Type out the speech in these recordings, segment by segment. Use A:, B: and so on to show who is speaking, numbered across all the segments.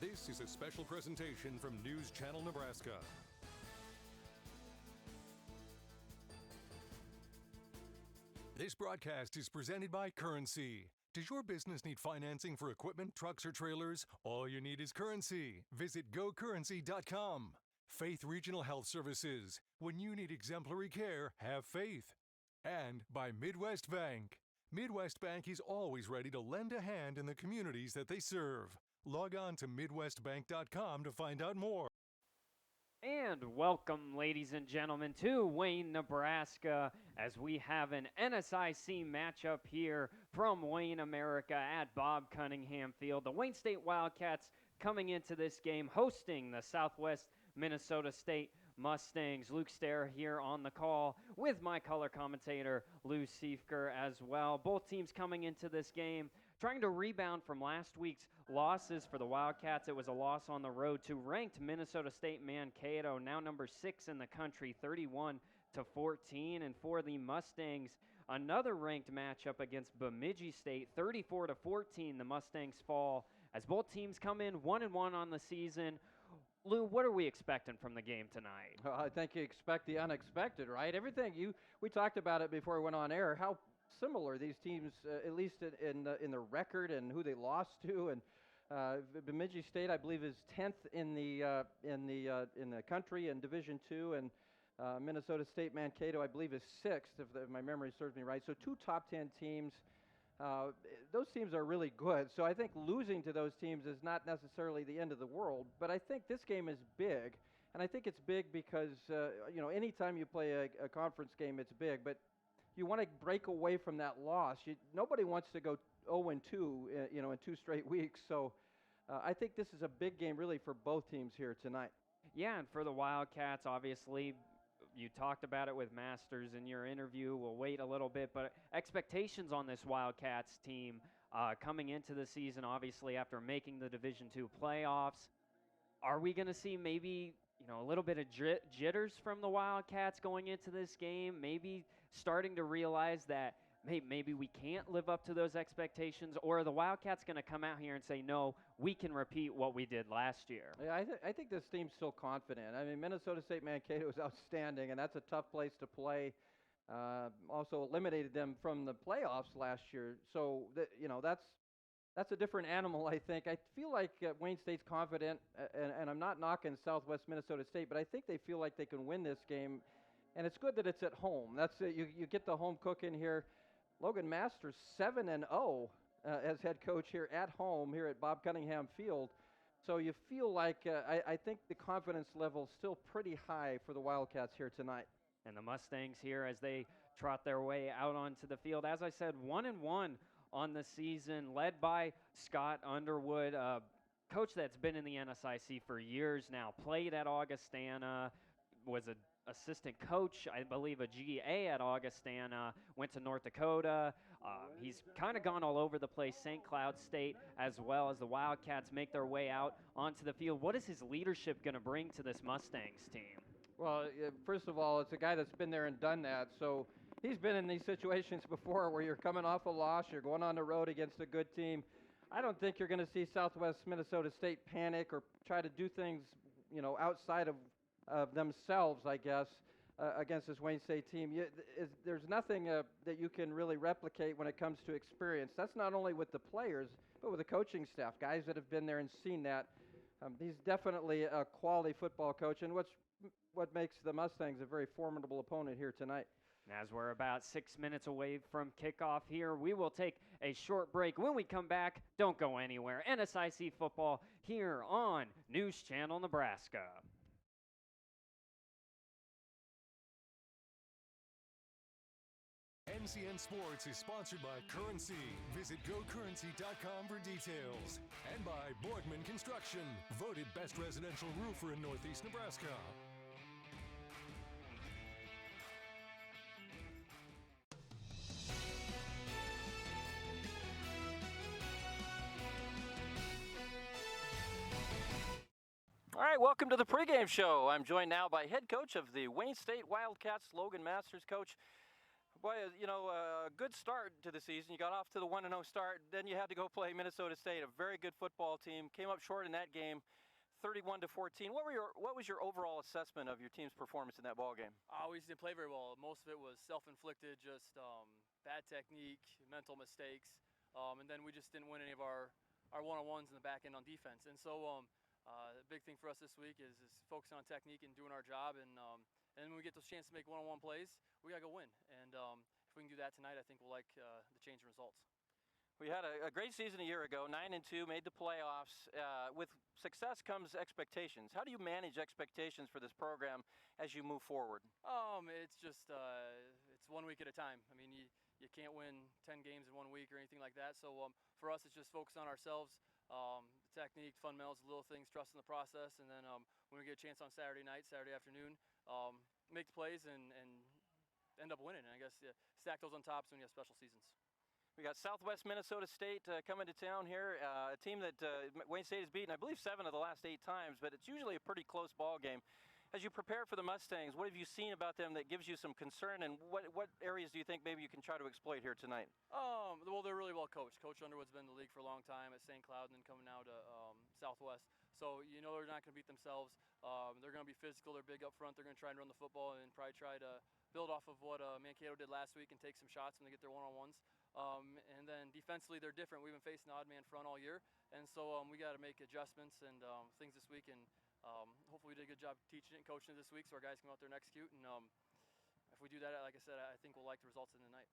A: This is a special presentation from News Channel Nebraska. This broadcast is presented by Currency. Does your business need financing for equipment, trucks, or trailers? All you need is Currency. Visit gocurrency.com. Faith Regional Health Services. When you need exemplary care, have faith. And by Midwest Bank. Midwest Bank is always ready to lend a hand in the communities that they serve. Log on to MidwestBank.com to find out more.
B: And welcome, ladies and gentlemen, to Wayne, Nebraska, as we have an NSIC matchup here from Wayne, America at Bob Cunningham Field. The Wayne State Wildcats coming into this game hosting the Southwest Minnesota State Mustangs. Luke Stair here on the call with my color commentator, Lou Siefker, as well. Both teams coming into this game trying to rebound from last week's losses for the Wildcats. It was a loss on the road to ranked Minnesota State Mankato, now number 6 in the country, 31-14. And for the Mustangs, another ranked matchup against Bemidji State, 34-14. The Mustangs fall as both teams come in 1-1 on the season. Lou, what are we expecting from the game tonight?
C: I think you expect the unexpected, right? We talked about it before we went on air, how similar these teams, at least in the record and who they lost to. And Bemidji State, I believe, is 10th in the country in Division II, and Minnesota State Mankato, I believe, is 6th, if my memory serves me right. So 2 top 10 teams. Those teams are really good, so I think losing to those teams is not necessarily the end of the world, but I think this game is big, and I think it's big because, anytime you play a conference game, it's big, but you want to break away from that loss. Nobody wants to go 0-2, in 2 straight weeks, so I think this is a big game really for both teams here tonight.
B: Yeah, and for the Wildcats, obviously, you talked about it with Masters in your interview. We'll wait a little bit, but expectations on this Wildcats team coming into the season, obviously, after making the Division II playoffs. Are we going to see maybe a little bit of jitters from the Wildcats going into this game? Maybe starting to realize that maybe we can't live up to those expectations, or are the Wildcats going to come out here and say, no, we can repeat what we did last year?
C: Yeah, I think this team's still confident. I mean, Minnesota State Mankato is outstanding, and that's a tough place to play. Also eliminated them from the playoffs last year, so that's a different animal, I think. I feel like Wayne State's confident, and I'm not knocking Southwest Minnesota State, but I think they feel like they can win this game, and it's good that it's at home. That's you get the home cooking here. Logan Masters 7-0 as head coach here at home here at Bob Cunningham Field. So you feel like I think the confidence level is still pretty high for the Wildcats here tonight.
B: And the Mustangs here as they trot their way out onto the field. As I said, 1-1 on the season, led by Scott Underwood, a coach that's been in the NSIC for years now, played at Augustana, was an assistant coach, I believe a GA at Augustana, went to North Dakota. He's kind of gone all over the place, St. Cloud State, as well as the Wildcats make their way out onto the field. What is his leadership going to bring to this Mustangs team?
C: Well, first of all, it's a guy that's been there and done that, so he's been in these situations before where you're coming off a loss, you're going on the road against a good team. I don't think you're going to see Southwest Minnesota State panic or try to do things, outside of themselves, I guess, against this Wayne State team. There's nothing that you can really replicate when it comes to experience. That's not only with the players, but with the coaching staff, guys that have been there and seen that. He's definitely a quality football coach, and what makes the Mustangs a very formidable opponent here tonight.
B: As we're about 6 minutes away from kickoff here, we will take a short break. When we come back, don't go anywhere. NSIC football here on News Channel Nebraska.
A: NCN Sports is sponsored by Currency. Visit gocurrency.com for details. And by Boardman Construction, voted best residential roofer in Northeast Nebraska.
D: All right, welcome to the pregame show. I'm joined now by head coach of the Wayne State Wildcats, Logan Masters. Coach,
C: Boy, a good start to the season. You got off to the 1-0 start. Then you had to go play Minnesota State, a very good football team. Came up short in that game, 31-14. What was your overall assessment of your team's performance in that ball game?
E: We just didn't play very well. Most of it was self-inflicted, just bad technique, mental mistakes, and then we just didn't win any of our one-on-ones in the back end on defense. And so the big thing for us this week is focusing on technique and doing our job. And when we get those chances to make one-on-one plays, we gotta go win. And if we can do that tonight, I think we'll like the change in results.
C: We had a great season a year ago, 9-2, made the playoffs. With success comes expectations. How do you manage expectations for this program as you move forward?
E: It's just it's 1 week at a time. I mean, you can't win 10 games in 1 week or anything like that. So for us, it's just focus on ourselves, the technique, fundamentals, little things, trust in the process, and then when we get a chance on Saturday night, Saturday afternoon, make the plays and end up winning. And I guess stack those on top so when you have special seasons.
C: We got Southwest Minnesota State coming to town here, a team that Wayne State has beaten, I believe, 7 of the last 8 times, but it's usually a pretty close ball game. As you prepare for the Mustangs, what have you seen about them that gives you some concern, and what areas do you think maybe you can try to exploit here tonight?
E: Well, they're really well coached. Coach Underwood's been in the league for a long time at St. Cloud and then coming now to Southwest. So you know they're not going to beat themselves. They're going to be physical. They're big up front. They're going to try and run the football and probably try to build off of what Mankato did last week and take some shots when they get their one-on-ones. And then defensively, they're different. We've been facing odd man front all year, and so we got to make adjustments and things this week. And hopefully, we did a good job teaching it and coaching it this week, so our guys can go out there and execute. And if we do that, like I said, I think we'll like the results in the night.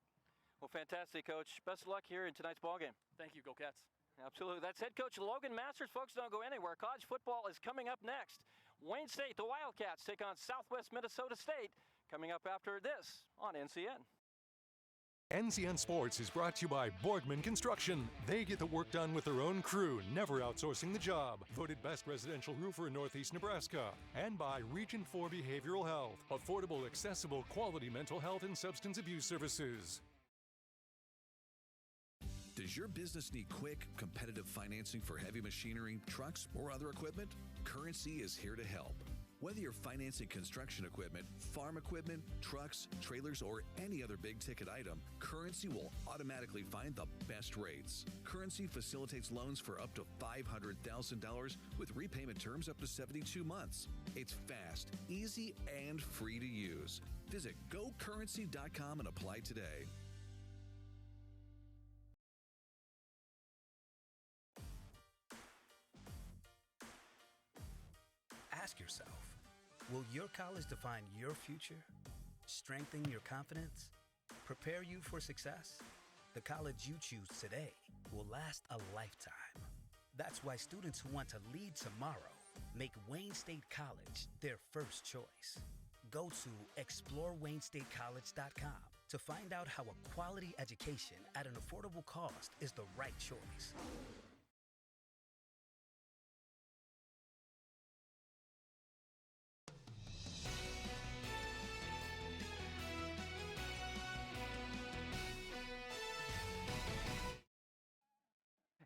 C: Well, fantastic, Coach. Best of luck here in tonight's ball game.
E: Thank you. Go Cats.
C: Absolutely. That's head coach Logan Masters. Folks, don't go anywhere. College football is coming up next. Wayne State, the Wildcats, take on Southwest Minnesota State, coming up after this on NCN.
A: NCN Sports is brought to you by Borgman Construction. They get the work done with their own crew, never outsourcing the job. Voted best residential roofer in Northeast Nebraska. And by Region 4 Behavioral Health. Affordable, accessible, quality mental health and substance abuse services.
F: Does your business need quick, competitive financing for heavy machinery, trucks, or other equipment? Currency is here to help. Whether you're financing construction equipment, farm equipment, trucks, trailers, or any other big-ticket item, Currency will automatically find the best rates. Currency facilitates loans for up to $500,000 with repayment terms up to 72 months. It's fast, easy, and free to use. Visit GoCurrency.com and apply today.
G: Ask yourself, will your college define your future, strengthen your confidence, prepare you for success? The college you choose today will last a lifetime. That's why students who want to lead tomorrow make Wayne State College their first choice. Go to ExploreWayneStateCollege.com to find out how a quality education at an affordable cost is the right choice.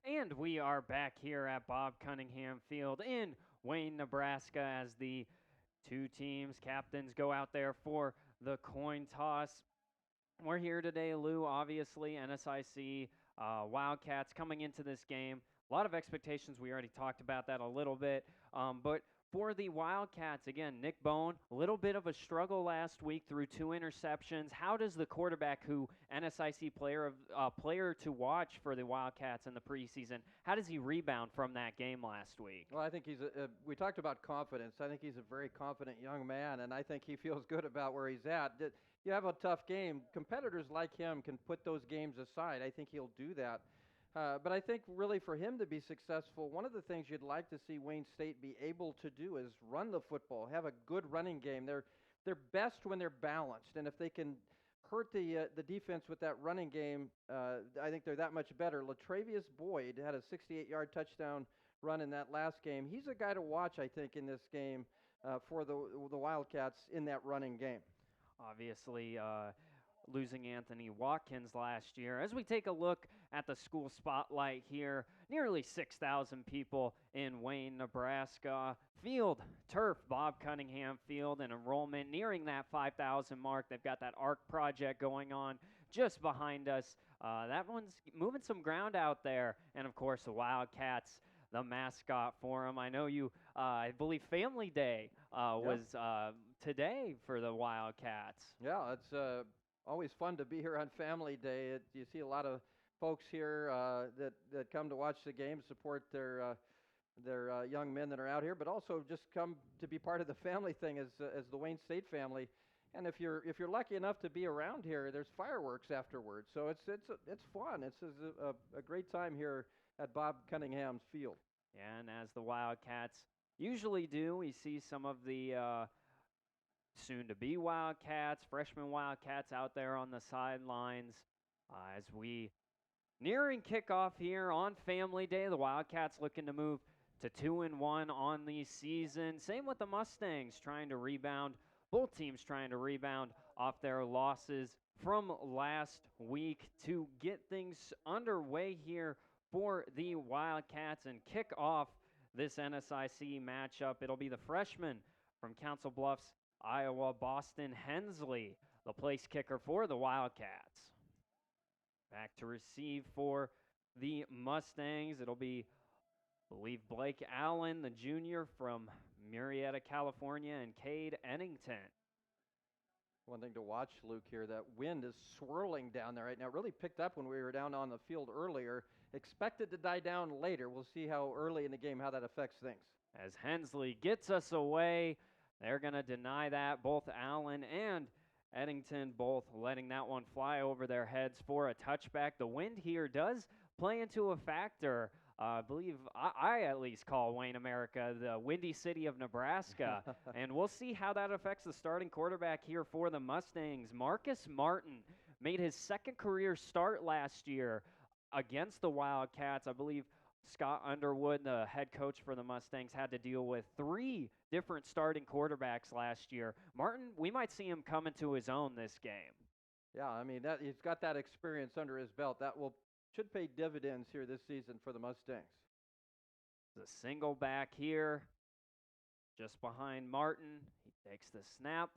B: And we are back here at Bob Cunningham Field in Wayne, Nebraska, as the two teams, captains, go out there for the coin toss. We're here today, Lou, obviously, NSIC, Wildcats coming into this game. A lot of expectations. We already talked about that a little bit. But for the Wildcats, again, Nick Bone, a little bit of a struggle last week through 2 interceptions. How does the quarterback, who NSIC player to watch for the Wildcats in the preseason, how does he rebound from that game last week?
C: Well, I think we talked about confidence. I think he's a very confident young man, and I think he feels good about where he's at. You have a tough game. Competitors like him can put those games aside. I think he'll do that. But I think really for him to be successful, one of the things you'd like to see Wayne State be able to do is run the football, have a good running game. They're best when they're balanced, and if they can hurt the defense with that running game, I think they're that much better. Latravius Boyd had a 68-yard touchdown run in that last game. He's a guy to watch, I think, in this game for the Wildcats in that running game.
B: Obviously, losing Anthony Watkins last year. As we take a look at the school spotlight here, nearly 6,000 people in Wayne, Nebraska. Field, turf, Bob Cunningham Field, and enrollment nearing that 5,000 mark. They've got that ARC project going on just behind us. That one's moving some ground out there. And, of course, the Wildcats, the mascot for them. I know you, I believe Family Day was today for the Wildcats.
C: Yeah, it's always fun to be here on Family Day. You see a lot of folks here that come to watch the game, support their young men that are out here, but also just come to be part of the family thing as the Wayne State family. And if you're lucky enough to be around here, there's fireworks afterwards. So it's fun. It's a great time here at Bob Cunningham's Field.
B: Yeah, and as the Wildcats usually do, we see some of the soon-to-be Wildcats, freshman Wildcats out there on the sidelines as we nearing kickoff here on Family Day. The Wildcats looking to move to 2-1 on the season. Same with the Mustangs, trying to rebound. Both teams trying to rebound off their losses from last week to get things underway here for the Wildcats and kick off this NSIC matchup. It'll be the freshman from Council Bluffs, Iowa, Boston Hensley, the place kicker for the Wildcats. Back to receive for the Mustangs. It'll be, I believe, Blake Allen, the junior from Murrieta, California, and Cade Ennington.
C: One thing to watch, Luke, here, that wind is swirling down there right now. It really picked up when we were down on the field earlier. Expected to die down later. We'll see how early in the game how that affects things.
B: As Hensley gets us away, they're going to deny that. Both Allen and Eddington both letting that one fly over their heads for a touchback. The wind here does play into a factor. I believe I at least call Wayne America the Windy City of Nebraska. And we'll see how that affects the starting quarterback here for the Mustangs. Marcus Martin made his second career start last year against the Wildcats. I believe Scott Underwood, the head coach for the Mustangs, had to deal with 3 different starting quarterbacks last year. Martin, we might see him come into his own this game.
C: Yeah, I mean, he's got that experience under his belt. That should pay dividends here this season for the Mustangs.
B: The single back here, just behind Martin. He takes the snap.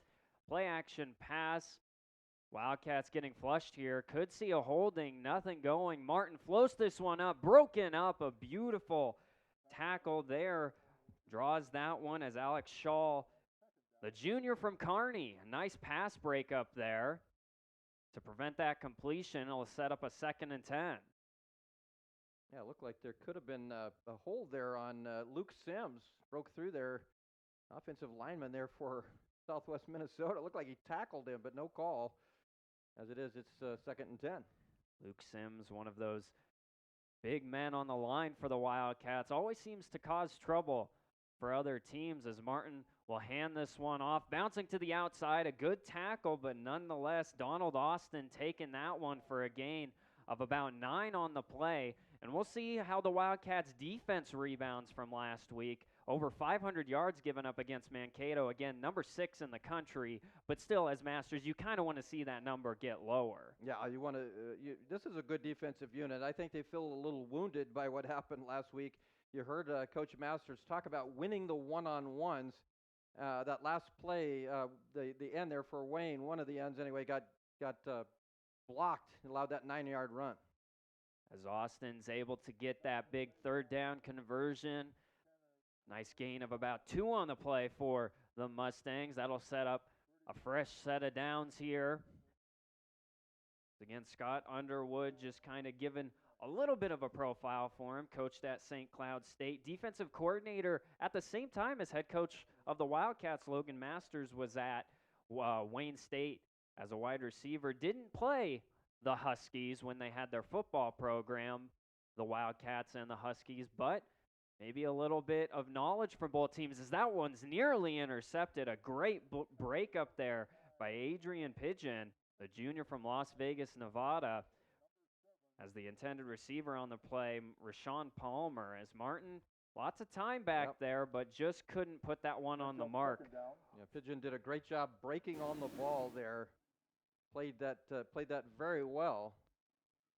B: Play action pass. Wildcats getting flushed here. Could see a holding, nothing going. Martin floats this one up, broken up. A beautiful tackle there. Draws that one as Alex Shaw, the junior from Kearney. A nice pass break up there. To prevent that completion, it'll set up a 2nd and 10.
C: Yeah, it looked like there could have been a hold there on Luke Sims. Broke through their offensive lineman there for Southwest Minnesota. It looked like he tackled him, but no call. As it is, it's 2nd and 10.
B: Luke Sims, one of those big men on the line for the Wildcats, always seems to cause trouble for other teams as Martin will hand this one off. Bouncing to the outside, a good tackle, but nonetheless, Donald Austin taking that one for a gain of about 9 on the play. And we'll see how the Wildcats' defense rebounds from last week. Over 500 yards given up against Mankato. Again, number 6 in the country. But still, as Masters, you kind of want to see that number get lower.
C: Yeah, you want to. This is a good defensive unit. I think they feel a little wounded by what happened last week. You heard Coach Masters talk about winning the one-on-ones. That last play, the end there for Wayne, one of the ends anyway, got blocked and allowed that 9-yard run.
B: As Austin's able to get that big 3rd down conversion. Nice gain of about 2 on the play for the Mustangs. That'll set up a fresh set of downs here. Again, Scott Underwood just kind of given a little bit of a profile for him. Coached at St. Cloud State. Defensive coordinator at the same time as head coach of the Wildcats, Logan Masters, was at Wayne State as a wide receiver. Didn't play the Huskies when they had their football program, the Wildcats and the Huskies, but maybe a little bit of knowledge from both teams as that one's nearly intercepted. A great break up there by Adrian Pigeon, the junior from Las Vegas, Nevada, as the intended receiver on the play, Rashawn Palmer. As Martin, lots of time back there, but just couldn't put that one on the mark.
C: Yeah, Pigeon did a great job breaking on the ball there played that very well.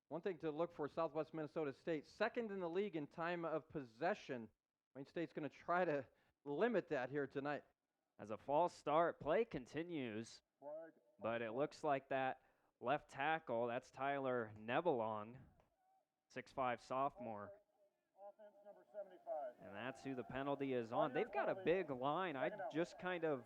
C: One thing to look for, Southwest Minnesota State, second in the league in time of possession. Wayne State's going to try to limit that here tonight.
B: As a false start, play continues, but it looks like that left tackle, that's Tyler Nebelong, 6'5" sophomore. And that's who the penalty is on. They've got a big line. I just kind of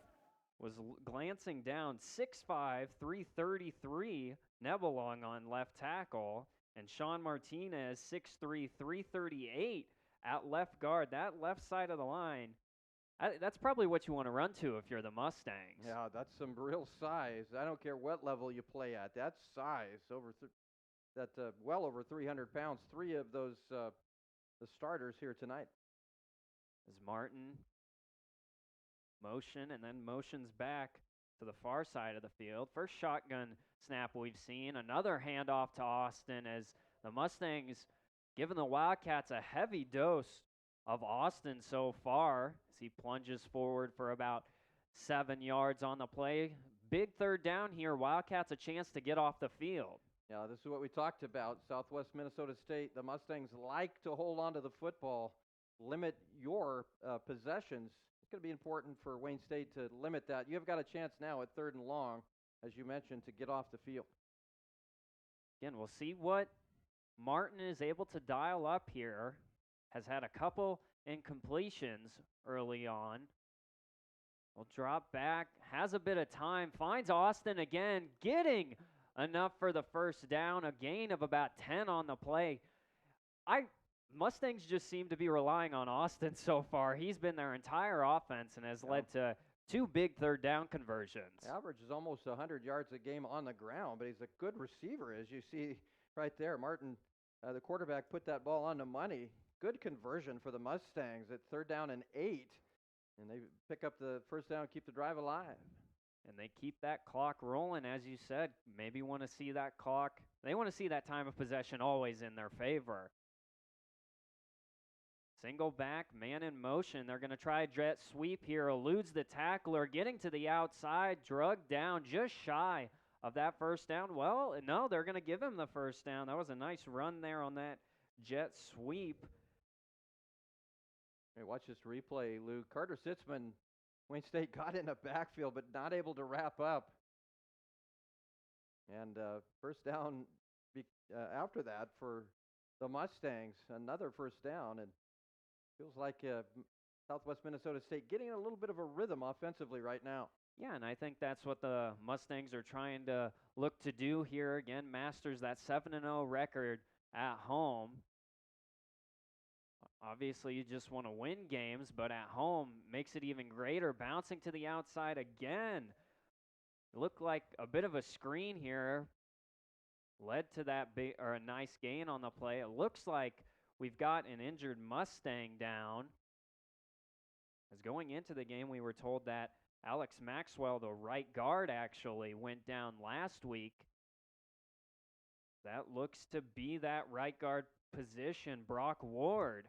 B: was glancing down. 6'5", 333, Nebelong on left tackle. And Sean Martinez, 6'3", 338 at left guard. That left side of the line, that's probably what you want to run to if you're the Mustangs.
C: Yeah, that's some real size. I don't care what level you play at. That's size. Well over 300 pounds. Three of those the starters here tonight.
B: As Martin motion and then motions back to the far side of the field. First shotgun snap we've seen. Another handoff to Austin as the Mustangs giving the Wildcats a heavy dose of Austin so far as he plunges forward for about 7 yards on the play. Big third down here. Wildcats a chance to get off the field.
C: Yeah, this is what we talked about. Southwest Minnesota State, the Mustangs like to hold on to the football, limit your possessions. It's going to be important for Wayne State to limit that. You have got a chance now at 3rd and long, as you mentioned, to get off the field.
B: Again, we'll see what Martin is able to dial up here. Has had a couple incompletions early on. Will drop back, has a bit of time, finds Austin again, getting enough for the first down, a gain of about 10 on the play. Mustangs just seem to be relying on Austin so far. He's been their entire offense and has led to 2 big third down conversions.
C: Average is almost 100 yards a game on the ground, but he's a good receiver, as you see right there. Martin, the quarterback, put that ball on the money. Good conversion for the Mustangs at 3rd down and 8. And they pick up the first down, keep the drive alive.
B: And they keep that clock rolling, as you said. Maybe want to see that clock. They want to see that time of possession always in their favor. Single back, man in motion. They're going to try a jet sweep here. Eludes the tackler, getting to the outside, drugged down just shy of that first down. Well, no, they're going to give him the first down. That was a nice run there on that jet sweep.
C: Hey, watch this replay, Luke. Carter Sitzman, Wayne State got in the backfield, but not able to wrap up. And first down after that for the Mustangs, another first down. And feels like Southwest Minnesota State getting a little bit of a rhythm offensively right now.
B: Yeah, and I think that's what the Mustangs are trying to look to do here. Again, masters that 7-0 record at home. Obviously, you just want to win games, but at home makes it even greater. Bouncing to the outside again. It looked like a bit of a screen here. Led to that a nice gain on the play. It looks like we've got an injured Mustang down. As going into the game, we were told that Alex Maxwell, the right guard, actually went down last week. That looks to be that right guard position. Brock Ward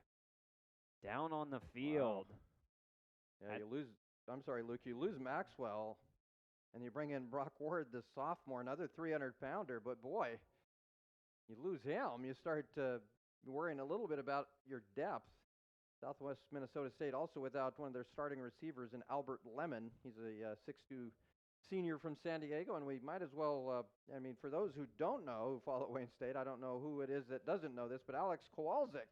B: down on the field.
C: Wow. Yeah, Luke, you lose Maxwell, and you bring in Brock Ward, the sophomore, another 300-pounder, but boy, you lose him, you start worrying a little bit about your depth. Southwest Minnesota State also without one of their starting receivers in Albert Lemon. He's a 6'2" senior from San Diego, and we might as well, for those who don't know, who follow Wayne State, I don't know who it is that doesn't know this, but Alex Kowalczyk,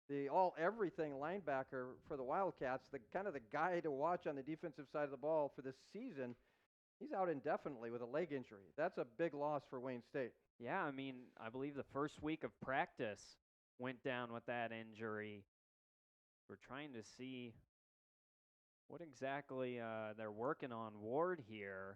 C: the all-everything linebacker for the Wildcats, the kind of the guy to watch on the defensive side of the ball for this season, he's out indefinitely with a leg injury. That's a big loss for Wayne State.
B: Yeah, I believe the first week of practice went down with that injury. We're trying to see what exactly they're working on Ward here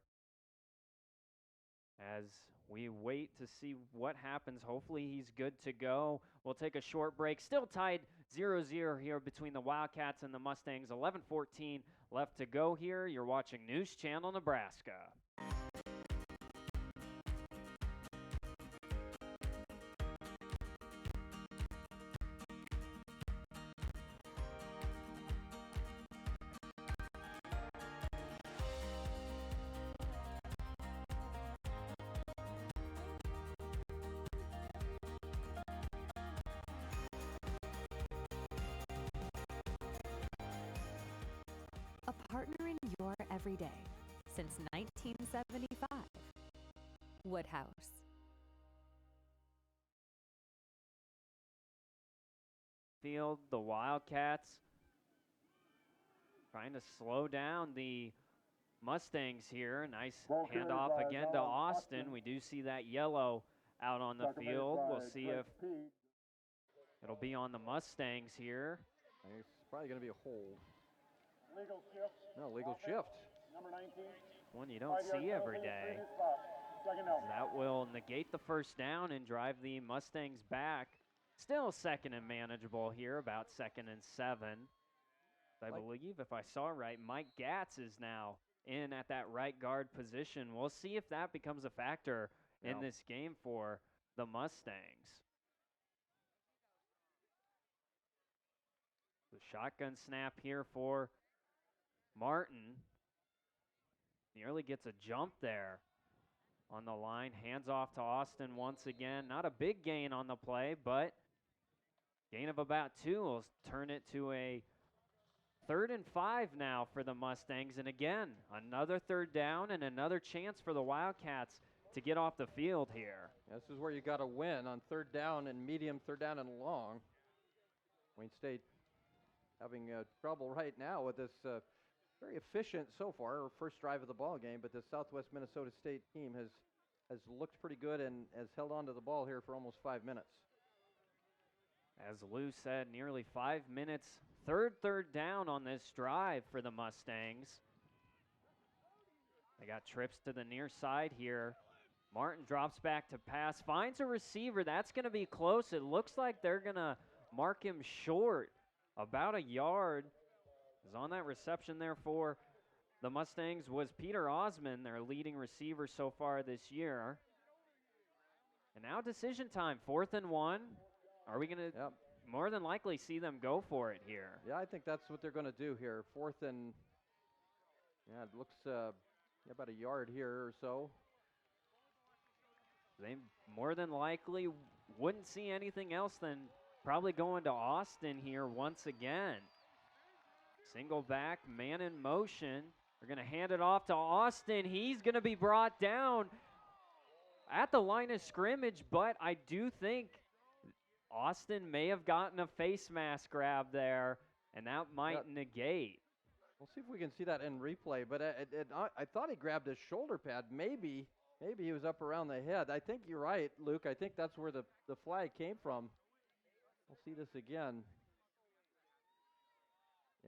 B: as we wait to see what happens. Hopefully he's good to go. We'll take a short break. Still tied 0-0 here between the Wildcats and the Mustangs. 11:14 left to go here. You're watching News Channel Nebraska.
H: every day since 1975. Woodhouse.
B: Field, the Wildcats trying to slow down the Mustangs here. Nice handoff again to Austin. We do see that yellow out on the field. We'll see if it'll be on the Mustangs here.
C: It's probably going to be a hold. No, legal shift.
B: One you don't see every day. That will negate the first down and drive the Mustangs back. Still second and manageable here, about 2nd and 7. I believe, if I saw right, Mike Gatz is now in at that right guard position. We'll see if that becomes a factor in this game for the Mustangs. The shotgun snap here for Martin. Nearly gets a jump there on the line. Hands off to Austin once again. Not a big gain on the play, but gain of about 2 will turn it to a 3rd and 5 now for the Mustangs. And again, another 3rd down and another chance for the Wildcats to get off the field here.
C: This is where you got to win on 3rd down and medium, 3rd down and long. Wayne State having trouble right now with this very efficient so far, first drive of the ball game, but the Southwest Minnesota State team has looked pretty good and has held on to the ball here for almost 5 minutes.
B: As Lou said, nearly 5 minutes. Third down on this drive for the Mustangs. They got trips to the near side here. Martin drops back to pass, finds a receiver. That's going to be close. It looks like they're going to mark him short, about a yard. Is on that reception there for the Mustangs was Peter Osman, their leading receiver so far this year. And now decision time, 4th and 1. Are we going to more than likely see them go for it here?
C: Yeah, I think that's what they're going to do here. 4th and, it looks about a yard here or so.
B: They more than likely wouldn't see anything else than probably going to Austin here once again. Single back, man in motion. They're going to hand it off to Austin. He's going to be brought down at the line of scrimmage, but I do think Austin may have gotten a face mask grab there, and that might negate.
C: We'll see if we can see that in replay, but I thought he grabbed his shoulder pad. Maybe he was up around the head. I think you're right, Luke. I think that's where the flag came from. We'll see this again.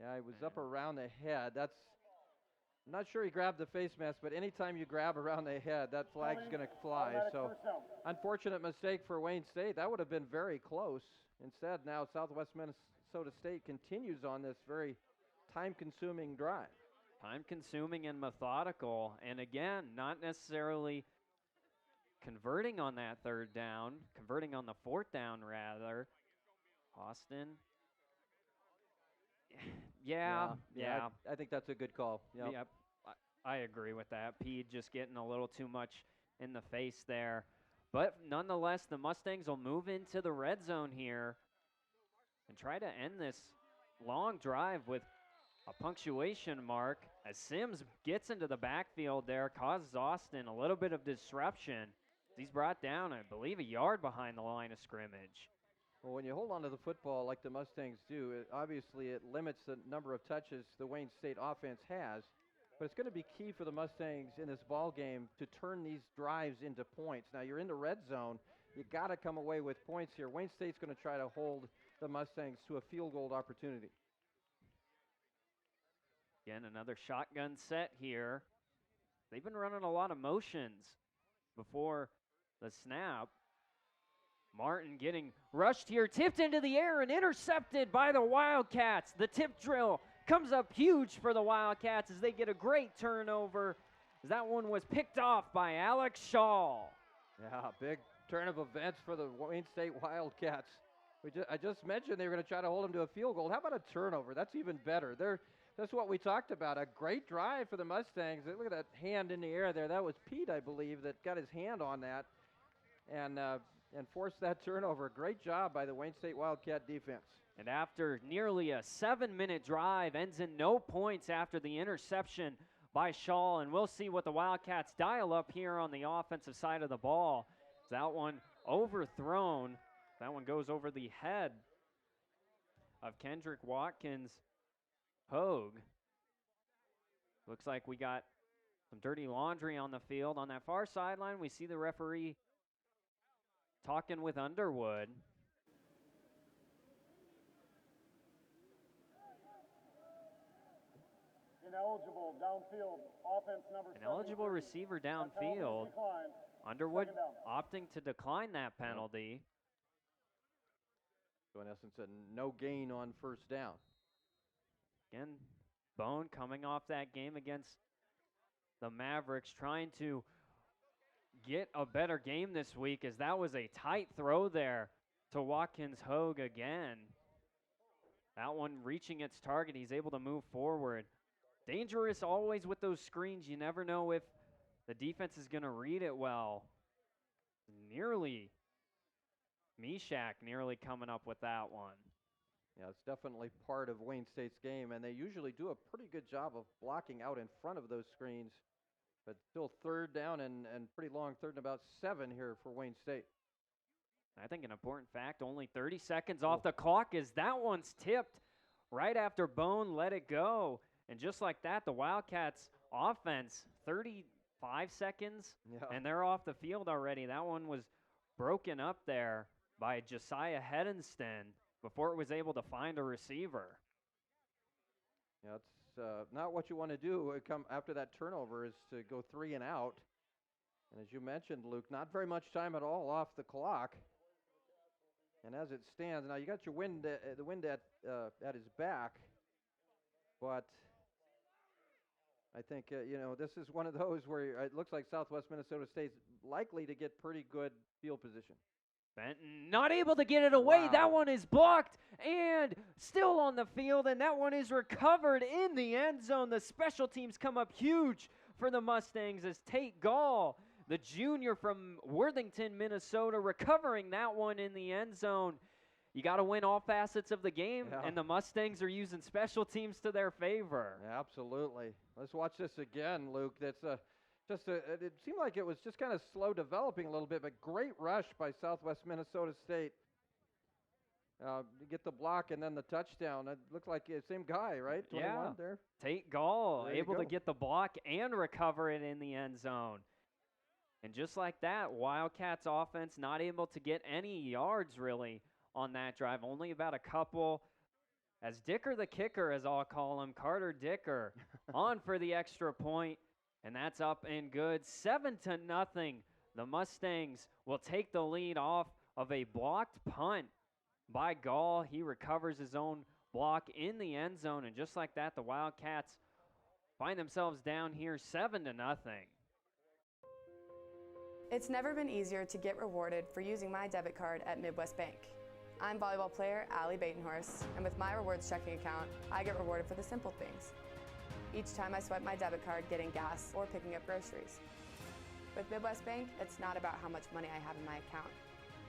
C: Yeah, he was up around the head. I'm not sure he grabbed the face mask, but anytime you grab around the head, that flag's going to fly. So, unfortunate mistake for Wayne State. That would have been very close. Instead, now Southwest Minnesota State continues on this very time-consuming drive.
B: Time-consuming and methodical. And again, not necessarily converting on that 3rd down, converting on the 4th down, rather. Austin. Yeah.
C: I think that's a good call.
B: Yep. I agree with that. Pede just getting a little too much in the face there. But nonetheless, the Mustangs will move into the red zone here and try to end this long drive with a punctuation mark as Sims gets into the backfield there, causes Austin a little bit of disruption. He's brought down, I believe, a yard behind the line of scrimmage.
C: Well, when you hold on to the football like the Mustangs do, obviously it limits the number of touches the Wayne State offense has. But it's going to be key for the Mustangs in this ball game to turn these drives into points. Now, you're in the red zone. You got to come away with points here. Wayne State's going to try to hold the Mustangs to a field goal opportunity.
B: Again, another shotgun set here. They've been running a lot of motions before the snap. Martin getting rushed here, tipped into the air and intercepted by the Wildcats. The tip drill comes up huge for the Wildcats as they get a great turnover. As that one was picked off by Alex Shaw.
C: Yeah, big turn of events for the Wayne State Wildcats. I just mentioned they were going to try to hold them to a field goal. How about a turnover? That's even better. That's what we talked about. A great drive for the Mustangs. Look at that hand in the air there. That was Pete, I believe, that got his hand on that and forced that turnover. Great job by the Wayne State Wildcat defense.
B: And after nearly a 7-minute drive, ends in no points after the interception by Shaw, and we'll see what the Wildcats dial up here on the offensive side of the ball. That one overthrown. That one goes over the head of Kendrick Watkins Hogue. Looks like we got some dirty laundry on the field. On that far sideline, we see the referee talking with Underwood.
I: Ineligible downfield offense number
B: An eligible receiver downfield. Underwood opting to decline that penalty.
C: So in essence, a no gain on first down.
B: Again, Bone coming off that game against the Mavericks, trying to get a better game this week, as that was a tight throw there to Watkins Hogue again. That one reaching its target. He's able to move forward. Dangerous always with those screens. You never know if the defense is going to read it well. Meshach nearly coming up with that one.
C: Yeah, it's definitely part of Wayne State's game, and they usually do a pretty good job of blocking out in front of those screens. But still third down and pretty long, third and about 7 here for Wayne State.
B: I think an important fact, only 30 seconds off the clock, is that one's tipped right after Bone let it go. And just like that, the Wildcats offense, 35 seconds, and they're off the field already. That one was broken up there by Josiah Hedenston before it was able to find a receiver.
C: Yeah, it's not what you want to do come after that turnover, is to go 3 and out. And as you mentioned, Luke, not very much time at all off the clock. And as it stands, now you got your the wind at his back, but I think, this is one of those where it looks like Southwest Minnesota State's likely to get pretty good field position.
B: Benton not able to get it away.
C: Wow.
B: That one is blocked and still on the field, and that one is recovered in the end zone. The special teams come up huge for the Mustangs as Tate Gall, the junior from Worthington, Minnesota, recovering that one in the end zone. You got to win all facets of the game, and the Mustangs are using special teams to their favor.
C: Yeah, absolutely. Let's watch this again, Luke. That's it seemed like it was just kind of slow developing a little bit, but great rush by Southwest Minnesota State to get the block and then the touchdown. It looked like the same guy, right? 21 there.
B: Tate Gall able to get the block and recover it in the end zone. And just like that, Wildcats offense not able to get any yards really on that drive, only about a couple. As Dicker the kicker, as I'll call him, Carter Dicker, on for the extra point. And that's up and good. 7-0. The Mustangs will take the lead off of a blocked punt by Gall. He recovers his own block in the end zone. And just like that, the Wildcats find themselves down here 7-0.
J: It's never been easier to get rewarded for using my debit card at Midwest Bank. I'm volleyball player Allie Batenhorst, and with my rewards checking account, I get rewarded for the simple things. Each time I swipe my debit card getting gas or picking up groceries. With Midwest Bank, it's not about how much money I have in my account.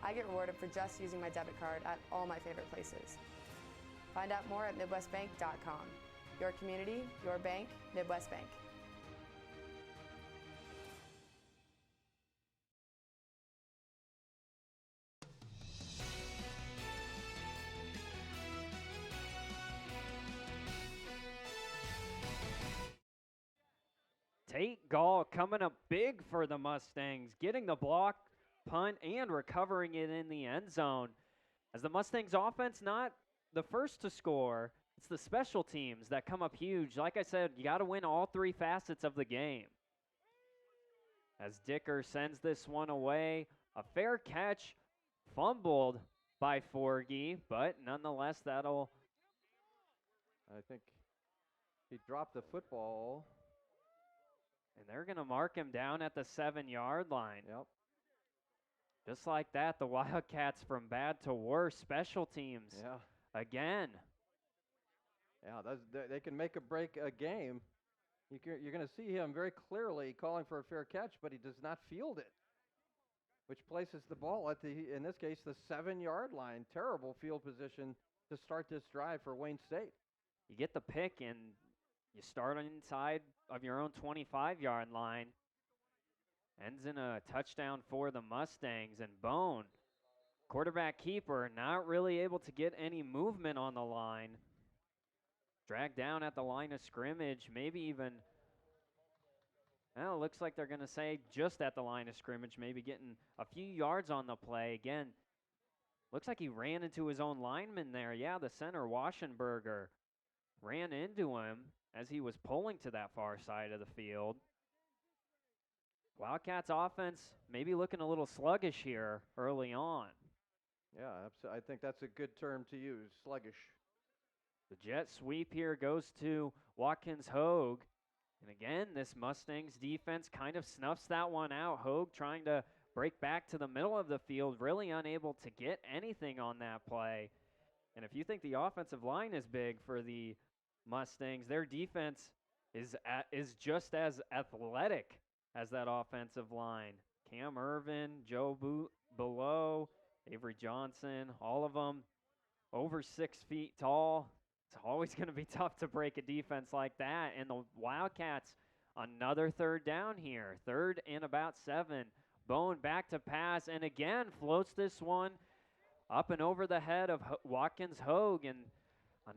J: I get rewarded for just using my debit card at all my favorite places. Find out more at MidwestBank.com. Your community, your bank, Midwest Bank.
B: Tate Gall coming up big for the Mustangs, getting the block, punt, and recovering it in the end zone. As the Mustangs offense not the first to score, it's the special teams that come up huge. Like I said, you got to win all 3 facets of the game. As Dicker sends this one away, a fair catch, fumbled by Forgy, but nonetheless, I
C: think he dropped the football.
B: And they're going to mark him down at the 7-yard line.
C: Yep.
B: Just like that, the Wildcats from bad to worse, special teams.
C: Yeah.
B: Again.
C: Yeah, they can make or break a game. You're going to see him very clearly calling for a fair catch, but he does not field it, which places the ball at in this case, the 7-yard line. Terrible field position to start this drive for Wayne State.
B: You get the pick, and You start inside of your own 25-yard line. Ends in a touchdown for the Mustangs. And Bone, quarterback keeper, not really able to get any movement on the line. Dragged down at the line of scrimmage, maybe even, well, it looks like they're going to say just at the line of scrimmage, maybe getting a few yards on the play. Again, looks like he ran into his own lineman there. Yeah, the center, Waschenberger, ran into him as he was pulling to that far side of the field. Wildcats offense maybe looking a little sluggish here early on.
C: Yeah, I think that's a good term to use, sluggish.
B: The jet sweep here goes to Watkins Hogue. And again, this Mustangs defense kind of snuffs that one out. Hogue trying to break back to the middle of the field, really unable to get anything on that play. And if you think the offensive line is big for the Mustangs, their defense is just as athletic as that offensive line. Cam Irvin, Joe Below, Avery Johnson, all of them over 6 feet tall. It's always going to be tough to break a defense like that. And the Wildcats, another third down here. 3rd and about 7. Bone back to pass, and again floats this one up and over the head of Watkins Hogue. And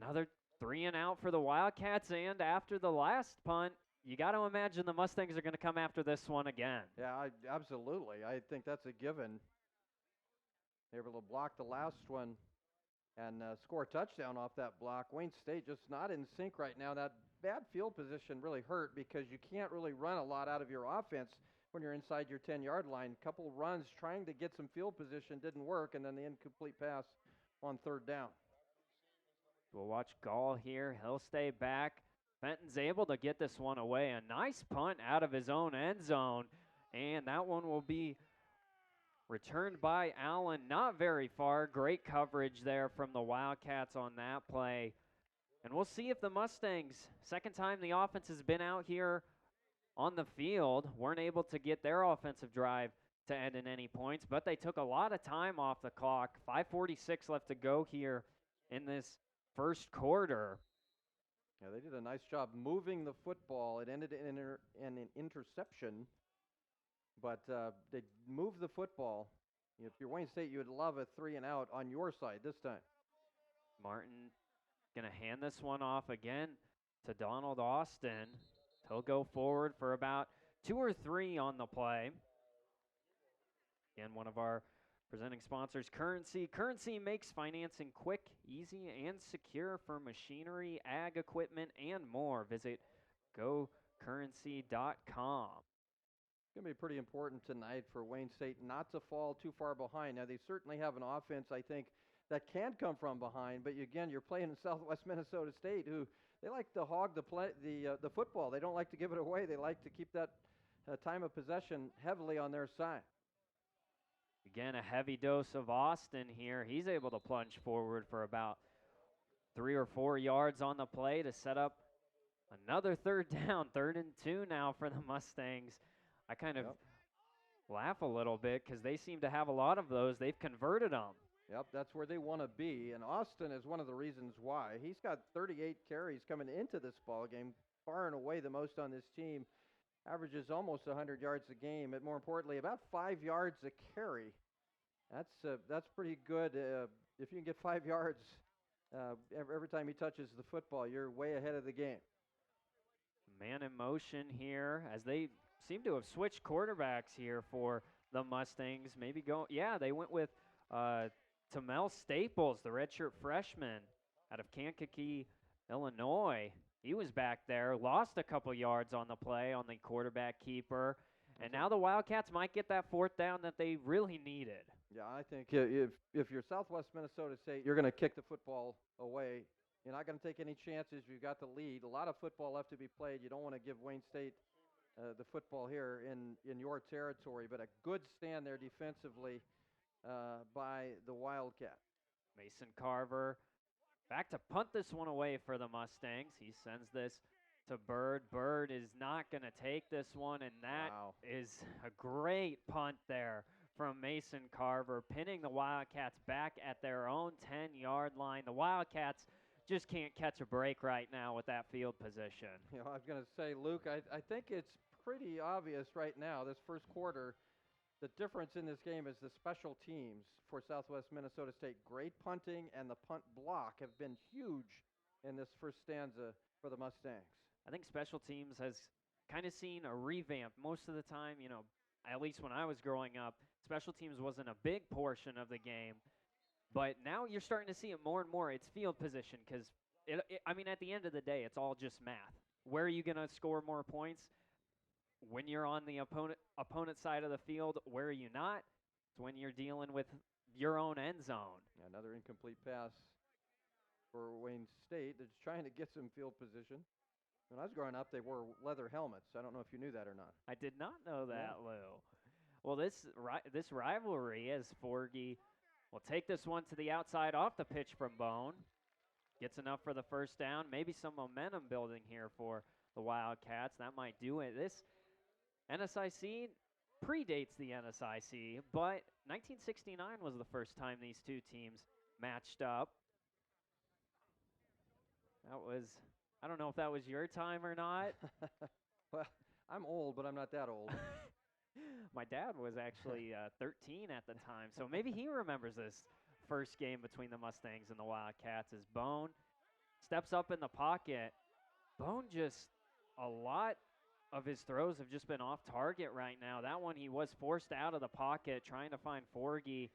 B: another 3 and out for the Wildcats. And after the last punt, you got to imagine the Mustangs are going to come after this one again.
C: Yeah, absolutely. I think that's a given. They were able to block the last one and score a touchdown off that block. Wayne State just not in sync right now. That bad field position really hurt because you can't really run a lot out of your offense when you're inside your 10-yard line. A couple runs trying to get some field position didn't work, and then the incomplete pass on 3rd down.
B: We'll watch Gall here. He'll stay back. Fenton's able to get this one away. A nice punt out of his own end zone, and that one will be returned by Allen, not very far. Great coverage there from the Wildcats on that play. And we'll see if the Mustangs, second time the offense has been out here on the field, weren't able to get their offensive drive to end in any points, but they took a lot of time off the clock. 5:46 left to go here in this first quarter.
C: Yeah, they did a nice job moving the football. It ended in an interception. But they moved the football. If you're Wayne State, you would love a 3 and out on your side this time.
B: Martin going to hand this one off again to Donald Austin. He'll go forward for about 2 or 3 on the play. Again, one of our presenting sponsors, Currency. Currency makes financing quick, easy, and secure for machinery, ag equipment, and more. Visit gocurrency.com.
C: It's going to be pretty important tonight for Wayne State not to fall too far behind. Now, they certainly have an offense, I think, that can come from behind. But, again, you're playing in Southwest Minnesota State, who they like to hog the football. They don't like to give it away. They like to keep that time of possession heavily on their side.
B: Again, a heavy dose of Austin here. He's able to plunge forward for about 3 or 4 yards on the play to set up another 3rd down. 3rd and 2 now for the Mustangs. I kind of laugh a little bit because they seem to have a lot of those. They've converted them.
C: Yep, that's where they want to be. And Austin is one of the reasons why. He's got 38 carries coming into this ball game, far and away the most on this team. Averages almost 100 yards a game, and more importantly, about 5 yards a carry. That's pretty good. If you can get 5 yards every time he touches the football, you're way ahead of the game.
B: Man in motion here as they seem to have switched quarterbacks here for the Mustangs. They went with Tamel Staples, the redshirt freshman out of Kankakee, Illinois. He was back there, lost a couple yards on the play on the quarterback keeper, and now the Wildcats might get that 4th down that they really needed.
C: Yeah, I think if you're Southwest Minnesota State, you're going to kick the football away. You're not going to take any chances. You've got the lead. A lot of football left to be played. You don't want to give Wayne State the football here in your territory, but a good stand there defensively by the Wildcats.
B: Mason Carver back to punt this one away for the Mustangs. He sends this to Bird. Bird is not going to take this one, and that is a great punt there from Mason Carver, pinning the Wildcats back at their own 10-yard line. The Wildcats just can't catch a break right now with that field position.
C: You know, I was going to say, Luke, I think it's pretty obvious right now, this first quarter, the difference in this game is the special teams for Southwest Minnesota State. Great punting and the punt block have been huge in this first stanza for the Mustangs.
B: I think special teams has kind of seen a revamp. Most of the time, you know, at least when I was growing up, special teams wasn't a big portion of the game. But now you're starting to see it more and more. It's field position because, I mean, at the end of the day, it's all just math. Where are you going to score more points? When you're on the opponent side of the field, where are you not? It's when you're dealing with your own end zone.
C: Another incomplete pass for Wayne State. They're just trying to get some field position. When I was growing up, they wore leather helmets. I don't know if you knew that or not.
B: I did not know that, Lou. Well, this rivalry, as Forgy will take this one to the outside off the pitch from Bone. Gets enough for the first down. Maybe some momentum building here for the Wildcats. That might do it. This NSIC predates the NSIC, but 1969 was the first time these two teams matched up. That was, I don't know if that was your time or not.
C: Well, I'm old, but I'm not that old.
B: My dad was actually 13 at the time, so maybe he remembers this first game between the Mustangs and the Wildcats as Bone steps up in the pocket. Bone just, a lot of his throws have just been off target right now. That one he was forced out of the pocket trying to find Forgy.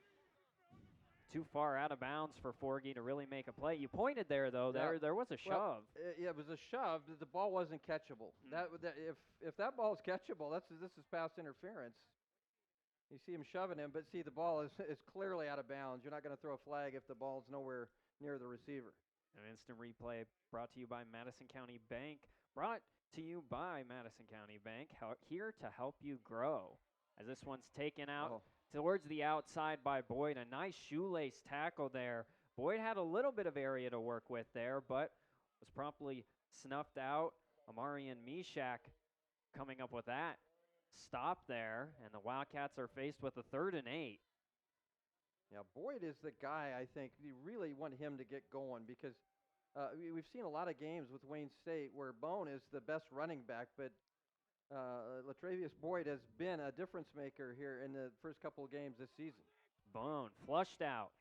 B: Too far out of bounds for Forgy to really make a play. You pointed there, though. There was a shove.
C: Well, yeah, it was a shove. The ball wasn't catchable. If that ball is catchable, this is pass interference. You see him shoving him, but see the ball is clearly out of bounds. You're not going to throw a flag if the ball's nowhere near the receiver.
B: An instant replay brought to you by Madison County Bank. Brought to you by Madison County Bank, here to help you grow. As this one's taken out towards the outside by Boyd. A nice shoelace tackle there. Boyd had a little bit of area to work with there, but was promptly snuffed out. Amarian Mishak coming up with that stop there, and the Wildcats are faced with a 3rd and 8.
C: Yeah, Boyd is the guy, I think. You really want him to get going because we've seen a lot of games with Wayne State where Bone is the best running back, but Latravius Boyd has been a difference maker here in the first couple of games this season.
B: Bone flushed out,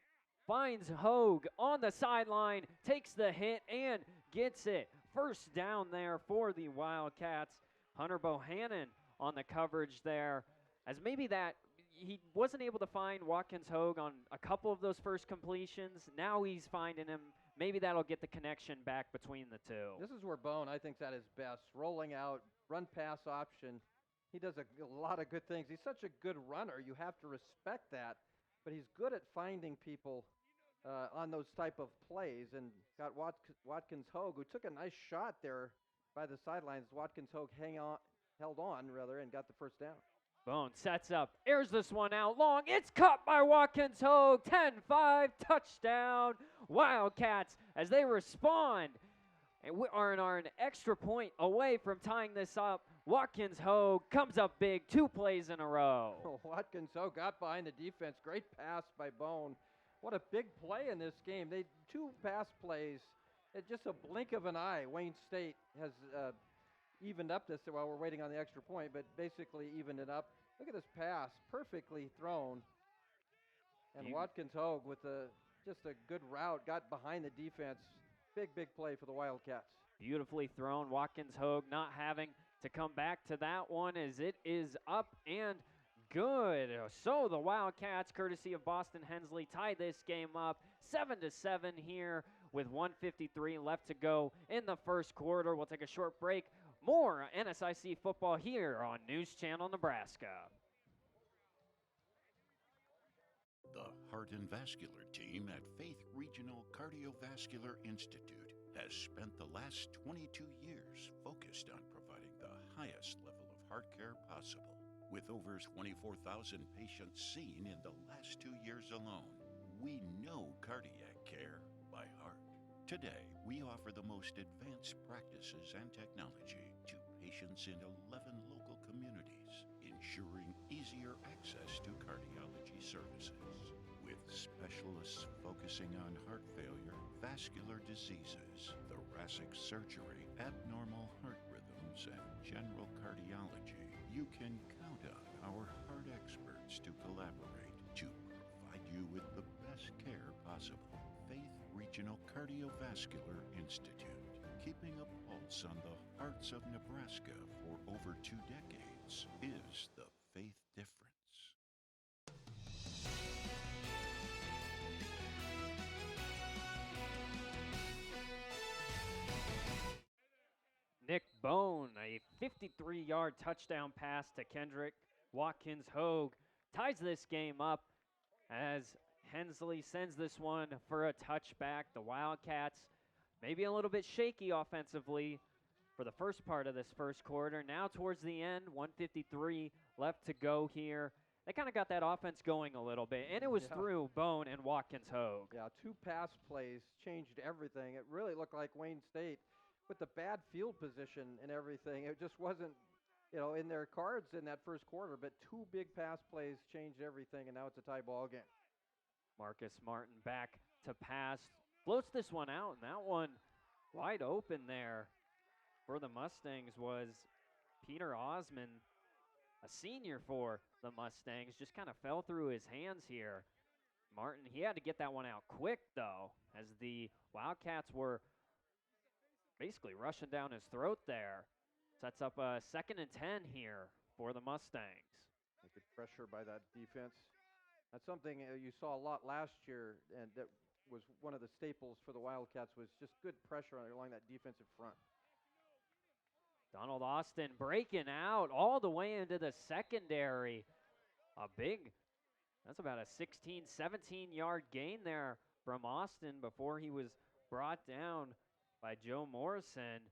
B: finds Hogue on the sideline, takes the hit and gets it. First down there for the Wildcats. Hunter Bohannon on the coverage there, as maybe that he wasn't able to find Watkins Hogue on a couple of those first completions. Now he's finding him. Maybe that'll get the connection back between the two.
C: This is where Bone, I think, is at his best. Rolling out, run-pass option. He does a lot of good things. He's such a good runner. You have to respect that. But he's good at finding people on those type of plays. And got Watkins Hogue, who took a nice shot there by the sidelines. Watkins Hogue held on, and got the first down.
B: Bone sets up, airs this one out long. It's caught by Watkins Hogue. 10-5, touchdown. Wildcats as they respond. And we are an extra point away from tying this up. Watkins Hogue comes up big, 2 plays in a row.
C: Watkins Hogue got behind the defense. Great pass by Bone. What a big play in this game. 2 pass plays. It's just a blink of an eye. Wayne State has evened up this while we're waiting on the extra point, but basically evened it up. Look at this pass, perfectly thrown. And Watkins Hogue with just a good route, got behind the defense. Big play for the Wildcats.
B: Beautifully thrown. Watkins Hogue not having to come back to that one as it is up and good. So the Wildcats, courtesy of Boston Hensley, tie this game up 7-7 here with 1:53 left to go in the first quarter. We'll take a short break. More NSIC football here on News Channel Nebraska.
K: The Heart and Vascular team at Faith Regional Cardiovascular Institute has spent the last 22 years focused on providing the highest level of heart care possible. With over 24,000 patients seen in the last 2 years alone, we know cardiac care by heart. Today, we offer the most advanced practices and technology to patients in 11 local communities, ensuring easier access to cardiology services. With specialists focusing on heart failure, vascular diseases, thoracic surgery, abnormal heart rhythms, and general cardiology, you can count on our heart experts to collaborate to provide you with the best care possible. Faith Regional Cardiovascular Institute, keeping a pulse on the hearts of Nebraska for over 2 decades, is the faith difference.
B: Nick Bone, a 53-yard touchdown pass to Kendrick Watkins Hogue, ties this game up as Hensley sends this one for a touchback. The Wildcats maybe a little bit shaky offensively for the first part of this first quarter. Now towards the end, 1:53 left to go here. They kind of got that offense going a little bit, and it was through Bone and Watkins Hogue.
C: Yeah, 2 pass plays changed everything. It really looked like Wayne State, with the bad field position and everything, it just wasn't, in their cards in that first quarter. But 2 big pass plays changed everything, and now it's a tie ball game.
B: Marcus Martin back to pass, floats this one out, and that one wide open there for the Mustangs was Peter Osman, a senior for the Mustangs, just kind of fell through his hands here. Martin, he had to get that one out quick, though, as the Wildcats were basically rushing down his throat there. Sets up a 2nd and 10 here for the Mustangs.
C: Good pressure by that defense. That's something you saw a lot last year, and that was one of the staples for the Wildcats, was just good pressure along that defensive front.
B: Donald Austin breaking out all the way into the secondary. That's about a 16, 17-yard gain there from Austin before he was brought down by Joe Morrison,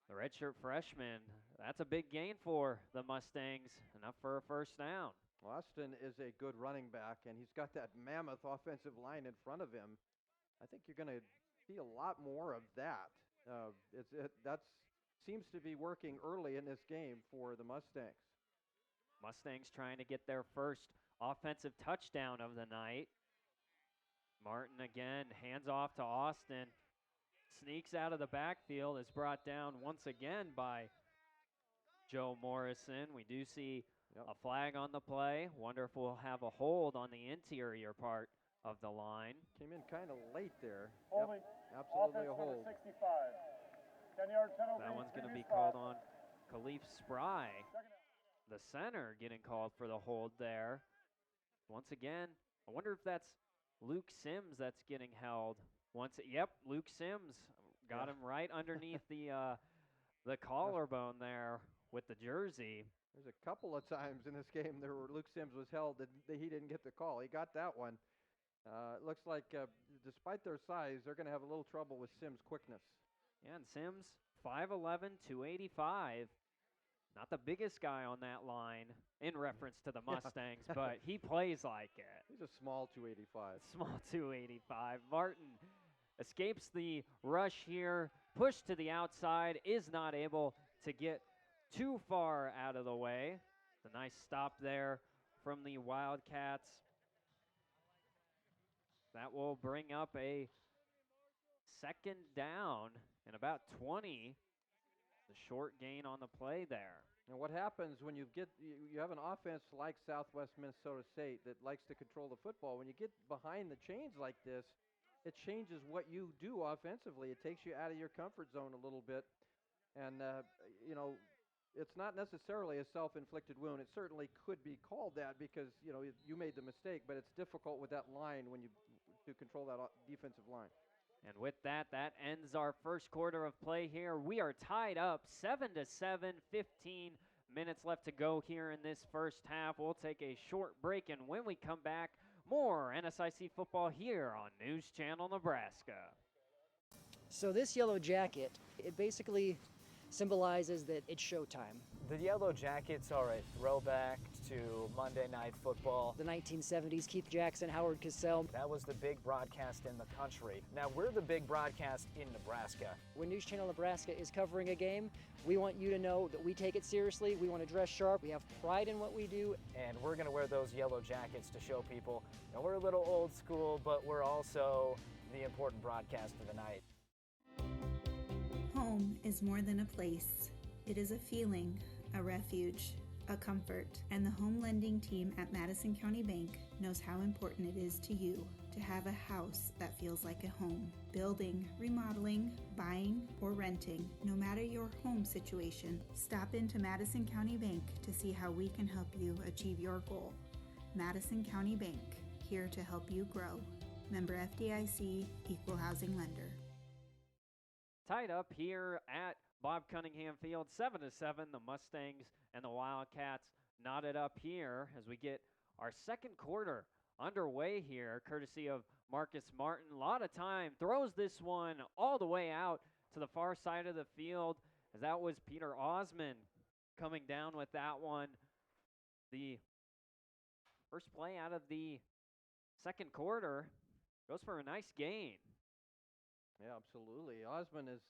B: the redshirt freshman. That's a big gain for the Mustangs, enough for a first down.
C: Austin is a good running back, and he's got that mammoth offensive line in front of him. I think you're going to see a lot more of that. That seems to be working early in this game for the Mustangs.
B: Mustangs trying to get their first offensive touchdown of the night. Martin again, hands off to Austin. Sneaks out of the backfield, is brought down once again by Joe Morrison. We do see a flag on the play. Wonder if we'll have a hold on the interior part of the line.
C: Came in kind of late there.
I: Holding.
C: Absolutely a hold.
I: 65. 10-yard penalty.
B: That one's going to be called on Khalif Spry. The center getting called for the hold there. Once again, I wonder if that's Luke Sims that's getting held. Yep, Luke Sims got him right underneath the collarbone there with the jersey.
C: There's a couple of times in this game there where Luke Sims was held that he didn't get the call. He got that one. It looks like despite their size, they're going to have a little trouble with Sims' quickness.
B: Yeah, and Sims, 5'11", 285. Not the biggest guy on that line in reference to the Mustangs, but he plays like it.
C: He's a small 285.
B: Small 285. Martin escapes the rush here, pushed to the outside, is not able to get too far out of the way. It's a nice stop there from the Wildcats. That will bring up a 2nd down and about 20. The short gain on the play there.
C: And what happens when you have an offense like Southwest Minnesota State that likes to control the football? When you get behind the chains like this, it changes what you do offensively. It takes you out of your comfort zone a little bit. And, it's not necessarily a self-inflicted wound. It certainly could be called that because, you made the mistake, but it's difficult with that line to control that defensive line.
B: And with that, that ends our first quarter of play here. We are tied up 7-7, 15 minutes left to go here in this first half. We'll take a short break, and when we come back, more NSIC football here on News Channel Nebraska.
L: So this yellow jacket, it basically symbolizes that it's showtime.
M: The Yellow Jackets are a throwback to Monday Night Football.
L: The 1970s, Keith Jackson, Howard Cosell.
M: That was the big broadcast in the country. Now we're the big broadcast in Nebraska.
L: When News Channel Nebraska is covering a game, we want you to know that we take it seriously. We want to dress sharp. We have pride in what we do.
M: And we're going to wear those yellow jackets to show people, we're a little old school, but we're also the important broadcast of the night.
N: Home is more than a place. It is a feeling, a refuge, a comfort, and the home lending team at Madison County Bank knows how important it is to you to have a house that feels like a home. Building, remodeling, buying, or renting, no matter your home situation, stop into Madison County Bank to see how we can help you achieve your goal. Madison County Bank, here to help you grow. Member FDIC, Equal Housing Lender.
B: Tied up here at Bob Cunningham Field, 7-7. The Mustangs and the Wildcats knotted up here as we get our second quarter underway here, courtesy of Marcus Martin. A lot of time, throws this one all the way out to the far side of the field, as that was Peter Osman coming down with that one. The first play out of the second quarter goes for a nice gain.
C: Yeah, absolutely. Osman is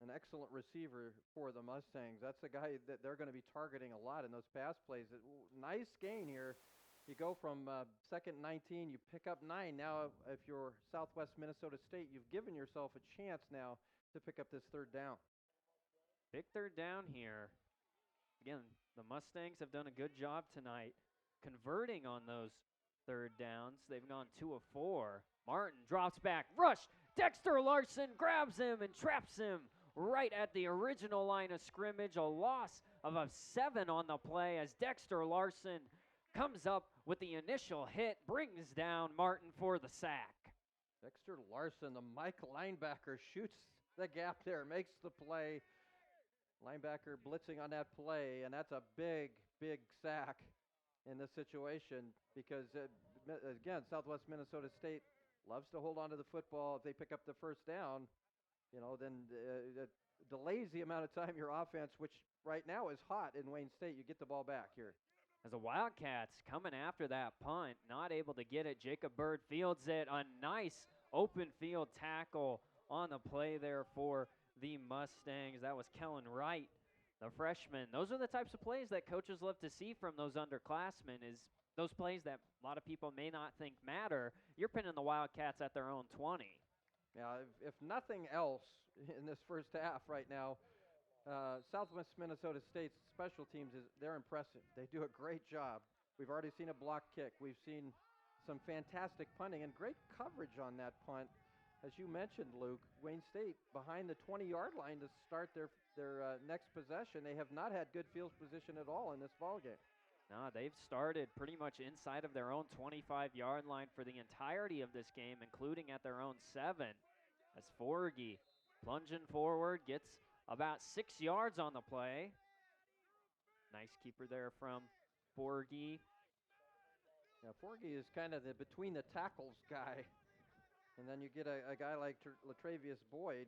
C: an excellent receiver for the Mustangs. That's a guy that they're going to be targeting a lot in those pass plays. Nice gain here. You go from second 19, you pick up 9. Now, if you're Southwest Minnesota State, you've given yourself a chance now to pick up this third down.
B: Big third down here. Again, the Mustangs have done a good job tonight converting on those third downs. They've gone 2 of 4. Martin drops back, rush. Dexter Larson grabs him and traps him right at the original line of scrimmage. A loss of a 7 on the play as Dexter Larson comes up with the initial hit, brings down Martin for the sack.
C: Dexter Larson, the Mike linebacker, shoots the gap there, makes the play. Linebacker blitzing on that play, and that's a big, big sack in this situation because, again, Southwest Minnesota State loves to hold on to the football. If they pick up the first down, then it delays the amount of time your offense, which right now is hot in Wayne State, you get the ball back here.
B: As the Wildcats coming after that punt, not able to get it. Jacob Bird fields it. A nice open field tackle on the play there for the Mustangs. That was Kellen Wright, the freshman. Those are the types of plays that coaches love to see from those underclassmen, is those plays that a lot of people may not think matter. You're pinning the Wildcats at their own 20.
C: Yeah, if nothing else in this first half right now, Southwest Minnesota State's special teams, they're impressive. They do a great job. We've already seen a block kick. We've seen some fantastic punting and great coverage on that punt. As you mentioned, Luke, Wayne State behind the 20-yard line to start their next possession. They have not had good field position at all in this ballgame.
B: No, they've started pretty much inside of their own 25-yard line for the entirety of this game, including at their own 7. As Forgy plunging forward, gets about 6 yards on the play. Nice keeper there from Forgy.
C: Yeah, Forgy is kind of the between the tackles guy. And then you get a guy like Latravius Boyd.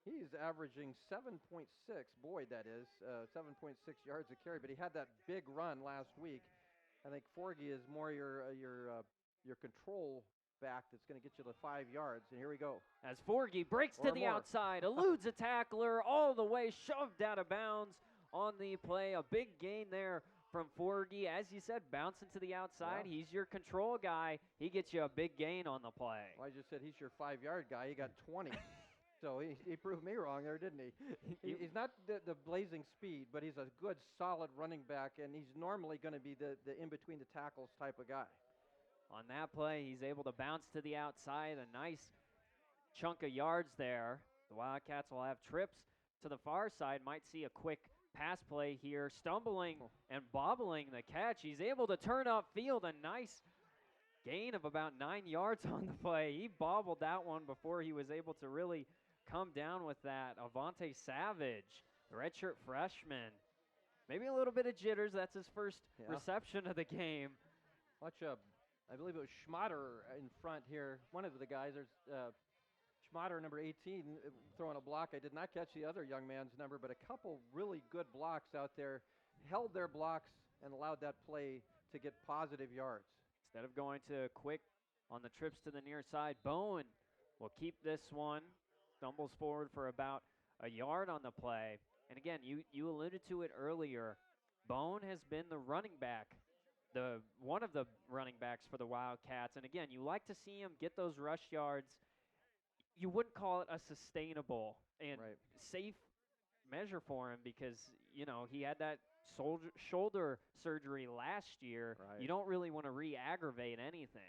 C: He's averaging 7.6, Boyd that is, 7.6 yards a carry, but he had that big run last week. I think Forgy is more your control back that's going to get you to 5 yards, and here we go.
B: As Forgy breaks to the outside, eludes a tackler all the way, shoved out of bounds on the play. A big gain there from Forgy. As you said, bouncing to the outside. Yeah. He's your control guy. He gets you a big gain on the play.
C: Well, I just said he's your 5-yard guy. He got 20. So he proved me wrong there, didn't he? He's not the blazing speed, but he's a good, solid running back, and he's normally going to be the in-between the tackles type of guy.
B: On that play, he's able to bounce to the outside, a nice chunk of yards there. The Wildcats will have trips to the far side, might see a quick pass play here, stumbling and bobbling the catch. He's able to turn upfield, a nice gain of about 9 yards on the play. He bobbled that one before he was able to really come down with that. Avante Savage, the redshirt freshman. Maybe a little bit of jitters. That's his first reception of the game.
C: Watch I believe it was Schmatter in front here. One of the guys, there's Schmatter, number 18, throwing a block. I did not catch the other young man's number, but a couple really good blocks out there. Held their blocks and allowed that play to get positive yards.
B: Instead of going to quick on the trips to the near side, Bowen will keep this one. Stumbles forward for about a yard on the play. And again, you alluded to it earlier. Bowen has been the running back one of the running backs for the Wildcats. And again, you like to see him get those rush yards. You wouldn't call it a sustainable and safe measure for him because, you know, he had that shoulder surgery last year. You don't really want to re-aggravate anything.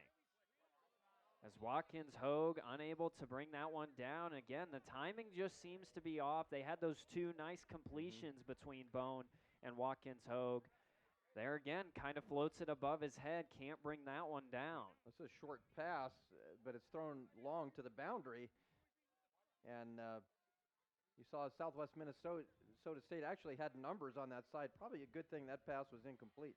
B: As Watkins Hogue unable to bring that one down. Again, the timing just seems to be off. They had those two nice completions between Bone and Watkins Hogue. There again, kind of floats it above his head. Can't bring that one down.
C: It's a short pass, but it's thrown long to the boundary. And you saw Southwest Minnesota State actually had numbers on that side. Probably a good thing that pass was incomplete.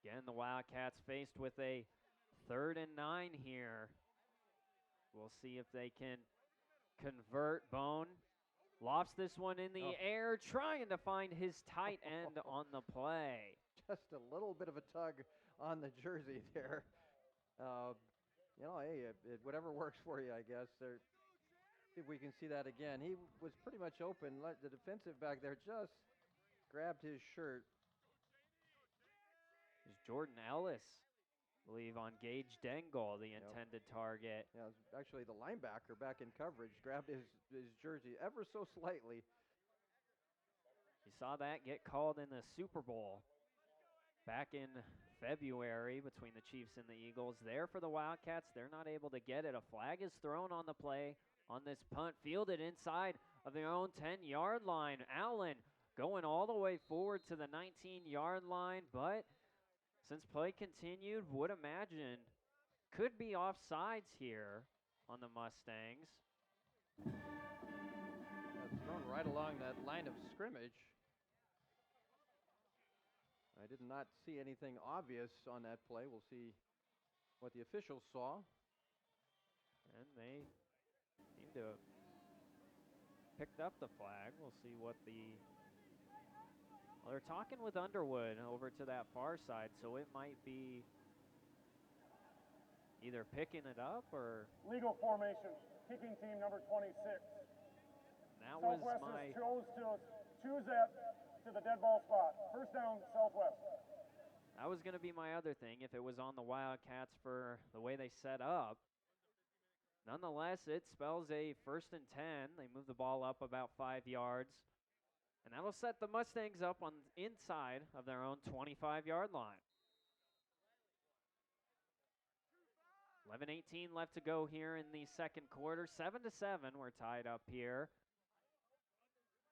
B: Again, the Wildcats faced with a 3rd and 9 here. We'll see if they can convert. Bone lofts this one in the air, trying to find his tight end on the play.
C: Just a little bit of a tug on the jersey there. You know, hey, whatever works for you, I guess. See if we can see that again. He was pretty much open. The defensive back there just grabbed his shirt.
B: There's Jordan Ellis, I believe, on Gage Dengel, the intended target.
C: Yeah, it was actually the linebacker back in coverage grabbed his jersey ever so slightly.
B: You saw that get called in the Super Bowl back in February between the Chiefs and the Eagles. There for the Wildcats, they're not able to get it. A flag is thrown on the play on this punt, fielded inside of their own 10-yard line. Allen going all the way forward to the 19-yard line, but since play continued, would imagine could be offsides here on the Mustangs.
C: That's thrown right along that line of scrimmage. I did not see anything obvious on that play. We'll see what the officials saw.
B: And they seem to have picked up the flag. We'll see what the... Well, they're talking with Underwood over to that far side, so it might be either picking it up or...
I: Legal formation, kicking team number 26.
B: That was
I: Southwest chose to choose that to the dead ball spot. First down, Southwest.
B: That was going to be my other thing if it was on the Wildcats for the way they set up. Nonetheless, it spells a 1st and 10. They move the ball up about 5 yards. And that'll set the Mustangs up on inside of their own 25-yard line. 11:18 left to go here in the second quarter. 7-7, we're tied up here.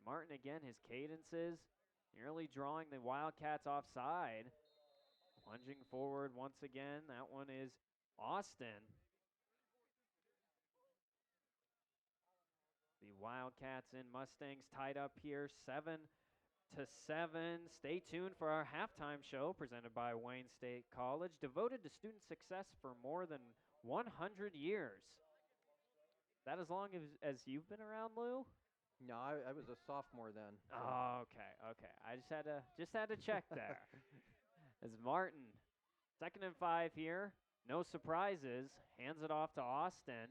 B: Martin again, his cadences nearly drawing the Wildcats offside. Plunging forward once again. That one is Austin. The Wildcats and Mustangs tied up here 7-7. Stay tuned for our halftime show presented by Wayne State College, devoted to student success for more than 100 years. That as long as you've been around, Lou?
C: No, I was a sophomore then. So.
B: Oh, okay. I just had to check there. As Martin, 2nd and 5 here, no surprises, hands it off to Austin.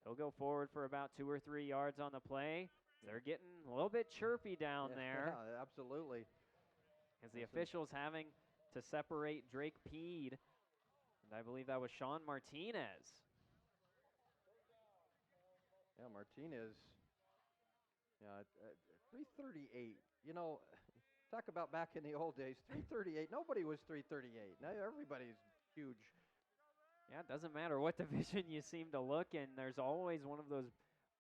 B: He'll go forward for about 2 or 3 yards on the play. They're getting a little bit chirpy down there.
C: Yeah, absolutely.
B: As the officials having to separate Drake Peed, and I believe that was Sean Martinez.
C: Yeah, Martinez. Yeah, 338. You know, talk about back in the old days. 338. Nobody was 338. Now everybody's huge.
B: Yeah, it doesn't matter what division you seem to look in. There's always one of those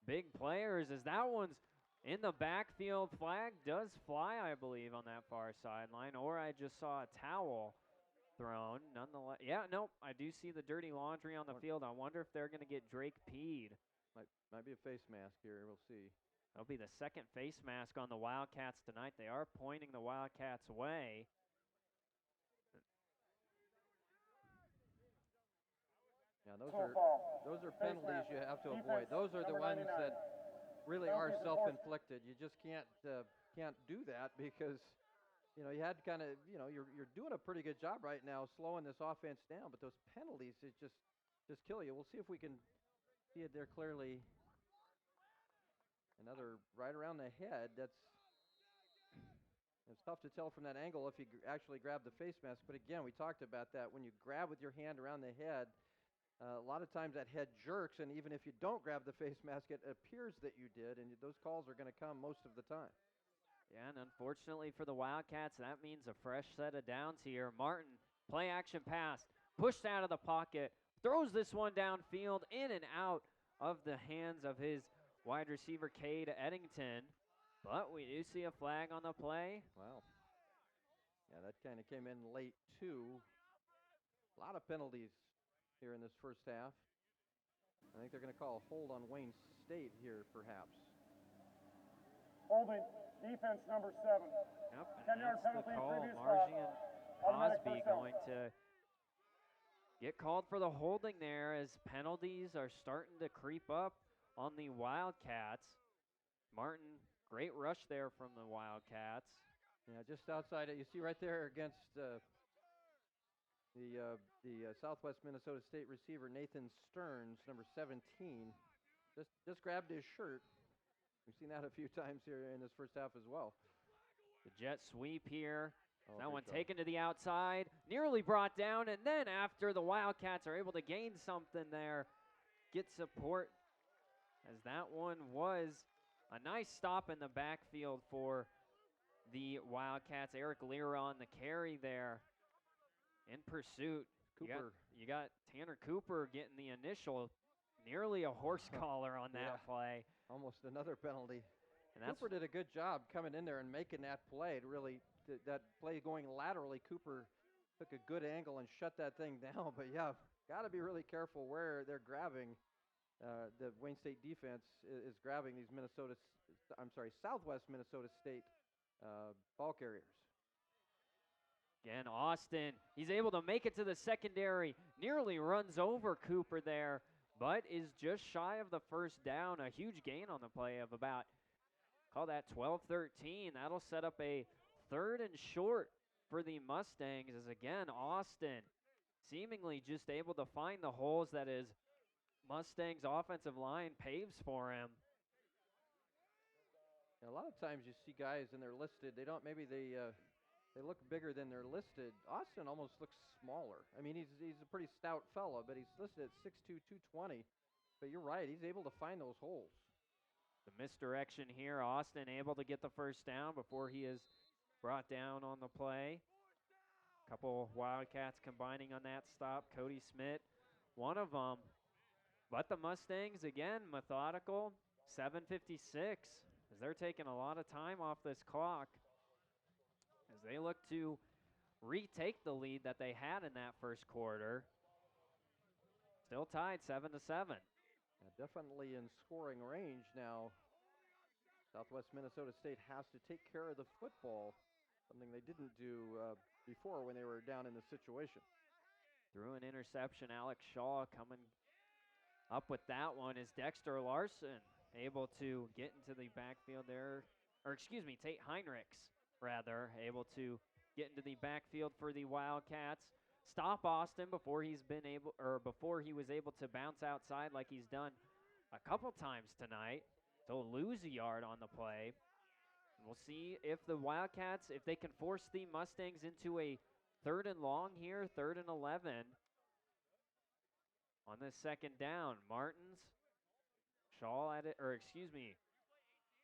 B: big players. As that one's in the backfield, flag does fly, I believe, on that far sideline. Or I just saw a towel thrown. Nonetheless, yeah, nope. I do see the dirty laundry on the field. I wonder if they're going to get Drake Peed.
C: Might be a face mask here. We'll see.
B: That'll be the second face mask on the Wildcats tonight. They are pointing the Wildcats' way.
C: Yeah, those are penalties you have to avoid. Those are the ones that really are self-inflicted. You just can't do that because, you know, you had kind of, you know, you're doing a pretty good job right now slowing this offense down, but those penalties, it just kill you. We'll see if we can see it there clearly. Another right around the head. It's tough to tell from that angle if you actually grab the face mask. But again, we talked about that. When you grab with your hand around the head, a lot of times that head jerks, and even if you don't grab the face mask, it appears that you did, and those calls are going to come most of the time.
B: Yeah, and unfortunately for the Wildcats, that means a fresh set of downs here. Martin, play action pass, pushed out of the pocket, throws this one downfield, in and out of the hands of his wide receiver, Cade Eddington. But we do see a flag on the play.
C: Wow. Yeah, that kind of came in late, too. A lot of penalties here in this first half. I think they're going to call a hold on Wayne State here, perhaps.
I: Holding, defense number 7.
B: Yep, and
I: 10-yard
B: that's
I: penalty,
B: the call.
I: previous
B: Margian
I: Automatic
B: Cosby
I: first down.
B: going to get called for the holding there as penalties are starting to creep up on the Wildcats. Martin, great rush there from the Wildcats.
C: Yeah, just outside it. You see right there against the Southwest Minnesota State receiver, Nathan Stearns, number 17, just grabbed his shirt. We've seen that a few times here in this first half as well.
B: The jet sweep here.
C: Oh,
B: that one
C: good
B: taken to the outside, nearly brought down, and then after the Wildcats are able to gain something there, get support, as that one was a nice stop in the backfield for the Wildcats. Eric Lira on the carry there in pursuit.
C: Cooper.
B: You got Tanner Cooper getting the initial, nearly a horse collar on that play.
C: Almost another penalty.
B: And that's
C: Cooper did a good job coming in there and making that play. That play going laterally, Cooper took a good angle and shut that thing down. But yeah, got to be really careful where they're grabbing. The Wayne State defense is grabbing these Southwest Minnesota State ball carriers.
B: Again, Austin, he's able to make it to the secondary, nearly runs over Cooper there, but is just shy of the first down. A huge gain on the play of about, call that 12-13. That'll set up a 3rd and short for the Mustangs, as again, Austin seemingly just able to find the holes that his Mustangs offensive line paves for him.
C: A lot of times you see guys and they're listed, they look bigger than they're listed. Austin almost looks smaller. I mean, he's a pretty stout fella, but he's listed at 6'2", 220. But you're right, he's able to find those holes.
B: The misdirection here, Austin able to get the first down before he is brought down on the play. Couple Wildcats combining on that stop. Cody Smith, one of them. But the Mustangs, again, methodical, 7:56, as they're taking a lot of time off this clock as they look to retake the lead that they had in that first quarter. Still tied 7-7.
C: Definitely in scoring range now. Southwest Minnesota State has to take care of the football, something they didn't do before when they were down in the situation.
B: Through an interception, Alex Shaw coming up with that one is Dexter Larson able to get into the backfield there, or excuse me, Tate Heinrichs rather, able to get into the backfield for the Wildcats. Stop Austin before he was able to bounce outside like he's done a couple times tonight. So lose a yard on the play. And we'll see if the Wildcats, if they can force the Mustangs into a 3rd and long here, 3rd and 11. On this second down, Martins, Shaw at it, or excuse me,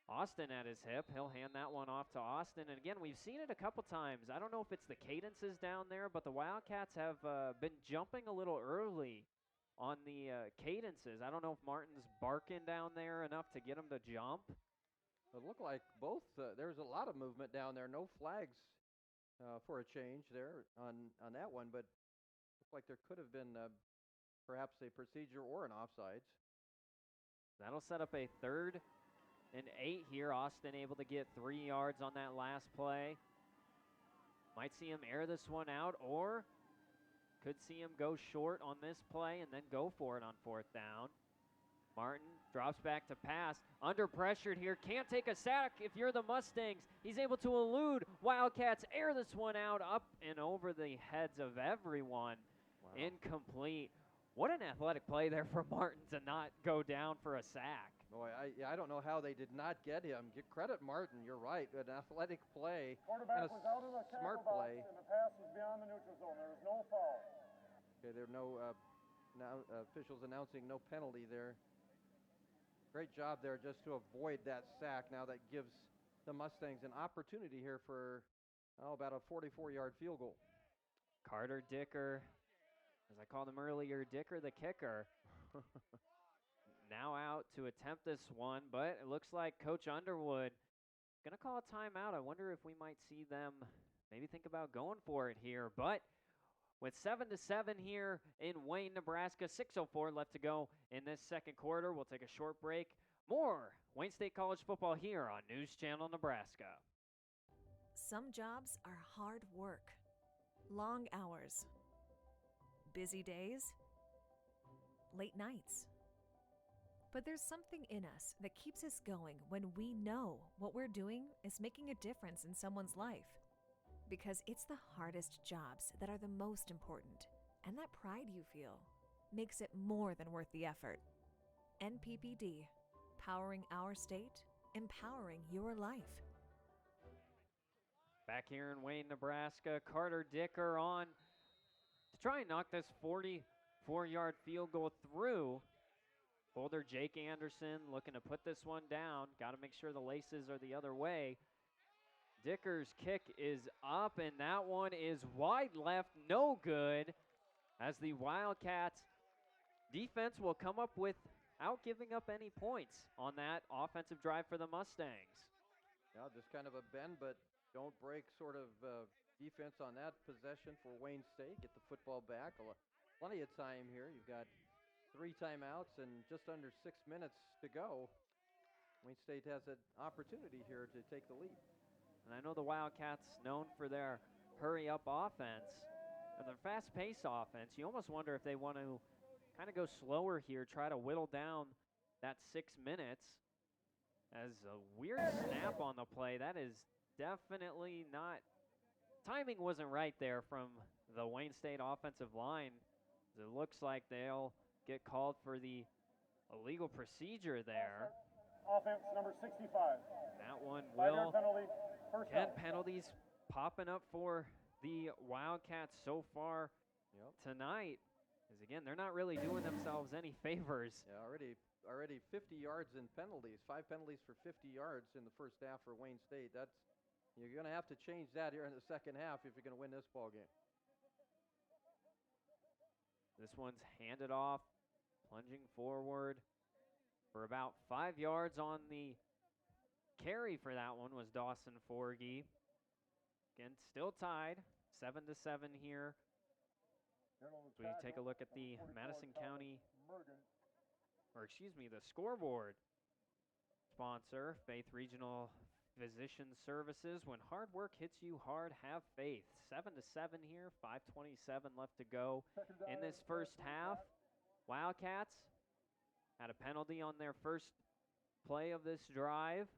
B: Austin at his hip. He'll hand that one off to Austin. And again, we've seen it a couple times. I don't know if it's the cadences down there, but the Wildcats have been jumping a little early on the cadences. I don't know if Martin's barking down there enough to get him to jump.
C: It looked like both. There's a lot of movement down there. No flags for a change there on that one, but looked like there could have been perhaps a procedure or an offsides.
B: That'll set up a 3rd and 8 here. Austin able to get 3 yards on that last play. Might see him air this one out, or could see him go short on this play and then go for it on 4th down. Martin drops back to pass. Under pressured here. Can't take a sack if you're the Mustangs. He's able to elude. Wildcats air this one out up and over the heads of everyone. Wow. Incomplete. What an athletic play there for Martin to not go down for a sack.
C: Boy, I don't know how they did not get him. Give credit, Martin. You're right. An athletic play and a smart play.
I: And the pass was beyond the neutral zone. There was no foul.
C: Okay, there are no officials announcing no penalty there. Great job there just to avoid that sack. Now that gives the Mustangs an opportunity here for about a 44-yard field goal.
B: Carter Dicker, as I called him earlier, Dicker the kicker. Now out to attempt this one, but it looks like Coach Underwood going to call a timeout. I wonder if we might see them maybe think about going for it here. But with 7-7 here in Wayne, Nebraska, 6:04 left to go in this second quarter, we'll take a short break. More Wayne State College football here on News Channel Nebraska.
O: Some jobs are hard work, long hours, busy days, late nights. But there's something in us that keeps us going when we know what we're doing is making a difference in someone's life. Because it's the hardest jobs that are the most important, and that pride you feel makes it more than worth the effort. NPPD, powering our state, empowering your life.
B: Back here in Wayne, Nebraska, Carter Dicker on to try and knock this 44-yard field goal through. Older Jake Anderson looking to put this one down. Got to make sure the laces are the other way. Dicker's kick is up, and that one is wide left, no good, as the Wildcats defense will come up without giving up any points on that offensive drive for the Mustangs.
C: Yeah, just kind of a bend, but don't break sort of defense on that possession for Wayne State. Get the football back. Plenty of time here. You've got 3 timeouts and just under 6 minutes to go. Wayne State has an opportunity here to take the lead.
B: And I know the Wildcats known for their hurry-up offense and their fast-paced offense. You almost wonder if they want to kind of go slower here, try to whittle down that 6 minutes. As a weird snap on the play, that is definitely not, timing wasn't right there from the Wayne State offensive line. It looks like they'll get called for the illegal procedure there.
I: Offense number 65.
B: That one
I: 5-yard
B: will.
I: penalty, first down.
B: 10 penalties popping up for the Wildcats so far tonight. As again, they're not really doing themselves any favors.
C: Yeah, already 50 yards in penalties. 5 penalties for 50 yards in the first half for Wayne State. You're going to have to change that here in the second half if you're going to win this ball game.
B: This one's handed off, plunging forward for about 5 yards on the carry for that one was Dawson Forgy. Again, still tied, 7-7 here. We take a look at the Madison County, the scoreboard sponsor, Faith Regional Physician Services. When hard work hits you hard, have faith. 7-7 here, 5:27 left to go in this first half. Wildcats had a penalty on their first play of this drive.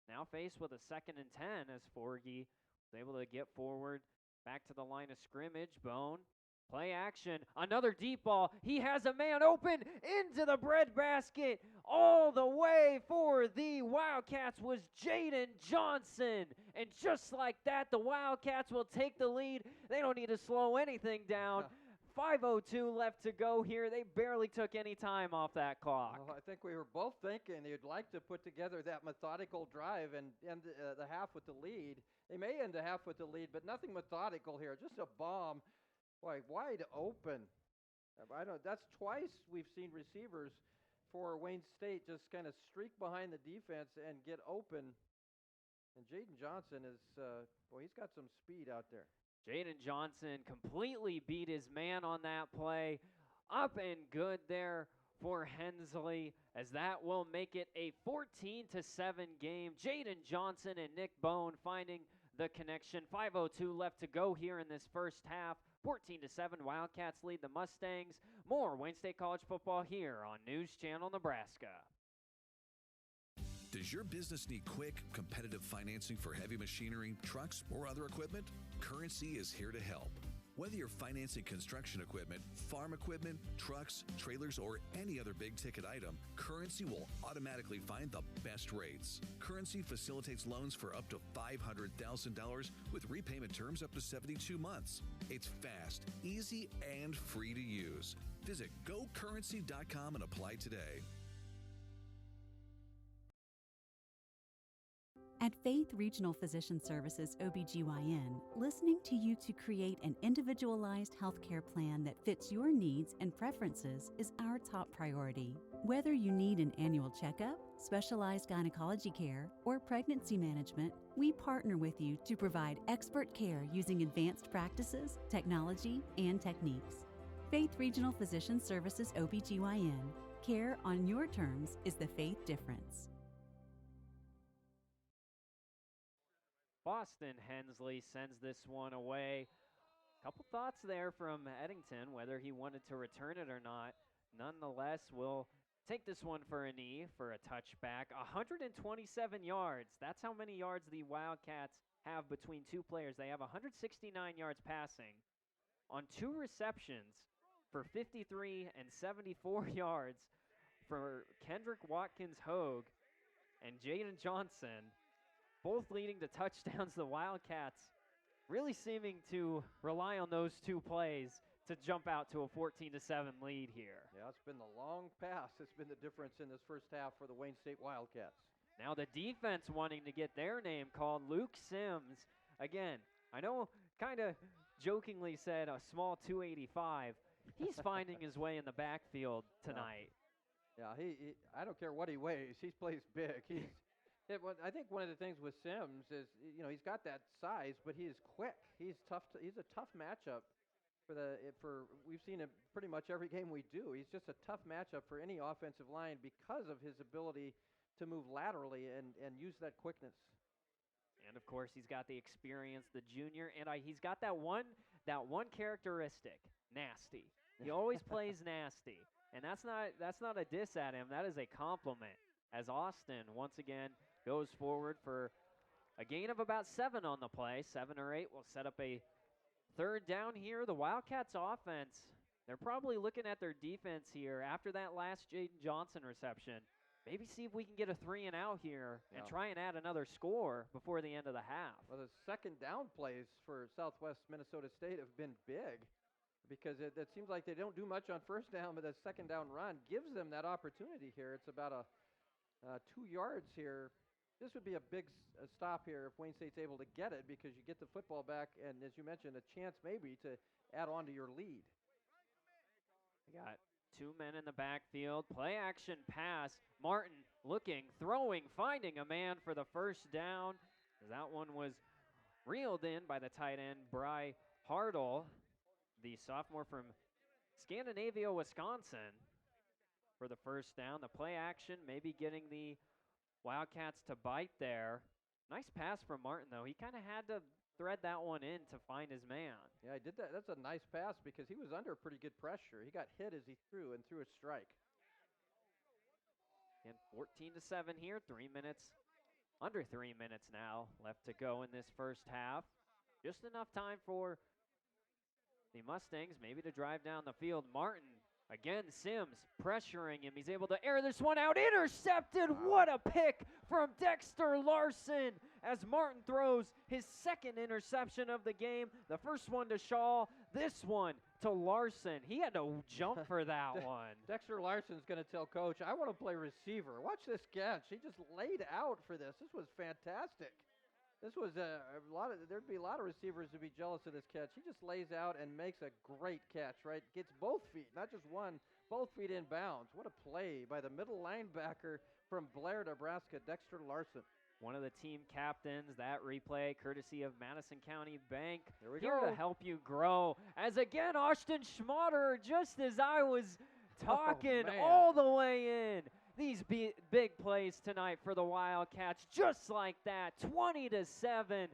B: Now faced with a 2nd and 10 as Forgy was able to get forward back to the line of scrimmage. Bone, play action, another deep ball. He has a man open into the breadbasket. All the way for the Wildcats was Jaden Johnson. And just like that, the Wildcats will take the lead. They don't need to slow anything down. 5:02 left to go here. They barely took any time off that clock.
C: Well, I think we were both thinking they'd like to put together that methodical drive and end the half with the lead. They may end the half with the lead, but nothing methodical here. Just a bomb, wide open. That's twice we've seen receivers for Wayne State just kind of streak behind the defense and get open. And Jaden Johnson is, he's got some speed out there.
B: Jaden Johnson completely beat his man on that play. Up and good there for Hensley, as that will make it a 14-7 game. Jaden Johnson and Nick Bone finding the connection. 5:02 left to go here in this first half. 14-7, Wildcats lead the Mustangs. More Wayne State College football here on News Channel Nebraska.
F: Does your business need quick, competitive financing for heavy machinery, trucks, or other equipment? Currency is here to help. Whether you're financing construction equipment, farm equipment, trucks, trailers, or any other big-ticket item, Currency will automatically find the best rates. Currency facilitates loans for up to $500,000 with repayment terms up to 72 months. It's fast, easy, and free to use. Visit GoCurrency.com and apply today.
P: At Faith Regional Physician Services OBGYN, listening to you to create an individualized healthcare plan that fits your needs and preferences is our top priority. Whether you need an annual checkup, specialized gynecology care, or pregnancy management, we partner with you to provide expert care using advanced practices, technology, and techniques. Faith Regional Physician Services OBGYN. Care on your terms is the Faith difference.
B: Boston Hensley sends this one away. Couple thoughts there from Eddington, whether he wanted to return it or not. Nonetheless, we'll take this one for a knee for a touchback. 127 yards. That's how many yards the Wildcats have between two players. They have 169 yards passing on 2 receptions for 53 and 74 yards for Kendrick Watkins-Hogue and Jaden Johnson, both leading to touchdowns. The Wildcats really seeming to rely on those 2 plays to jump out to a 14-7 lead here.
C: Yeah, it's been the long pass. It's been the difference in this first half for the Wayne State Wildcats.
B: Now the defense wanting to get their name called. Luke Sims, again, I know kind of jokingly said a small 285. He's finding his way in the backfield tonight.
C: Yeah, he I don't care what he weighs. He plays big. I think one of the things with Sims is, he's got that size, but he is quick. He's tough. He's a tough matchup we've seen it pretty much every game we do. He's just a tough matchup for any offensive line because of his ability to move laterally and use that quickness.
B: And of course, he's got the experience, the junior, and he's got that one characteristic, nasty. He always plays nasty, and that's not a diss at him. That is a compliment. As Austin once again goes forward for a gain of about 7 on the play. 7 or 8 will set up a 3rd down here. The Wildcats offense, they're probably looking at their defense here after that last Jaden Johnson reception. Maybe see if we can get a 3 and out here and try and add another score before the end of the half.
C: Well, the 2nd down plays for Southwest Minnesota State have been big because it seems like they don't do much on 1st down, but that 2nd down run gives them that opportunity here. It's about 2 yards here. This would be a big stop here if Wayne State's able to get it because you get the football back and, as you mentioned, a chance maybe to add on to your lead.
B: We got 2 men in the backfield. Play action pass. Martin looking, throwing, finding a man for the 1st down. That one was reeled in by the tight end, Bry Hartle, the sophomore from Scandinavia, Wisconsin, for the 1st down. The play action maybe getting the Wildcats to bite there. Nice pass from Martin, though. He kind of had to thread that one in to find his man.
C: Yeah, he did that. That's a nice pass because he was under pretty good pressure. He got hit as he threw a strike.
B: And 14-7 here. Under 3 minutes now left to go in this first half. Just enough time for the Mustangs maybe to drive down the field. Martin, again, Sims pressuring him. He's able to air this one out. Intercepted. Wow. What a pick from Dexter Larson as Martin throws his 2nd interception of the game. The first one to Shaw, this one to Larson. He had to jump for that one.
C: Dexter Larson's going to tell Coach, I want to play receiver. Watch this catch. He just laid out for this. This was fantastic. This was there'd be a lot of receivers who'd be jealous of this catch. He just lays out and makes a great catch, right? Gets both feet, not just one, both feet in bounds. What a play by the middle linebacker from Blair, Nebraska, Dexter Larson.
B: One of the team captains. That replay courtesy of Madison County Bank.
C: Here
B: to help you grow. As again, Austin Schmatter, just as I was talking, all the way in. These big plays tonight for the Wildcats, just like that, 20-7.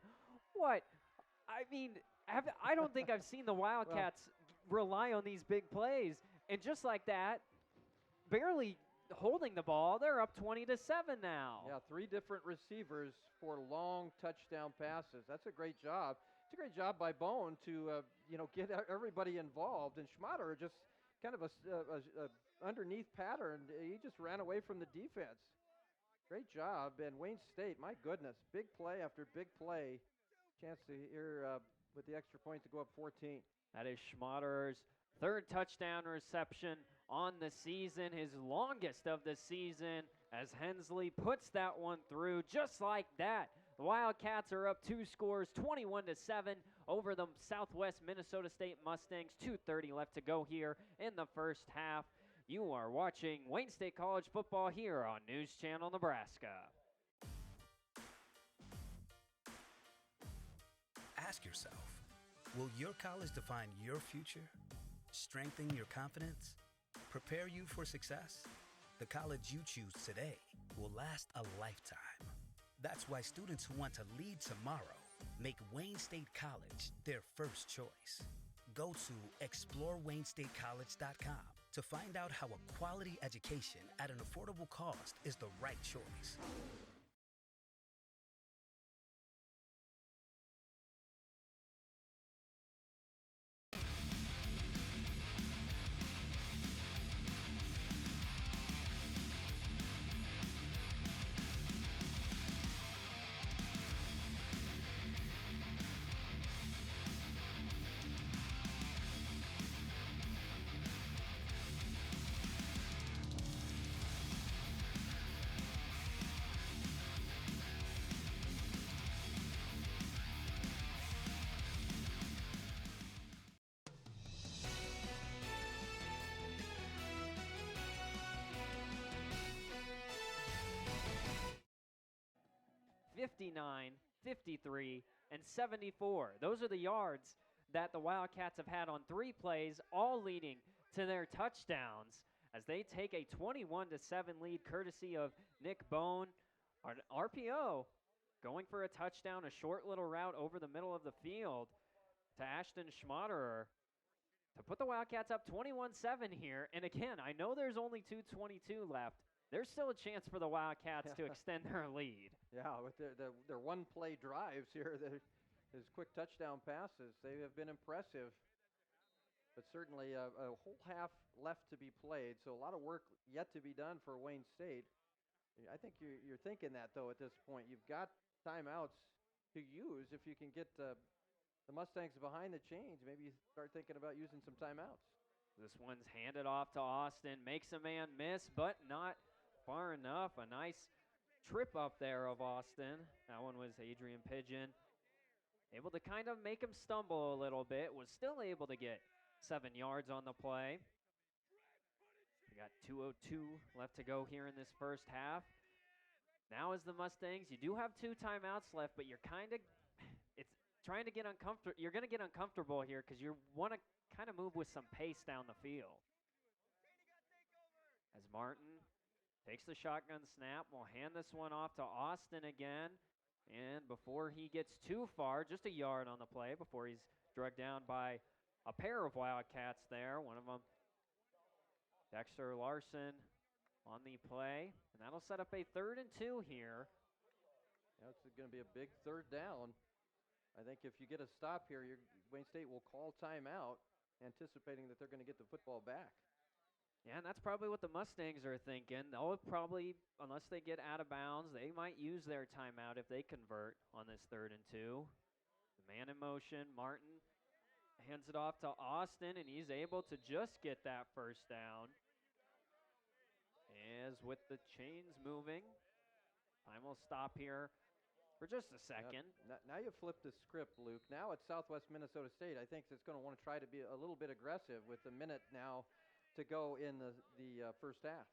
B: What? I mean, I don't think I've seen the Wildcats rely on these big plays. And just like that, barely holding the ball, they're up 20-7 now.
C: Yeah, 3 different receivers for long touchdown passes. That's a great job. it's a great job by Bone to get everybody involved, and Schmatter just kind of a underneath pattern. He just ran away from the defense. Great job, and Wayne State, my goodness, big play after big play. Chance to here with the extra point to go up 14.
B: That is Schmatter's third touchdown reception on the season, his longest of the season, as Hensley puts that one through just like that. The Wildcats are up 2 scores, 21-7 over the Southwest Minnesota State Mustangs. 2:30 left to go here in the first half. You are watching Wayne State College football here on News Channel Nebraska.
G: Ask yourself, will your college define your future, strengthen your confidence, prepare you for success? The college you choose today will last a lifetime. That's why students who want to lead tomorrow make Wayne State College their first choice. Go to explorewayneStateCollege.com to find out how a quality education at an affordable cost is the right choice.
B: '59, 53, and 74. Those are the yards that the Wildcats have had on 3 plays, all leading to their touchdowns as they take a 21-7 lead courtesy of Nick Bone. An RPO going for a touchdown, a short little route over the middle of the field to Ashton Schmatterer to put the Wildcats up 21-7 here. And again, I know there's only 2:22 left. There's still a chance for the Wildcats to extend their lead.
C: Yeah, with their one-play drives here, his quick touchdown passes, they have been impressive. But certainly a whole half left to be played, so a lot of work yet to be done for Wayne State. I think you're thinking that, though, at this point. You've got timeouts to use if you can get the Mustangs behind the chains. Maybe you start thinking about using some timeouts.
B: This one's handed off to Austin, makes a man miss, but not far enough. A nice trip up there of Austin. That one was Adrian Pigeon. Able to kind of make him stumble a little bit. Was still able to get 7 yards on the play. We got 2:02 left to go here in this first half. Now as the Mustangs, you do have 2 timeouts left, but you're kind of, it's trying to get uncomfortable. You're going to get uncomfortable here because you want to kind of move with some pace down the field. As Martin takes the shotgun snap, we'll hand this one off to Austin again. And before he gets too far, just a yard on the play before he's dragged down by a pair of Wildcats there. One of them, Dexter Larson, on the play. And that'll set up a 3rd and 2 here.
C: Yeah, it's going to be a big 3rd down. I think if you get a stop here, Wayne State will call timeout, anticipating that they're going to get the football back.
B: Yeah, and that's probably what the Mustangs are thinking. They'll probably, unless they get out of bounds, they might use their timeout if they convert on this 3rd and 2. The man in motion, Martin hands it off to Austin, and he's able to just get that first down. As with the chains moving, time will stop here for just a second.
C: Now you flip the script, Luke. Now it's Southwest Minnesota State. I think it's going to want to try to be a little bit aggressive with a minute now to go in the first half.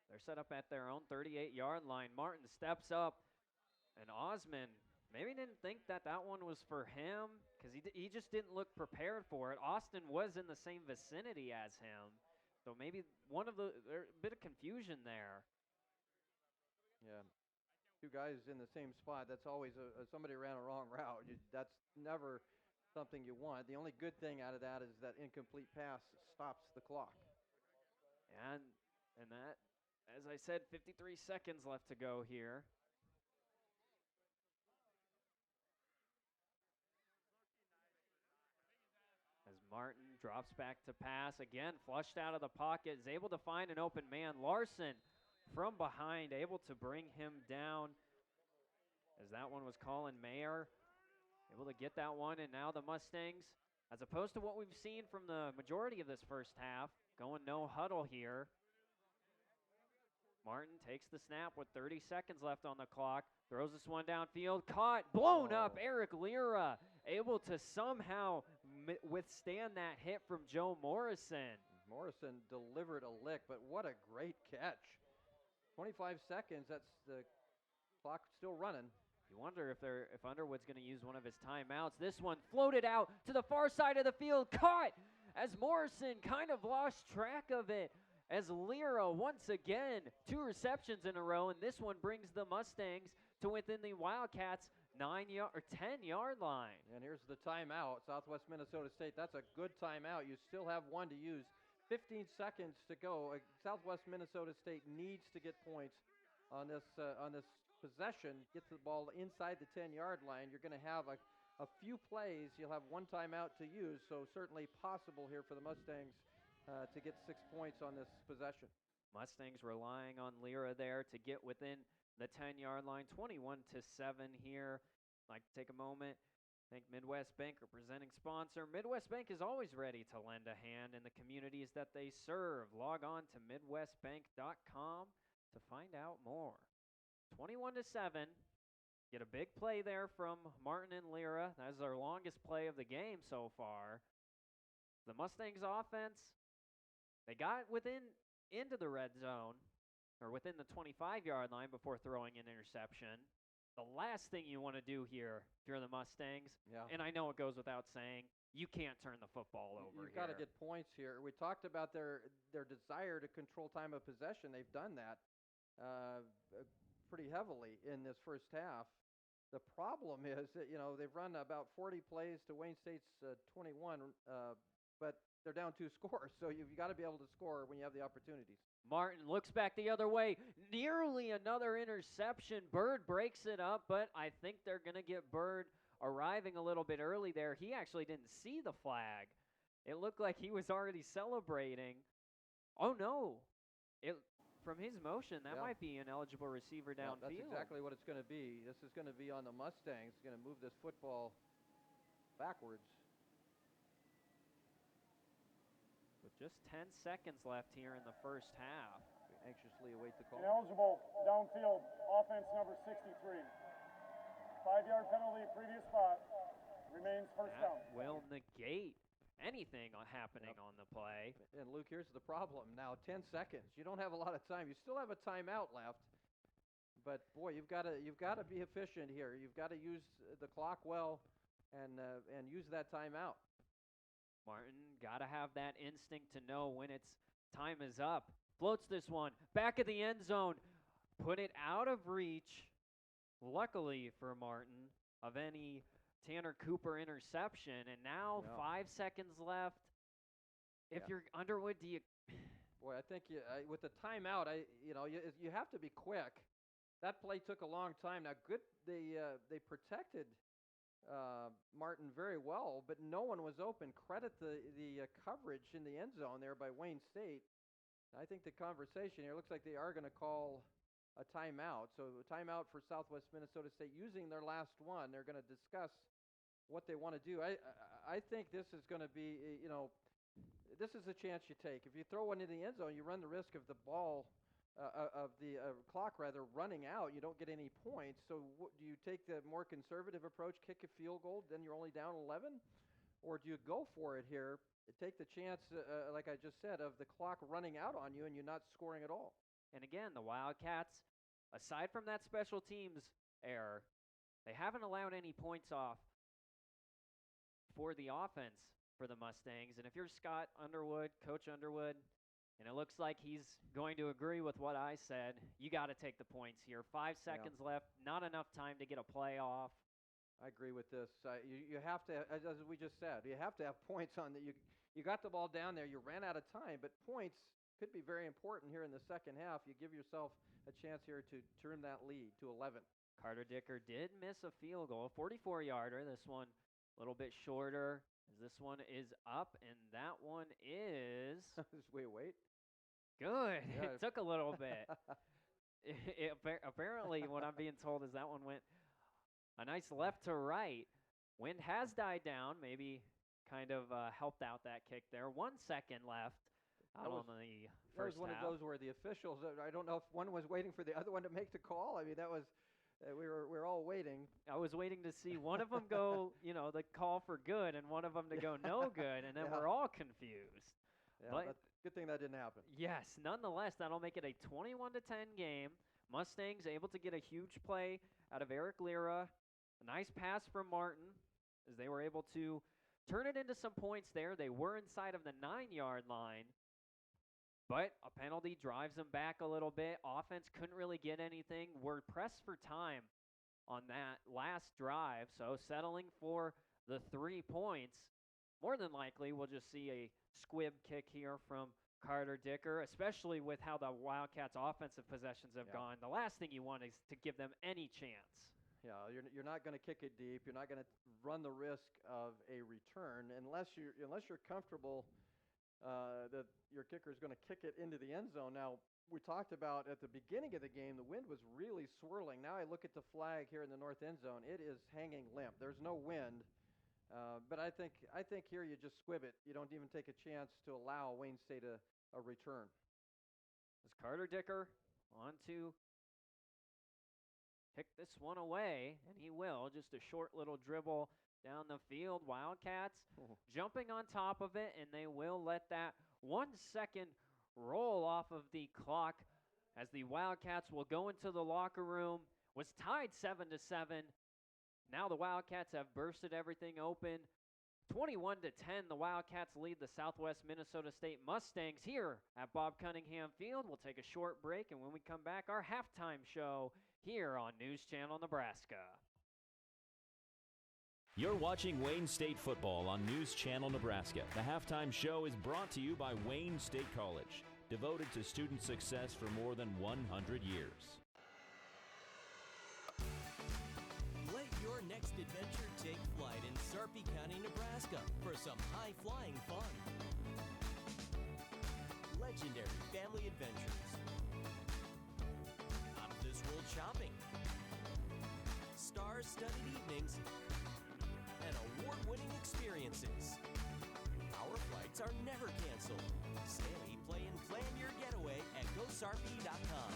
B: They're set up at their own 38-yard line. Martin steps up, and Osman maybe didn't think that one was for him because he just didn't look prepared for it. Austin was in the same vicinity as him, so maybe there's a bit of confusion there.
C: Yeah, 2 guys in the same spot. That's always somebody ran a wrong route. That's never something you want. The only good thing out of that is that incomplete pass stops the clock.
B: And that, as I said, 53 seconds left to go here. Martin drops back to pass. Again, flushed out of the pocket, is able to find an open man. Larson from behind, able to bring him down, as that one was Colin Mayer. Able to get that one, and now the Mustangs, as opposed to what we've seen from the majority of this first half, going no huddle here. Martin takes the snap with 30 seconds left on the clock, throws this one downfield, caught, blown up. Eric Lira able to somehow withstand that hit from Joe Morrison.
C: Morrison delivered a lick, but what a great catch. 25 seconds, that's the clock still running.
B: You wonder if Underwood's going to use one of his timeouts. This one floated out to the far side of the field, caught as Morrison kind of lost track of it. As Lira, once again, 2 receptions in a row, and this one brings the Mustangs to within the Wildcats' 10-yard line.
C: And here's the timeout, Southwest Minnesota State. That's a good timeout. You still have one to use. 15 seconds to go. Southwest Minnesota State needs to get points on this possession. Get the ball inside the 10-yard line. You're going to have a few plays. You'll have one timeout to use, so certainly possible here for the Mustangs to get 6 points on this possession.
B: Mustangs relying on Lira there to get within the 10-yard line. 21-7 here. I'd like to take a moment. Thank Midwest Bank, our presenting sponsor. Midwest Bank is always ready to lend a hand in the communities that they serve. Log on to MidwestBank.com to find out more. 21-7. Get a big play there from Martin and Lira. That's our longest play of the game so far. The Mustangs offense, they got into the red zone, or within the 25-yard line before throwing an interception. The last thing you want to do here if you're the Mustangs, and I know it goes without saying, you can't turn the football over.
C: You've got to get points here. We talked about their desire to control time of possession. They've done that pretty heavily in this first half. The problem is that, they've run about 40 plays to Wayne State's 21, but they're down 2 scores, so you've got to be able to score when you have the opportunities.
B: Martin looks back the other way. Nearly another interception. Bird breaks it up, but I think they're going to get Bird arriving a little bit early there. He actually didn't see the flag. It looked like he was already celebrating. Oh, no. From his motion, that might be an eligible receiver downfield.
C: That's exactly what it's going to be. This is going to be on the Mustangs. It's going to move this football backwards.
B: With just 10 seconds left here in the first half.
C: We anxiously await the call.
I: Ineligible downfield, offense number 63. 5-yard penalty, previous spot. Remains first down.
B: Will negate anything happening on the play.
C: And Luke, here's the problem. Now 10 seconds. You don't have a lot of time. You still have a timeout left. But boy, you've got to be efficient here. You've got to use the clock well and use that timeout.
B: Martin got to have that instinct to know when its time is up. Floats this one back of the end zone. Put it out of reach, luckily for Martin, of any Tanner Cooper interception. And now 5 seconds left. If you're Underwood, do you...
C: Boy, I think with the timeout, you have to be quick. That play took a long time. Now, good, they protected Martin very well, but no one was open. Credit the coverage in the end zone there by Wayne State. I think the conversation here looks like they are going to call a timeout. So a timeout for Southwest Minnesota State using their last one. They're going to discuss what they want to do. I think this is going to be, this is a chance you take. If you throw one in the end zone, you run the risk of the ball of the clock running out. You don't get any points. So do you take the more conservative approach, kick a field goal, then you're only down 11? Or do you go for it here, take the chance, like I just said, of the clock running out on you and you not scoring at all?
B: And again, the Wildcats, aside from that special teams error, they haven't allowed any points off for the offense for the Mustangs. And if you're Scott Underwood, Coach Underwood, and it looks like he's going to agree with what I said, you got to take the points here. 5 seconds left, not enough time to get a play off.
C: I agree with this. You have to, as we just said, you have to have points on that. You got the ball down there. You ran out of time, but points could be very important here in the second half. You give yourself a chance here to turn that lead to 11.
B: Carter Dicker did miss a field goal, 44-yarder. This one a little bit shorter As this one is up, and that one is
C: wait.
B: Good.
C: Yeah.
B: It took a little bit. Apparently, what I'm being told is that one went a nice left to right. Wind has died down, maybe kind of helped out that kick there. 1 second left out on the
C: That
B: first
C: was one
B: half.
C: of those where the officials, I don't know if one was waiting for the other one to make the call. I mean, that was, we were all waiting.
B: I was waiting to see one of them go, the call for good, and one of them to go no good, and then
C: Yeah.
B: we're all confused.
C: Yeah,
B: But
C: that's good thing that didn't happen.
B: yes, nonetheless, that'll make it a 21-10 game. Mustangs able to get a huge play out of Eric Lira. A nice pass from Martin as they were able to turn it into some points there. They were inside of the 9-yard line, but a penalty drives them back a little bit. Offense couldn't really get anything. We're pressed for time on that last drive, so settling for the 3 points. More than likely, we'll just see a squib kick here from Carter Dicker, especially with how the Wildcats' offensive possessions have gone. The last thing you want is to give them any chance.
C: Yeah, you're not going to kick it deep. You're not going to run the risk of a return unless you're comfortable that your kicker is going to kick it into the end zone. Now, we talked about at the beginning of the game, the wind was really swirling. Now I look at the flag here in the north end zone. It is hanging limp. There's no wind. But I think here you just squib it. You don't even take a chance to allow Wayne State a return.
B: As Carter Dicker on to pick this one away, and he will. Just a short little dribble down the field. Wildcats jumping on top of it, and they will let that 1 second roll off of the clock as the Wildcats will go into the locker room. Was tied 7-7. Now the Wildcats have bursted everything open. 21-10, the Wildcats lead the Southwest Minnesota State Mustangs here at Bob Cunningham Field. We'll take a short break, and when we come back, our halftime show here on News Channel Nebraska.
Q: You're watching Wayne State football on News Channel Nebraska. The halftime show is brought to you by Wayne State College, devoted to student success for more than 100 years.
R: Let your next adventure take flight in Sarpy County, Nebraska for some high-flying fun. Legendary family adventures. Out-of-this-world shopping. Star-studded evenings. And award-winning experiences. Our flights are never canceled. Stay, play, and plan your getaway at GoSarpy.com.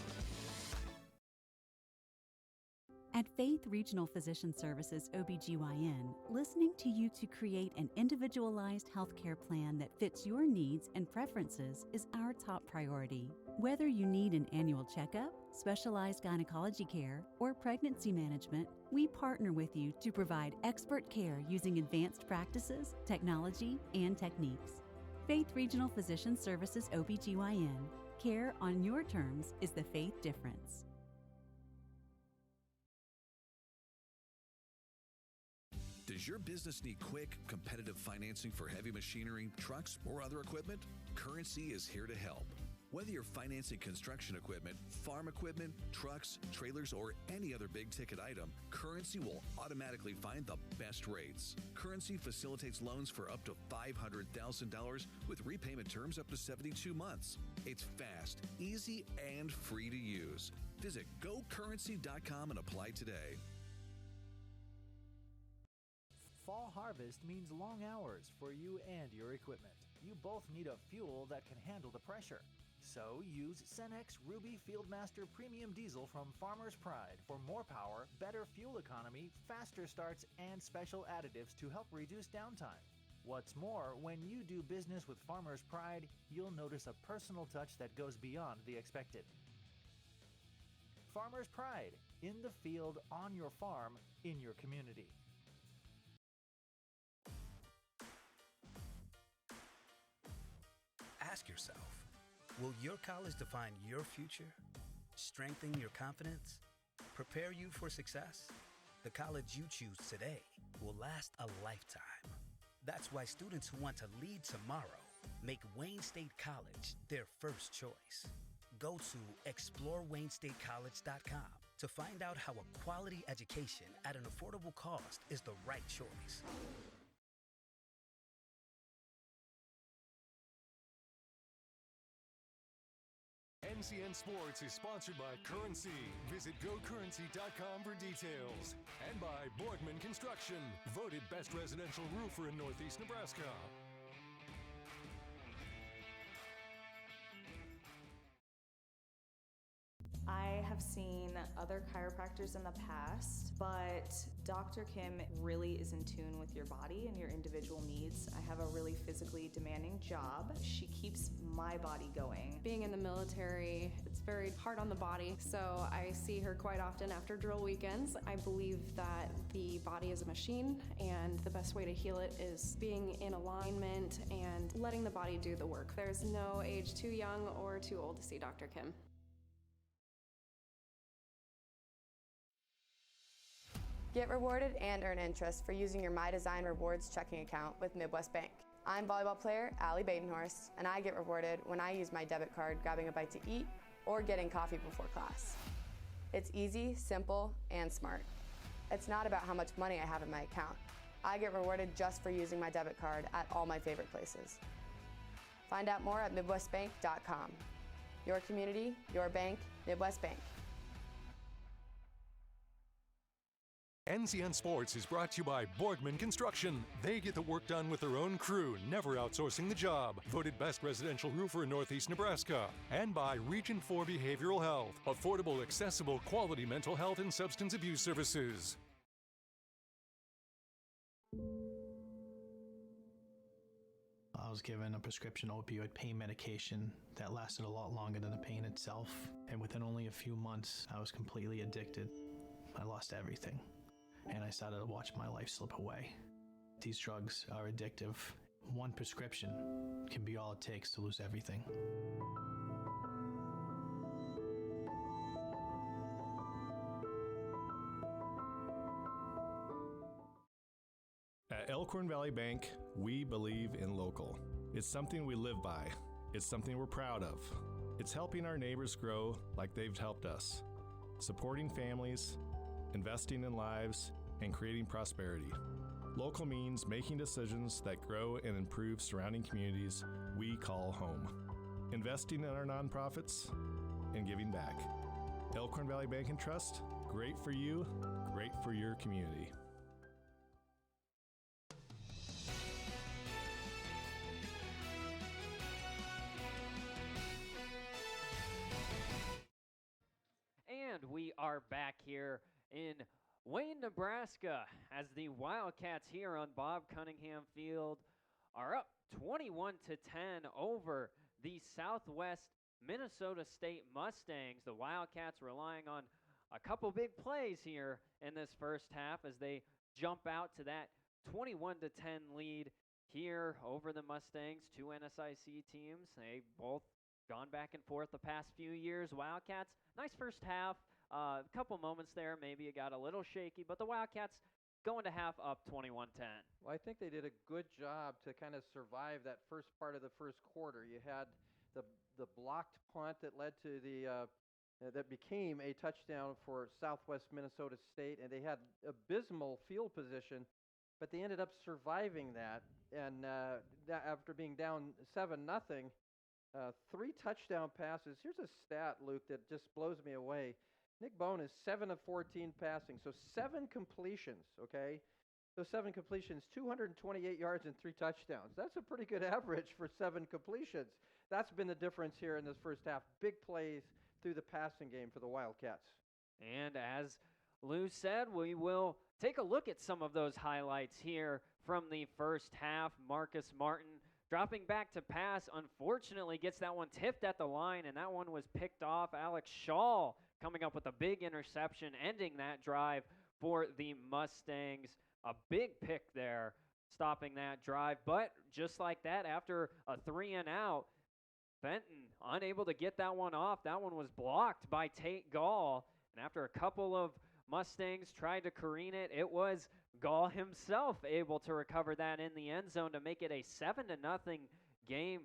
P: At Faith Regional Physician Services OBGYN, listening to you to create an individualized healthcare plan that fits your needs and preferences is our top priority. Whether you need an annual checkup, specialized gynecology care, or pregnancy management, we partner with you to provide expert care using advanced practices, technology, and techniques. Faith Regional Physician Services OBGYN. Care on your terms is the Faith difference.
F: Does your business need quick, competitive financing for heavy machinery, trucks, or other equipment? Currency is here to help. Whether you're financing construction equipment, farm equipment, trucks, trailers, or any other big-ticket item, Currency will automatically find the best rates. Currency facilitates loans for up to $500,000 with repayment terms up to 72 months. It's fast, easy, and free to use. Visit GoCurrency.com and apply today.
M: Fall harvest means long hours for you and your equipment. You both need a fuel that can handle the pressure. So use Cenex Ruby Fieldmaster Premium Diesel from Farmer's Pride for more power, better fuel economy, faster starts, and special additives to help reduce downtime. What's more, when you do business with Farmer's Pride, you'll notice a personal touch that goes beyond the expected. Farmer's Pride, in the field, on your farm, in your community.
G: Ask yourself, will your college define your future? Strengthen your confidence? Prepare you for success? The college you choose today will last a lifetime. That's why students who want to lead tomorrow make Wayne State College their first choice. Go to ExploreWayneStateCollege.com to find out how a quality education at an affordable cost is the right choice.
A: NCN Sports is sponsored by Currency. Visit GoCurrency.com for details. And by Borgman Construction, voted best residential roofer in Northeast Nebraska.
S: I have seen other chiropractors in the past, but Dr. Kim really is in tune with your body and your individual needs. I have a really physically demanding job. She keeps my body going.
T: Being in the military, it's very hard on the body, so I see her quite often after drill weekends. I believe that the body is a machine, and the best way to heal it is being in alignment and letting the body do the work. There's no age too young or too old to see Dr. Kim.
J: Get rewarded and earn interest for using your My Design Rewards checking account with Midwest Bank. I'm volleyball player Allie Badenhorst, and I get rewarded when I use my debit card grabbing a bite to eat or getting coffee before class. It's easy, simple, and smart. It's not about how much money I have in my account. I get rewarded just for using my debit card at all my favorite places. Find out more at MidwestBank.com. Your community, your bank, Midwest Bank.
A: NCN Sports is brought to you by Borgman Construction. They get the work done with their own crew, never outsourcing the job. Voted best residential roofer in Northeast Nebraska. And by Region 4 Behavioral Health. Affordable, accessible, quality mental health and substance abuse services.
U: I was given a prescription opioid pain medication that lasted a lot longer than the pain itself. And within only a few months, I was completely addicted. I lost everything. And I started to watch my life slip away. These drugs are addictive. One prescription can be all it takes to lose everything.
V: At Elkhorn Valley Bank, we believe in local. It's something we live by. It's something we're proud of. It's helping our neighbors grow like they've helped us. Supporting families, investing in lives, and creating prosperity. Local means making decisions that grow and improve surrounding communities we call home. Investing in our nonprofits and giving back. Elkhorn Valley Bank and Trust, great for you, great for your community.
B: And we are back here in Wayne, Nebraska, as the Wildcats here on Bob Cunningham Field are up 21-10 over the Southwest Minnesota State Mustangs. The Wildcats relying on a couple big plays here in this first half as they jump out to that 21-10 lead here over the Mustangs. Two NSIC teams. They've both gone back and forth the past few years. Wildcats, nice first half. A couple moments there, maybe it got a little shaky, but the Wildcats going to half up 21-10.
C: Well, I think they did a good job to kind of survive that first part of the first quarter. You had the blocked punt that led to that became a touchdown for Southwest Minnesota State, and they had abysmal field position, but they ended up surviving that. And after being down 7-0, 3 touchdown passes. Here's a stat, Luke, that just blows me away. Nick Bone is 7 of 14 passing, so 7 completions, okay? Those 7 completions, 228 yards and 3 touchdowns. That's a pretty good average for 7 completions. That's been the difference here in this first half. Big plays through the passing game for the Wildcats.
B: And as Lou said, we will take a look at some of those highlights here from the first half. Marcus Martin dropping back to pass, unfortunately gets that one tipped at the line, and that one was picked off. Alex Shaw coming up with a big interception, ending that drive for the Mustangs. A big pick there, stopping that drive. But just like that, after a 3-and-out, Fenton unable to get that one off. That one was blocked by Tate Gall. And after a couple of Mustangs tried to careen it, it was Gall himself able to recover that in the end zone to make it a 7-0 game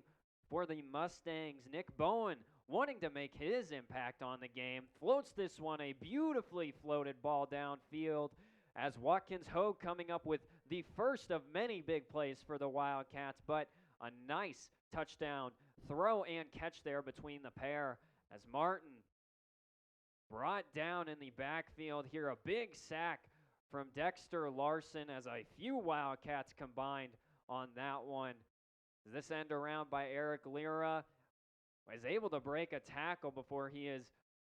B: for the Mustangs. Nick Bowen wanting to make his impact on the game, floats this one, a beautifully floated ball downfield, as Watkins Hogue coming up with the first of many big plays for the Wildcats, but a nice touchdown throw and catch there between the pair as Martin brought down in the backfield here. A big sack from Dexter Larson as a few Wildcats combined on that one. This end around by Eric Lira was able to break a tackle before he is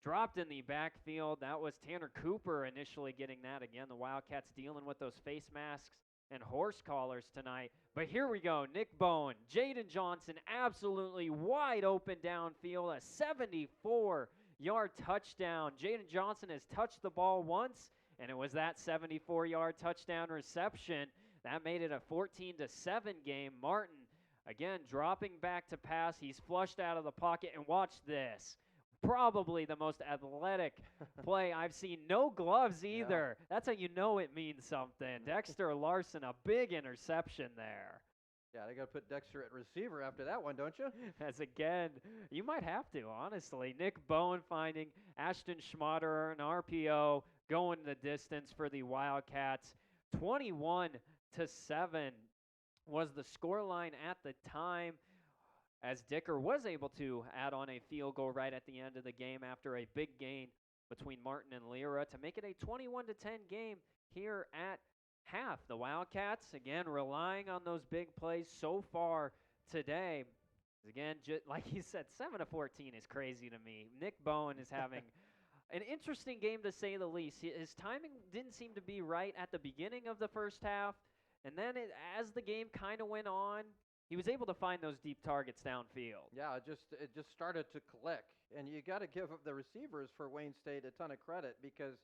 B: dropped in the backfield. That was Tanner Cooper initially getting that. Again, the Wildcats dealing with those face masks and horse collars tonight. But here we go. Nick Bowen, Jaden Johnson, absolutely wide open downfield. A 74-yard touchdown. Jaden Johnson has touched the ball once, and it was that 74-yard touchdown reception that made it a 14-7 game. Martin, again, dropping back to pass. He's flushed out of the pocket, and watch this. Probably the most athletic play I've seen. No gloves either. Yeah. That's how you know it means something. Dexter Larson, a big interception there.
C: Yeah, they got to put Dexter at receiver after that one, don't you?
B: As again, you might have to, honestly. Nick Bowen finding Ashton Schmaderer, an RPO, going the distance for the Wildcats. 21-7 was the scoreline at the time, as Dicker was able to add on a field goal right at the end of the game after a big gain between Martin and Lira to make it a 21-10 game here at half. The Wildcats, again, relying on those big plays so far today. Again, like he said, 7-14 is crazy to me. Nick Bowen is having an interesting game, to say the least. His timing didn't seem to be right at the beginning of the first half, and then as the game kind of went on, he was able to find those deep targets downfield.
C: Yeah, it just started to click, and you got to give the receivers for Wayne State a ton of credit because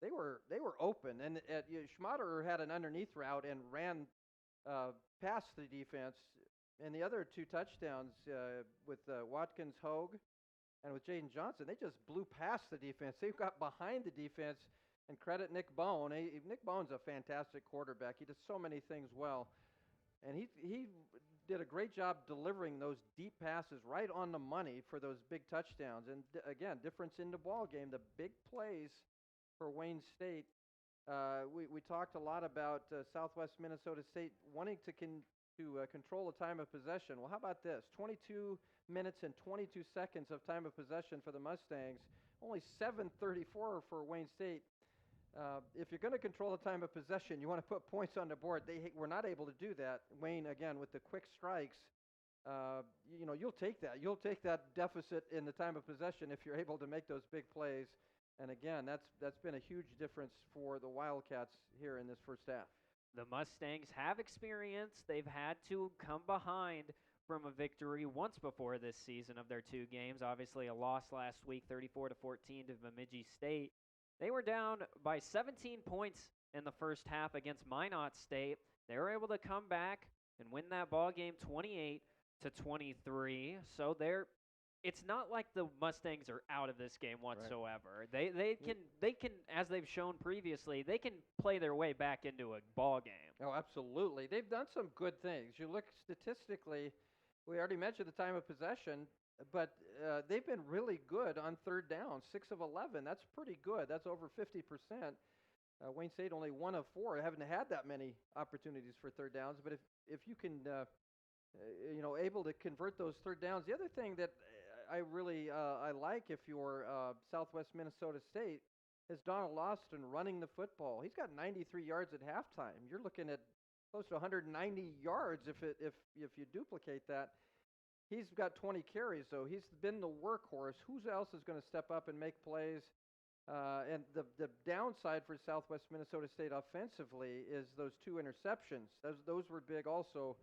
C: they were open, and Schmaderer had an underneath route and ran past the defense, and the other two touchdowns with Watkins Hogue and with Jaden Johnson, they just blew past the defense. They got behind the defense, and credit Nick Bowen. Nick Bowen's a fantastic quarterback. He does so many things well, and he did a great job delivering those deep passes right on the money for those big touchdowns. And again, difference in the ball game, the big plays for Wayne State. We talked a lot about Southwest Minnesota State wanting to control the time of possession. Well, how about this? 22 minutes and 22 seconds of time of possession for the Mustangs. Only 7:34 for Wayne State. If you're going to control the time of possession, you want to put points on the board. They were not able to do that. Wayne, again, with the quick strikes, you'll take that. You'll take that deficit in the time of possession if you're able to make those big plays. And again, that's been a huge difference for the Wildcats here in this first half.
B: The Mustangs have experience. They've had to come behind from a victory once before this season of their two games. Obviously, a loss last week, 34-14 to Bemidji State. They were down by 17 points in the first half against Minot State. They were able to come back and win that ball game 28-23. So it's not like the Mustangs are out of this game whatsoever. Right. They can, as they've shown previously, they can play their way back into a ball game.
C: Oh, absolutely. They've done some good things. You look statistically, we already mentioned the time of possession, but they've been really good on third down, 6 of 11. That's pretty good. That's over 50%. Wayne State only 1 of 4. They haven't had that many opportunities for third downs. But if you can, able to convert those third downs. The other thing that I really I like if you're Southwest Minnesota State is Donald Austin running the football. He's got 93 yards at halftime. You're looking at close to 190 yards if you duplicate that. He's got 20 carries, so he's been the workhorse. Who else is going to step up and make plays? And the downside for Southwest Minnesota State offensively is those 2 interceptions. Those were big also.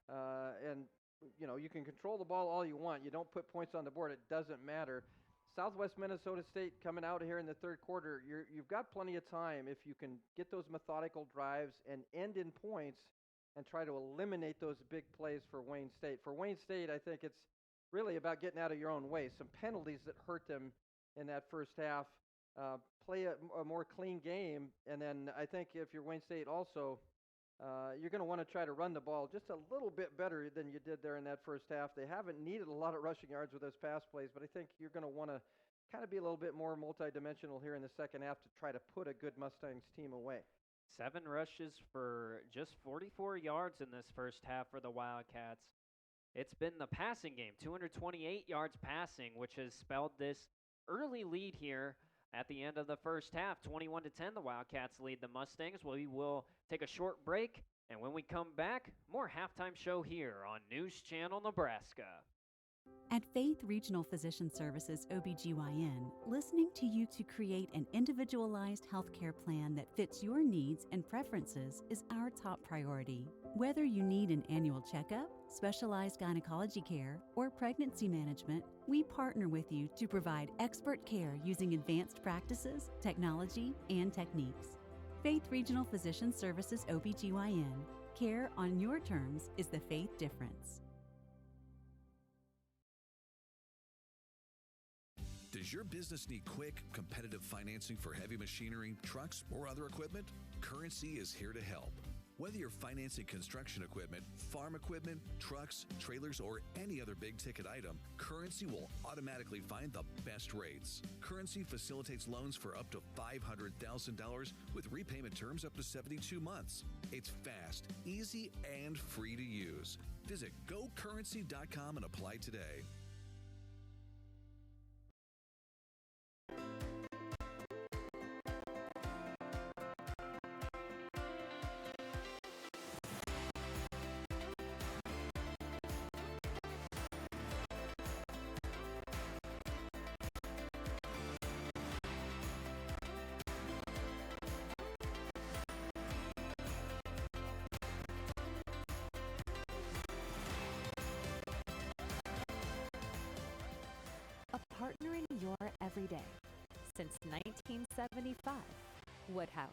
C: And, you can control the ball all you want. You don't put points on the board. It doesn't matter. Southwest Minnesota State coming out here in the third quarter, you've got plenty of time if you can get those methodical drives and end in points and try to eliminate those big plays for Wayne State. For Wayne State, I think it's really about getting out of your own way. Some penalties that hurt them in that first half. Play a more clean game, and then I think if you're Wayne State also, you're going to want to try to run the ball just a little bit better than you did there in that first half. They haven't needed a lot of rushing yards with those pass plays, but I think you're going to want to kind of be a little bit more multidimensional here in the second half to try to put a good Mustangs team away.
B: 7 rushes for just 44 yards in this first half for the Wildcats. it's been the passing game, 228 yards passing, which has spelled this early lead here at the end of the first half. 21-10, the Wildcats lead the Mustangs. We will take a short break, and when we come back, more halftime show here on News Channel Nebraska.
P: At Faith Regional Physician Services OBGYN, listening to you to create an individualized healthcare plan that fits your needs and preferences is our top priority. Whether you need an annual checkup, specialized gynecology care, or pregnancy management, we partner with you to provide expert care using advanced practices, technology, and techniques. Faith Regional Physician Services OBGYN. Care on your terms is the Faith difference.
F: Does your business need quick, competitive financing for heavy machinery, trucks, or other equipment? Currency is here to help. Whether you're financing construction equipment, farm equipment, trucks, trailers, or any other big-ticket item, Currency will automatically find the best rates. Currency facilitates loans for up to $500,000 with repayment terms up to 72 months. It's fast, easy, and free to use. Visit GoCurrency.com and apply today.
H: Partnering your everyday since 1975. Woodhouse.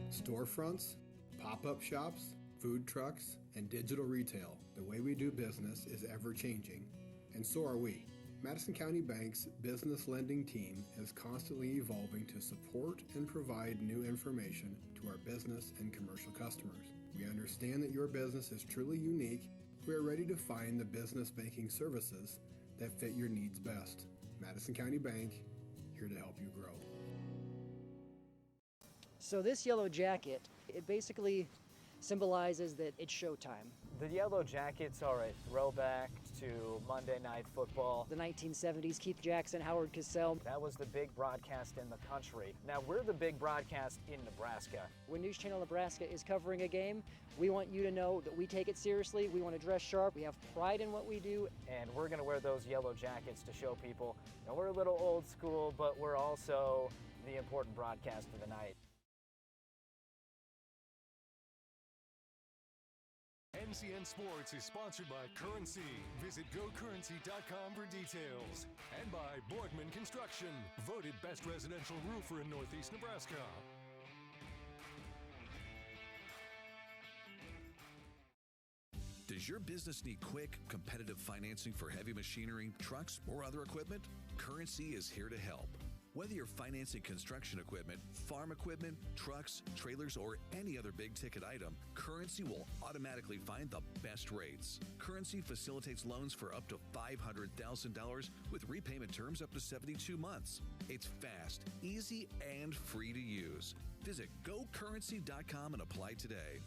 D: Storefronts, pop-up shops, food trucks, and digital retail. The way we do business is ever-changing, and so are we. Madison County Bank's business lending team is constantly evolving to support and provide new information to our business and commercial customers. We understand that your business is truly unique. We are ready to find the business banking services that fit your needs best. Madison County Bank, here to help you grow.
L: So this yellow jacket, it basically symbolizes that it's showtime.
E: The Yellow Jackets are a throwback to Monday Night Football.
L: The 1970s, Keith Jackson, Howard Cosell.
E: That was the big broadcast in the country. Now we're the big broadcast in Nebraska.
L: When News Channel Nebraska is covering a game, we want you to know that we take it seriously. We want to dress sharp. We have pride in what we do.
E: And we're going to wear those yellow jackets to show people that we're a little old school, but we're also the important broadcast of the night.
A: NCN Sports is sponsored by Currency. Visit GoCurrency.com for details. And by Borgman Construction, voted best residential roofer in Northeast Nebraska.
F: Does your business need quick, competitive financing for heavy machinery, trucks, or other equipment? Currency is here to help. Whether you're financing construction equipment, farm equipment, trucks, trailers, or any other big-ticket item, Currency will automatically find the best rates. Currency facilitates loans for up to $500,000 with repayment terms up to 72 months. It's fast, easy, and free to use. Visit GoCurrency.com and apply today.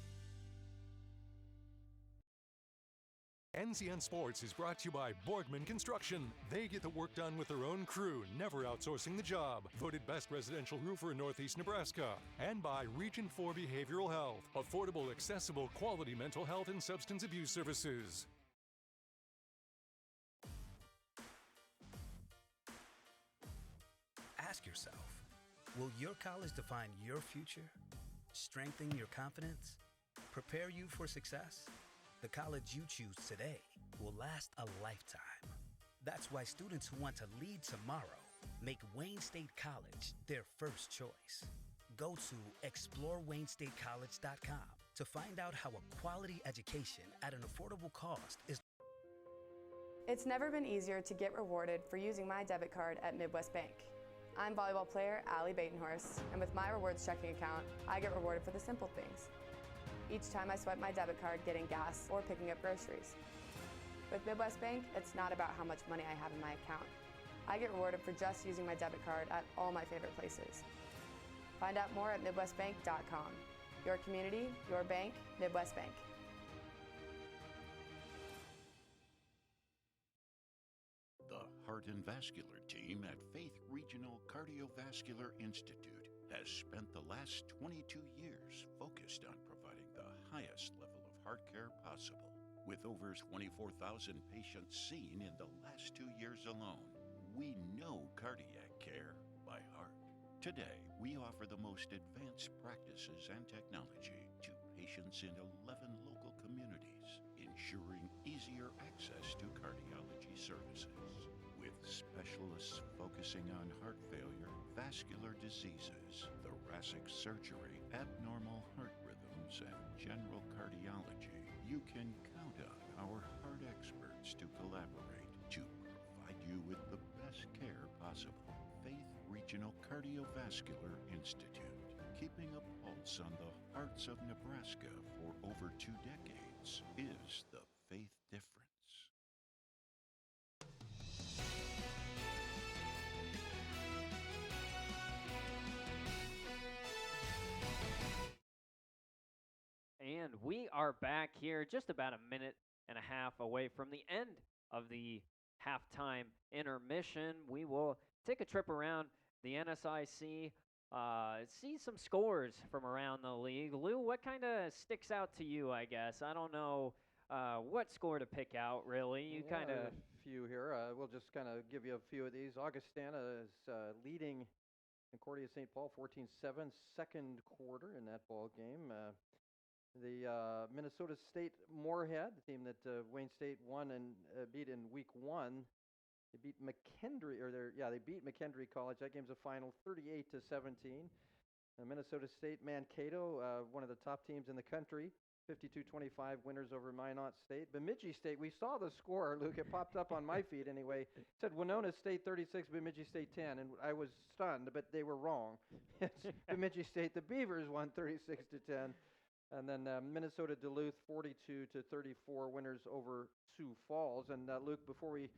A: NCN Sports is brought to you by Borgman Construction. They get the work done with their own crew, never outsourcing the job. Voted best residential roofer in Northeast Nebraska. And by Region 4 Behavioral Health. Affordable, accessible, quality mental health and substance abuse services.
G: Ask yourself, will your college define your future? Strengthen your confidence? Prepare you for success? The college you choose today will last a lifetime. That's why students who want to lead tomorrow make Wayne State College their first choice. Go to ExploreWayneStateCollege.com to find out how a quality education at an affordable cost is.
J: It's never been easier to get rewarded for using my debit card at Midwest Bank. I'm volleyball player Allie Batenhorst, and with my rewards checking account, I get rewarded for the simple things. Each time I swipe my debit card getting gas or picking up groceries. With Midwest Bank, it's not about how much money I have in my account. I get rewarded for just using my debit card at all my favorite places. Find out more at MidwestBank.com. Your community, your bank, Midwest Bank.
K: Heart and Vascular team at Faith Regional Cardiovascular Institute has spent the last 22 years focused on providing the highest level of heart care possible. With over 24,000 patients seen in the last 2 years alone, we know cardiac care by heart. Today, we offer the most advanced practices and technology to patients in 11 local communities, ensuring easier access to cardiology services. With specialists focusing on heart failure, vascular diseases, thoracic surgery, abnormal heart rhythms, and general cardiology, you can count on our heart experts to collaborate to provide you with the best care possible. Faith Regional Cardiovascular Institute, keeping a pulse on the hearts of Nebraska for over 2 decades, is the faith difference.
B: And we are back here just about a minute and a half away from the end of the halftime intermission. We will take a trip around the NSIC, see some scores from around the league. Lou, what kind of sticks out to you, I guess? I don't know what score to pick out, really. You kind of...
C: A few here. We'll just kind of give you a few of these. Augustana is leading Concordia St. Paul 14-7, second quarter in that ball game. The Minnesota State Moorhead, the team that Wayne State won and beat in week 1, they beat McKendree, they beat McKendree College. That game's a final 38-17. Minnesota State Mankato, one of the top teams in the country, 52-25 winners over Minot State. Bemidji State, we saw the score, Luke. It popped up on my feed anyway. It said Winona State 36, Bemidji State 10, and I was stunned, but they were wrong. It's Bemidji State. The Beavers won 36-10. And then Minnesota Duluth 42-34 winners over Sioux Falls. And Luke, before we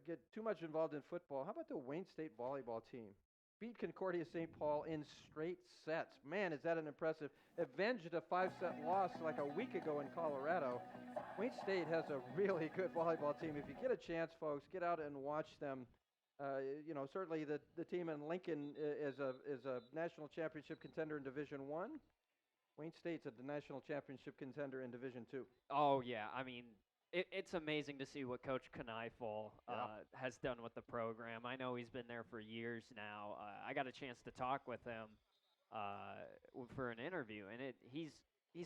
C: get too much involved in football, how about the Wayne State volleyball team? Beat Concordia St. Paul in straight sets. Man, is that an impressive. Avenged a 5-set loss like a week ago in Colorado. Wayne State has a really good volleyball team. If you get a chance, folks, get out and watch them. Certainly the team in Lincoln is a national championship contender in Division I. Wayne State's a national championship contender in Division II.
B: Oh, yeah. I mean, it's amazing to see what Coach Kneifel has done with the program. I know he's been there for years now. I got a chance to talk with him for an interview, and he's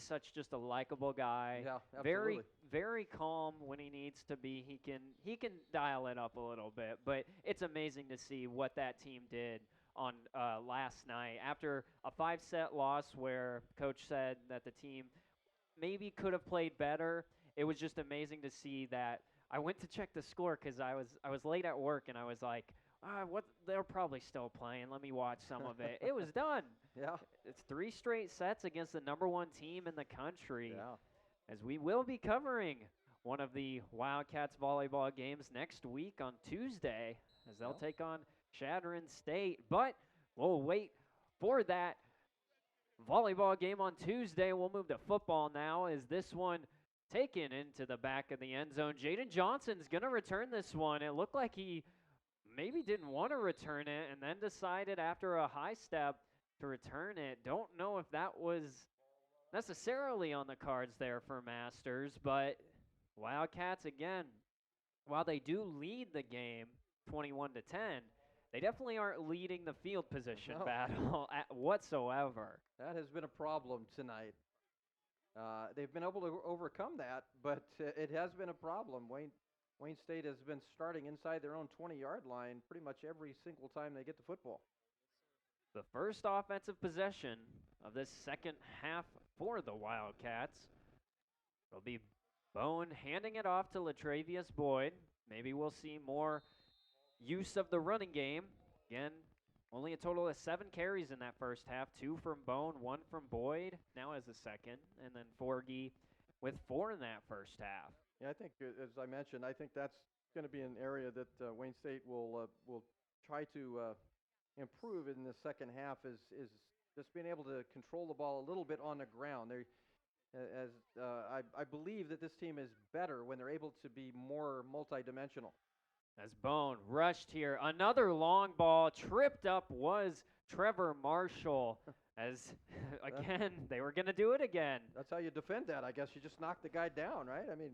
B: such just a likable guy.
C: Yeah, absolutely.
B: Very, very calm when he needs to be. He can dial it up a little bit, but it's amazing to see what that team did on last night after a 5-set loss where Coach said that the team maybe could have played better. It was just amazing to see that. I went to check the score because I was late at work, and I was like, what? They're probably still playing. Let me watch some of it. It was done.
C: Yeah.
B: It's 3 straight sets against the number 1 team in the country.
C: Yeah.
B: As we will be covering one of the Wildcats volleyball games next week on Tuesday, as they'll take on Chadron State. But we'll wait for that volleyball game on Tuesday. We'll move to football now, as this one taken into the back of the end zone. Jaden Johnson's going to return this one. It looked like he maybe didn't want to return it and then decided after a high step to return it. Don't know if that was necessarily on the cards there for Masters, but Wildcats, again, while they do lead the game 21-10, they definitely aren't leading the field position battle whatsoever.
C: That has been a problem tonight. They've been able to overcome that, but it has been a problem. Wayne State has been starting inside their own 20-yard line pretty much every single time they get the football.
B: The first offensive possession of this second half for the Wildcats. It'll be Bone handing it off to Latravius Boyd. Maybe we'll see more use of the running game. Again, only a total of 7 carries in that first half. 2 from Bone, 1 from Boyd, now as a second. And then Forgy with 4 in that first half.
C: Yeah, I think, as I mentioned, I think that's going to be an area that Wayne State will try to improve in the second half is just being able to control the ball a little bit on the ground. I believe that this team is better when they're able to be more multidimensional.
B: As Bone rushed here. Another long ball. Tripped up was Trevor Marshall. As, again, they were going to do it again.
C: That's how you defend that, I guess. You just knock the guy down, right? I mean,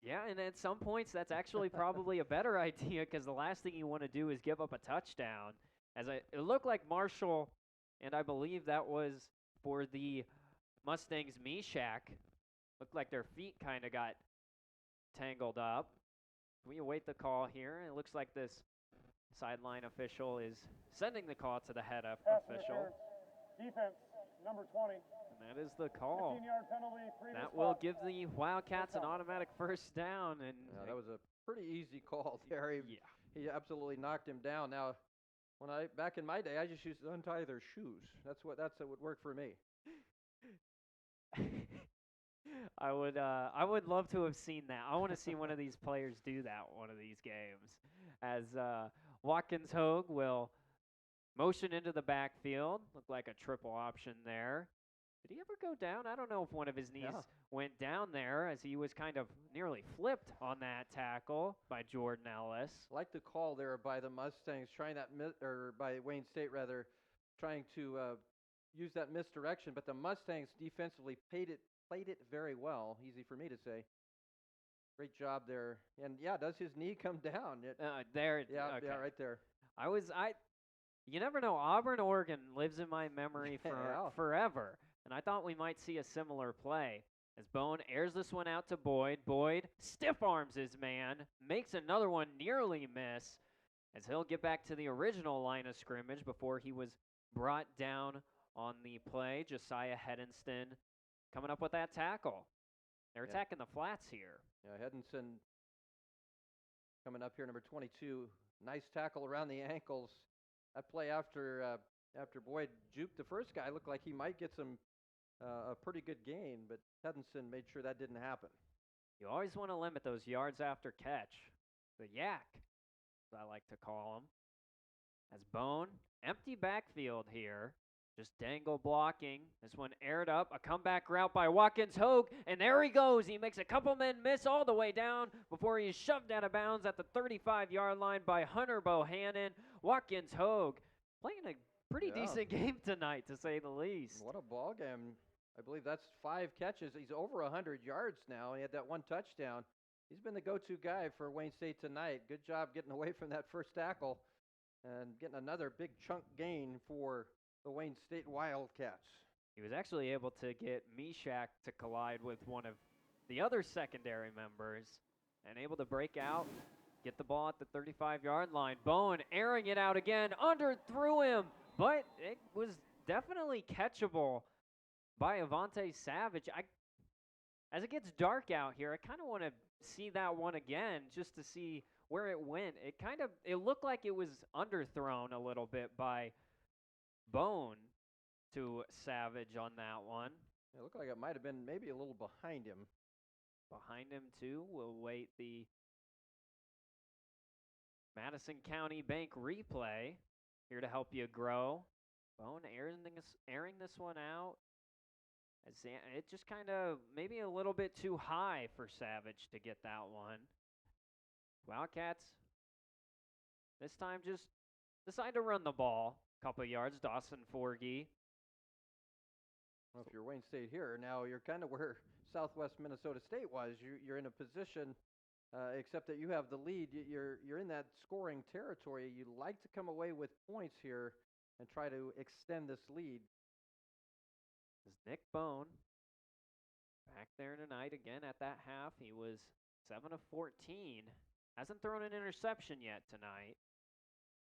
B: yeah, and at some points, that's actually probably a better idea because the last thing you want to do is give up a touchdown. It looked like Marshall, and I believe that was for the Mustangs' Meshack. Looked like their feet kind of got tangled up. We await the call here. It looks like this sideline official is sending the call to the head official.
I: Defense, number 20.
B: And that is the call.
I: 15-yard penalty,
B: that will give the Wildcats an automatic first down. And
C: that was a pretty easy call there. He absolutely knocked him down. Now, back in my day, I just used to untie their shoes. That's what would work for me.
B: I would love to have seen that. I want to see one of these players do that one of these games. As Watkins Hogue will motion into the backfield. Looked like a triple option there. Did he ever go down? I don't know if one of his knees went down there, as he was kind of nearly flipped on that tackle by Jordan Ellis.
C: Like the call there by the Mustangs, by Wayne State rather, trying to use that misdirection, but the Mustangs defensively played it very well. Easy for me to say. Great job there. And does his knee come down?
B: There.
C: Yeah,
B: okay.
C: yeah, right there.
B: You never know. Auburn, Oregon lives in my memory forever. And I thought we might see a similar play. As Bone airs this one out to Boyd. Boyd stiff arms his man, makes another one nearly miss, as he'll get back to the original line of scrimmage before he was brought down on the play. Josiah Hedenston coming up with that tackle. They're attacking the flats here.
C: Yeah, Hedenston coming up here, number 22. Nice tackle around the ankles. That play after Boyd juked the first guy looked like he might get a pretty good gain, but Hedenston made sure that didn't happen.
B: You always want to limit those yards after catch. The yak, as I like to call them. As Bone, empty backfield here. Just dangle blocking. This one aired up. A comeback route by Watkins Hogue. And there he goes. He makes a couple men miss all the way down before he's shoved out of bounds at the 35-yard line by Hunter Bohannon. Watkins Hogue playing a pretty decent game tonight, to say the least.
C: What a ball game. I believe that's 5 catches. He's over 100 yards now. He had that one touchdown. He's been the go-to guy for Wayne State tonight. Good job getting away from that first tackle and getting another big chunk gain for the Wayne State Wildcats.
B: He was actually able to get Meshack to collide with one of the other secondary members and able to break out, get the ball at the 35-yard line. Bone airing it out again, underthrew him, but it was definitely catchable by Avante Savage. As it gets dark out here, I kind of want to see that one again just to see where it went. It looked like it was underthrown a little bit by Bone to Savage on that one.
C: It looked like it might have been maybe a little behind him.
B: Behind him, too. We'll wait the Madison County Bank replay here to help you grow. Bone airing this one out. It just kind of maybe a little bit too high for Savage to get that one. Wildcats this time just decide to run the ball. Couple yards, Dawson Forgey.
C: Well, if you're Wayne State here, now you're kind of where Southwest Minnesota State was. You're in a position, except that you have the lead. You're in that scoring territory. You'd like to come away with points here and try to extend this lead.
B: This is Nick Bone back there tonight again at that half. He was 7 of 14. Hasn't thrown an interception yet tonight.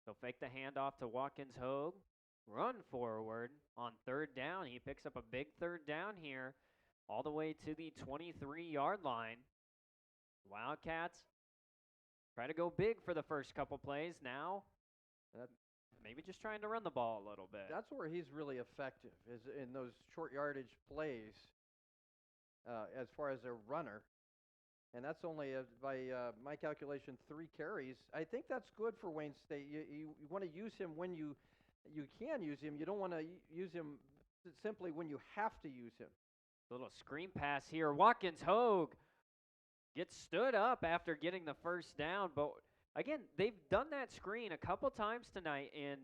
B: He'll fake the handoff to Watkins Hogue. Run forward on third down. He picks up a big third down here all the way to the 23-yard line. Wildcats try to go big for the first couple plays. Now, maybe just trying to run the ball a little bit.
C: That's where he's really effective, is in those short yardage plays as far as a runner. And that's only, by my calculation, 3 carries. I think that's good for Wayne State. You want to use him when you can use him. You don't want to use him simply when you have to use him.
B: Little screen pass here. Watkins Hogue gets stood up after getting the first down, but again, they've done that screen a couple times tonight, and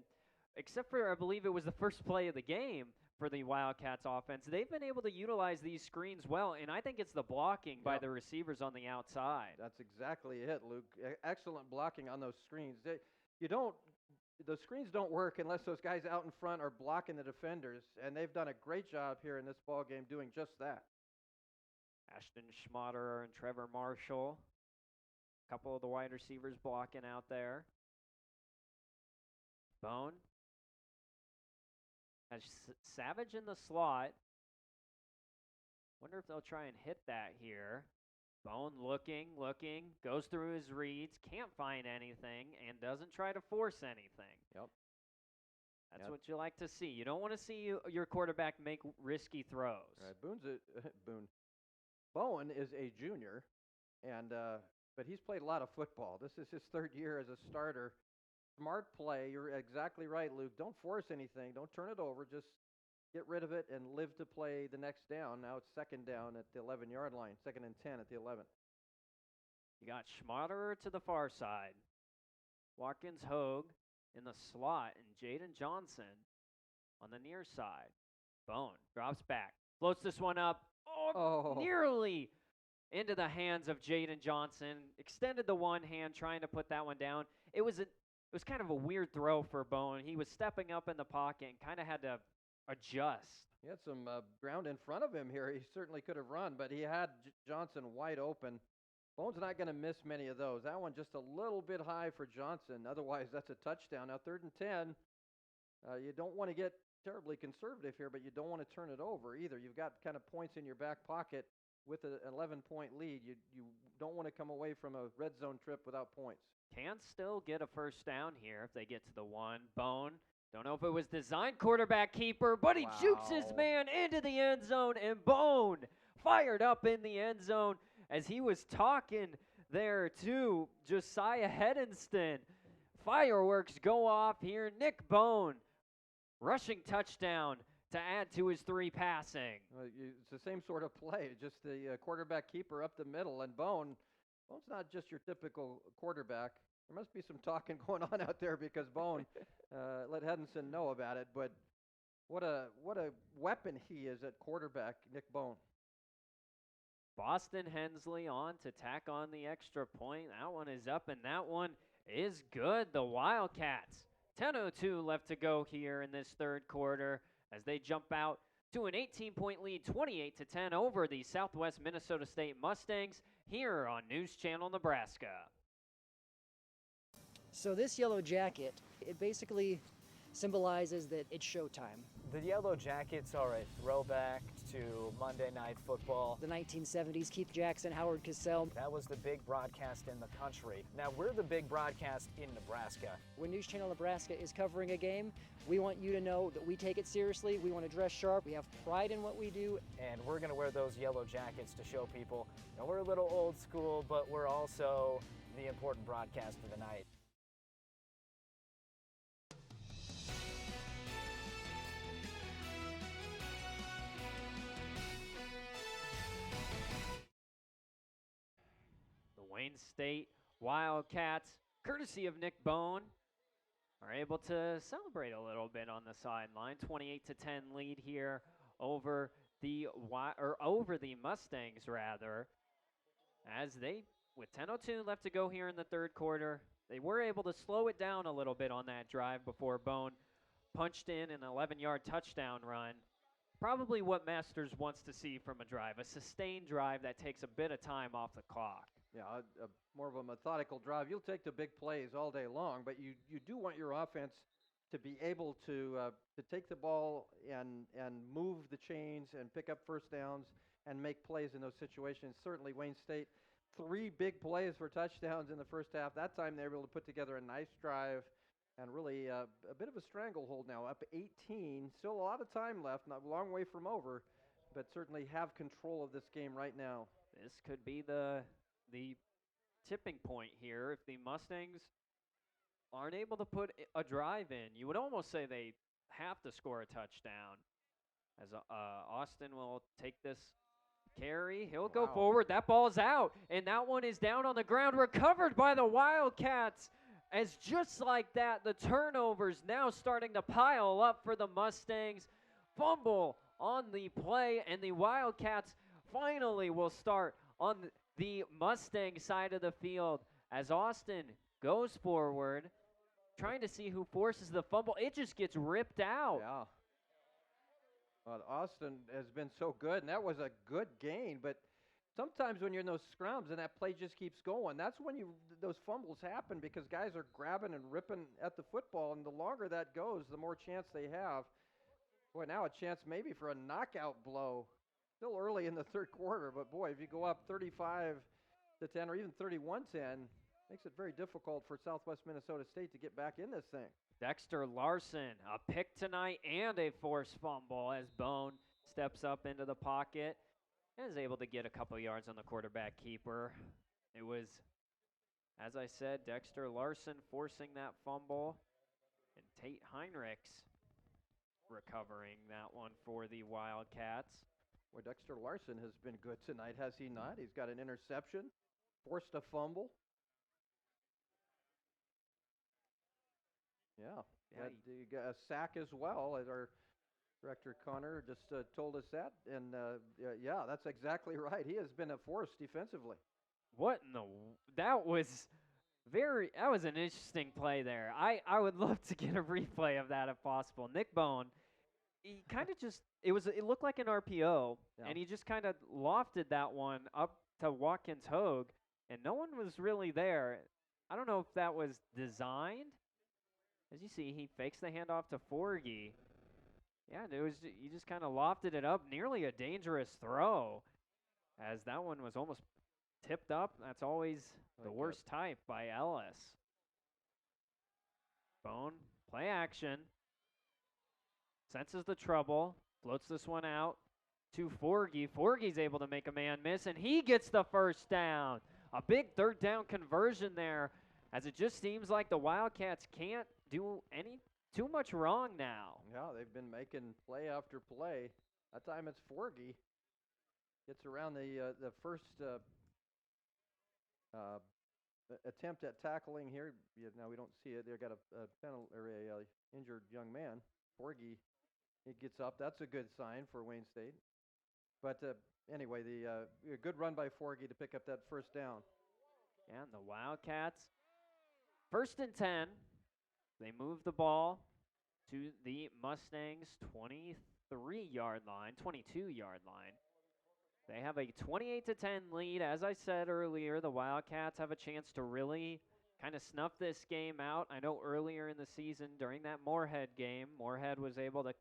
B: except for, I believe it was the first play of the game for the Wildcats offense, they've been able to utilize these screens well, and I think it's the blocking by the receivers on the outside.
C: That's exactly it, Luke. Excellent blocking on those screens. The screens don't work unless those guys out in front are blocking the defenders, and they've done a great job here in this ball game doing just that.
B: Ashton Schmaderer and Trevor Marshall, a couple of the wide receivers blocking out there. Bone has Savage in the slot. Wonder if they'll try and hit that here. Bone looking, goes through his reads, can't find anything, and doesn't try to force anything.
C: Yep.
B: That's what you like to see. You don't want to see your quarterback make risky throws.
C: Right. Bowen is a junior, and but he's played a lot of football. This is his third year as a starter. Smart play. You're exactly right, Luke. Don't force anything. Don't turn it over. Just get rid of it and live to play the next down. Now it's second down at the 11-yard line, 2nd and 10 at the 11.
B: You got Schmaderer to the far side. Watkins Hogue in the slot, and Jaden Johnson on the near side. Bone drops back, floats this one up. Nearly into the hands of Jaden Johnson. Extended the one hand, trying to put that one down. It was kind of a weird throw for Bone. He was stepping up in the pocket and kind of had to adjust.
C: He had some ground in front of him here. He certainly could have run, but he had Johnson wide open. Bone's not going to miss many of those. That one just a little bit high for Johnson. Otherwise, that's a touchdown. Now, 3rd and 10. You don't want to get terribly conservative here, but you don't want to turn it over either. You've got kind of points in your back pocket with an 11-point lead. You don't want to come away from a red zone trip without points.
B: Can still get a first down here if they get to the one. Bone, don't know if it was designed quarterback keeper, but he jukes his man into the end zone, and Bone fired up in the end zone as he was talking there to Josiah Hedenston. Fireworks go off here. Nick Bone, rushing touchdown to add to his 3 passing.
C: It's the same sort of play, just the quarterback keeper up the middle, and Bone's not just your typical quarterback. There must be some talking going on out there because Bone let Hedenston know about it, but what a weapon he is at quarterback, Nick Bone.
B: Boston Hensley on to tack on the extra point. That one is up, and that one is good. The Wildcats, 10:02 left to go here in this third quarter as they jump out to an 18-point lead, 28-10 over the Southwest Minnesota State Mustangs here on News Channel Nebraska.
L: So this yellow jacket, it basically symbolizes that it's showtime.
E: The Yellow Jackets are a throwback to Monday Night Football.
L: The 1970s, Keith Jackson, Howard Cosell.
E: That was the big broadcast in the country. Now we're the big broadcast in Nebraska.
L: When News Channel Nebraska is covering a game, we want you to know that we take it seriously. We want to dress sharp. We have pride in what we do.
E: And we're going to wear those yellow jackets to show people, we're a little old school, but we're also the important broadcast of the night.
B: Wayne State Wildcats, courtesy of Nick Bone, are able to celebrate a little bit on the sideline. 28-10 lead here over the Mustangs rather, as they, with 10:02 left to go here in the third quarter, they were able to slow it down a little bit on that drive before Bone punched in an 11-yard touchdown run. Probably what Masters wants to see from a drive, a sustained drive that takes a bit of time off the clock.
C: Yeah, more of a methodical drive. You'll take the big plays all day long, but you do want your offense to be able to take the ball and move the chains and pick up first downs and make plays in those situations. Certainly Wayne State, 3 big plays for touchdowns in the first half. That time they were able to put together a nice drive and really a bit of a stranglehold now, up 18. Still a lot of time left, not a long way from over, but certainly have control of this game right now.
B: This could be the tipping point here. If the Mustangs aren't able to put a drive in, you would almost say they have to score a touchdown, as Austin will take this carry. He'll go forward. That ball's out, and that one is down on the ground, recovered by the Wildcats. As just like that, the turnovers now starting to pile up for the Mustangs. Fumble on the play, and the Wildcats finally will start on the Mustang side of the field as Austin goes forward, trying to see who forces the fumble. It just gets ripped out.
C: Yeah. Well, Austin has been so good, and that was a good gain, but sometimes when you're in those scrums and that play just keeps going, that's when those fumbles happen because guys are grabbing and ripping at the football, and the longer that goes, the more chance they have. Boy, now a chance maybe for a knockout blow. Still early in the third quarter, but boy, if you go up 35-10 or even 31-10, makes it very difficult for Southwest Minnesota State to get back in this thing.
B: Dexter Larson, a pick tonight and a forced fumble as Bone steps up into the pocket and is able to get a couple yards on the quarterback keeper. It was, as I said, Dexter Larson forcing that fumble, and Tate Heinrichs recovering that one for the Wildcats.
C: Well, Dexter Larson has been good tonight, has he not? He's got an interception, forced a fumble. Yeah, he got a sack as well, as our director Connor just told us that. And yeah, that's exactly right. He has been a force defensively.
B: What in the that was an interesting play there. I would love to get a replay of that if possible. Nick Bone, he kind of just it looked like an RPO, and he just kind of lofted that one up to Watkins Hogue, and no one was really there. I don't know if that was designed. As you see, he fakes the handoff to Forgy. Yeah, he just kind of lofted it up, nearly a dangerous throw, as that one was almost tipped up. That's always the worst type by Ellis. Bone, play action. Senses the trouble, floats this one out to Forgy. Forgy's able to make a man miss, and he gets the first down. A big third down conversion there, as it just seems like the Wildcats can't do too much wrong now.
C: Yeah, they've been making play after play. That time it's Forgy. Gets around the first attempt at tackling here. Now we don't see it. They've got a penalty or a injured young man. Forgy, he gets up. That's a good sign for Wayne State. But anyway, a good run by Forgy to pick up that first down.
B: And the Wildcats, 1st and 10. They move the ball to the Mustangs' 22-yard line. They have a 28-10 lead. As I said earlier, the Wildcats have a chance to really kind of snuff this game out. I know earlier in the season during that Moorhead game, Moorhead was able to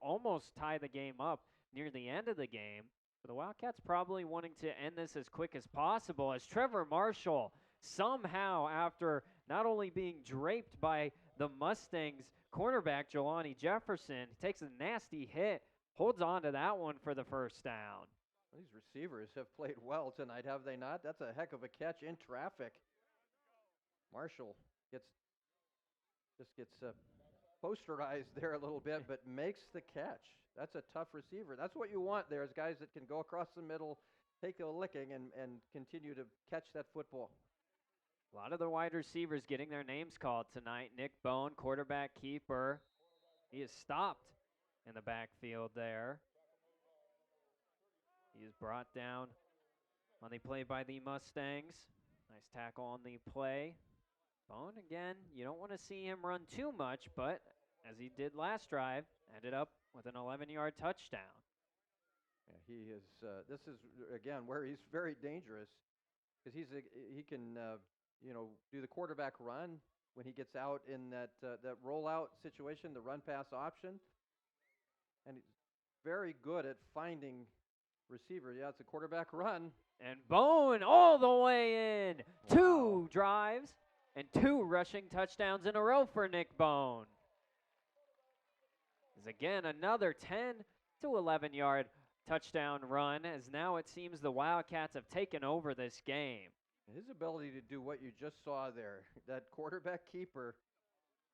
B: almost tie the game up near the end of the game. But the Wildcats probably wanting to end this as quick as possible, as Trevor Marshall somehow, after not only being draped by the Mustangs cornerback Jelani Jefferson, takes a nasty hit, holds on to that one for the first down.
C: These receivers have played well tonight, have they not? That's a heck of a catch in traffic. Marshall gets posterized there a little bit, but makes the catch. That's a tough receiver. That's what you want there, is guys that can go across the middle, take a licking, and continue to catch that football.
B: A lot of the wide receivers getting their names called tonight. Nick Bone, quarterback keeper. He is stopped in the backfield there. He is brought down on the play by the Mustangs. Nice tackle on the play. Bone, again, you don't want to see him run too much, but as he did last drive, ended up with an 11-yard touchdown.
C: Yeah, he is. This is, again, where he's very dangerous, because he can do the quarterback run when he gets out in that rollout situation, the run-pass option. And he's very good at finding receiver. Yeah, it's a quarterback run.
B: And Bone all the way in. Wow. 2 drives and 2 rushing touchdowns in a row for Nick Bone. Is again another 10 to 11-yard touchdown run, as now it seems the Wildcats have taken over this game.
C: His ability to do what you just saw there, that quarterback keeper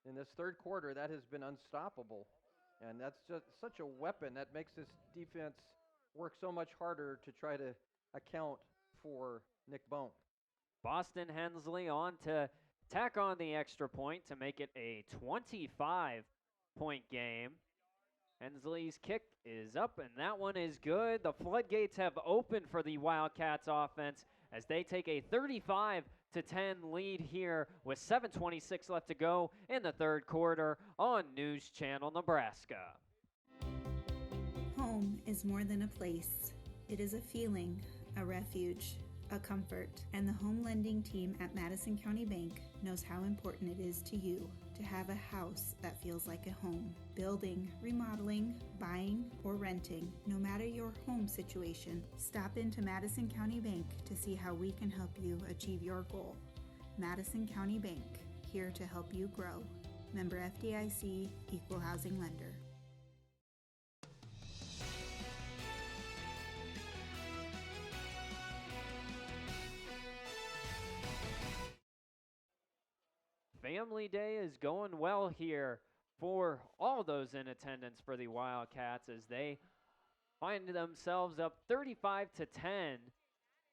C: in this third quarter, that has been unstoppable. And that's just such a weapon that makes this defense work so much harder to try to account for Nick Bone.
B: Boston Hensley on to tack on the extra point to make it a 25-point game. Hensley's kick is up, and that one is good. The floodgates have opened for the Wildcats offense as they take a 35-10 lead here with 7:26 left to go in the third quarter on News Channel Nebraska.
N: Home is more than a place. It is a feeling, a refuge, a comfort, and the home lending team at Madison County Bank knows how important it is to you to have a house that feels like a home. Building, remodeling, buying, or renting, no matter your home situation, stop into Madison County Bank to see how we can help you achieve your goal. Madison County Bank, here to help you grow. Member FDIC, Equal Housing Lender.
B: Family Day is going well here for all those in attendance for the Wildcats as they find themselves up 35-10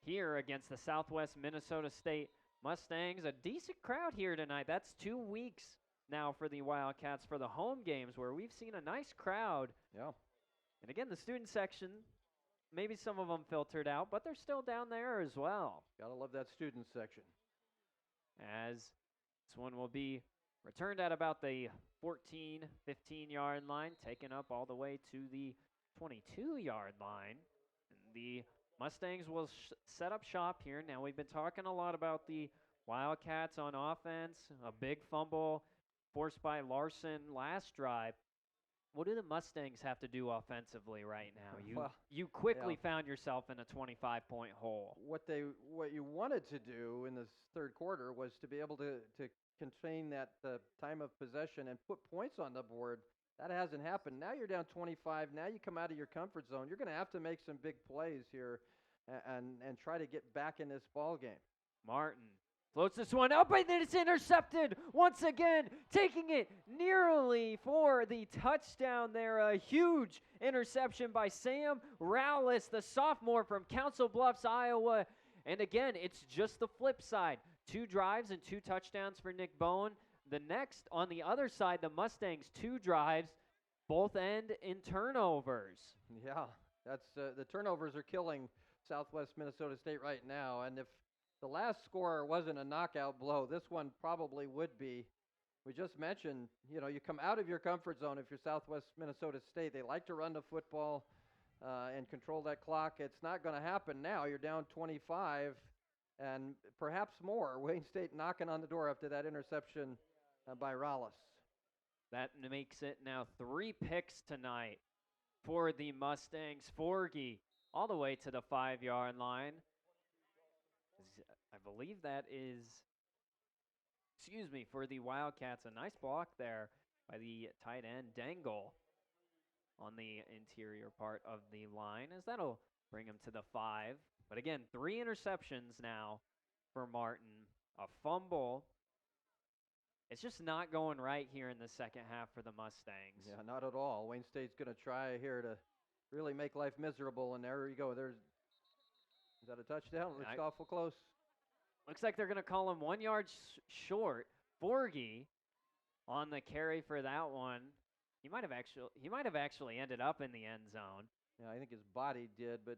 B: here against the Southwest Minnesota State Mustangs. A decent crowd here tonight. That's 2 weeks now for the Wildcats for the home games where we've seen a nice crowd.
C: Yeah.
B: And again, the student section, maybe some of them filtered out, but they're still down there as well.
C: Gotta love that student section.
B: As this one will be returned at about the 14, 15-yard line, taken up all the way to the 22-yard line. And the Mustangs will set up shop here. Now, we've been talking a lot about the Wildcats on offense, a big fumble forced by Larson last drive. What do the Mustangs have to do offensively right now? You quickly found yourself in a 25-point hole.
C: What you wanted to do in this third quarter was to be able to contain that time of possession and put points on the board. That hasn't happened. Now you're down 25. Now you come out of your comfort zone. You're going to have to make some big plays here and try to get back in this ball game.
B: Martin floats this one up, and then it's intercepted once again, taking it nearly for the touchdown there. A huge interception by Sam Rowless, the sophomore from Council Bluffs, Iowa. And again, it's just the flip side. 2 drives and 2 touchdowns for Nick Bone. The next, on the other side, the Mustangs, 2 drives, both end in turnovers.
C: Yeah, that's the turnovers are killing Southwest Minnesota State right now. And if the last score wasn't a knockout blow, this one probably would be. We just mentioned, you come out of your comfort zone if you're Southwest Minnesota State. They like to run the football and control that clock. It's not going to happen now. You're down 25 and perhaps more. Wayne State knocking on the door after that interception by Rallis.
B: That makes it now 3 picks tonight for the Mustangs. Forgy all the way to the 5-yard line. I believe that is, for the Wildcats, a nice block there by the tight end, Dangle, on the interior part of the line, as that'll bring him to the 5. But again, 3 interceptions now for Martin, a fumble. It's just not going right here in the second half for the Mustangs.
C: Yeah, not at all. Wayne State's going to try here to really make life miserable, and there you go. Is that a touchdown? Looks awful close.
B: Looks like they're going to call him 1 yard short. Forgy on the carry for that one. He might have actually ended up in the end zone.
C: Yeah, I think his body did, but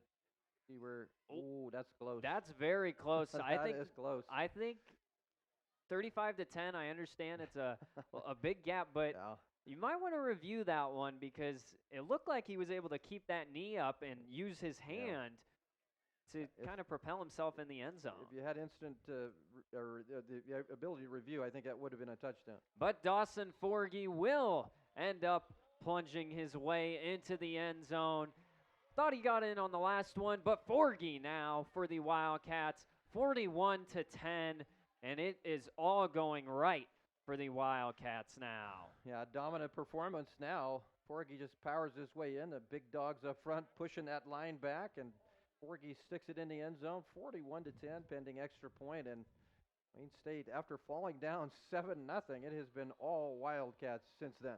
C: that's close.
B: That's very close.
C: That is close.
B: I think 35-10. I understand it's a big gap, but you might want to review that one because it looked like he was able to keep that knee up and use his hand to kind of propel himself in the end zone.
C: If you had instant or the ability to review, I think that would have been a touchdown.
B: But Dawson Forgy will end up plunging his way into the end zone. Thought he got in on the last one, but Forgy now for the Wildcats, 41-10, and it is all going right for the Wildcats now.
C: Yeah, dominant performance now. Forgy just powers his way in. The big dogs up front pushing that line back, and Forgy sticks it in the end zone, 41-10, pending extra point. And Wayne State, after falling down 7-0, it has been all Wildcats since then.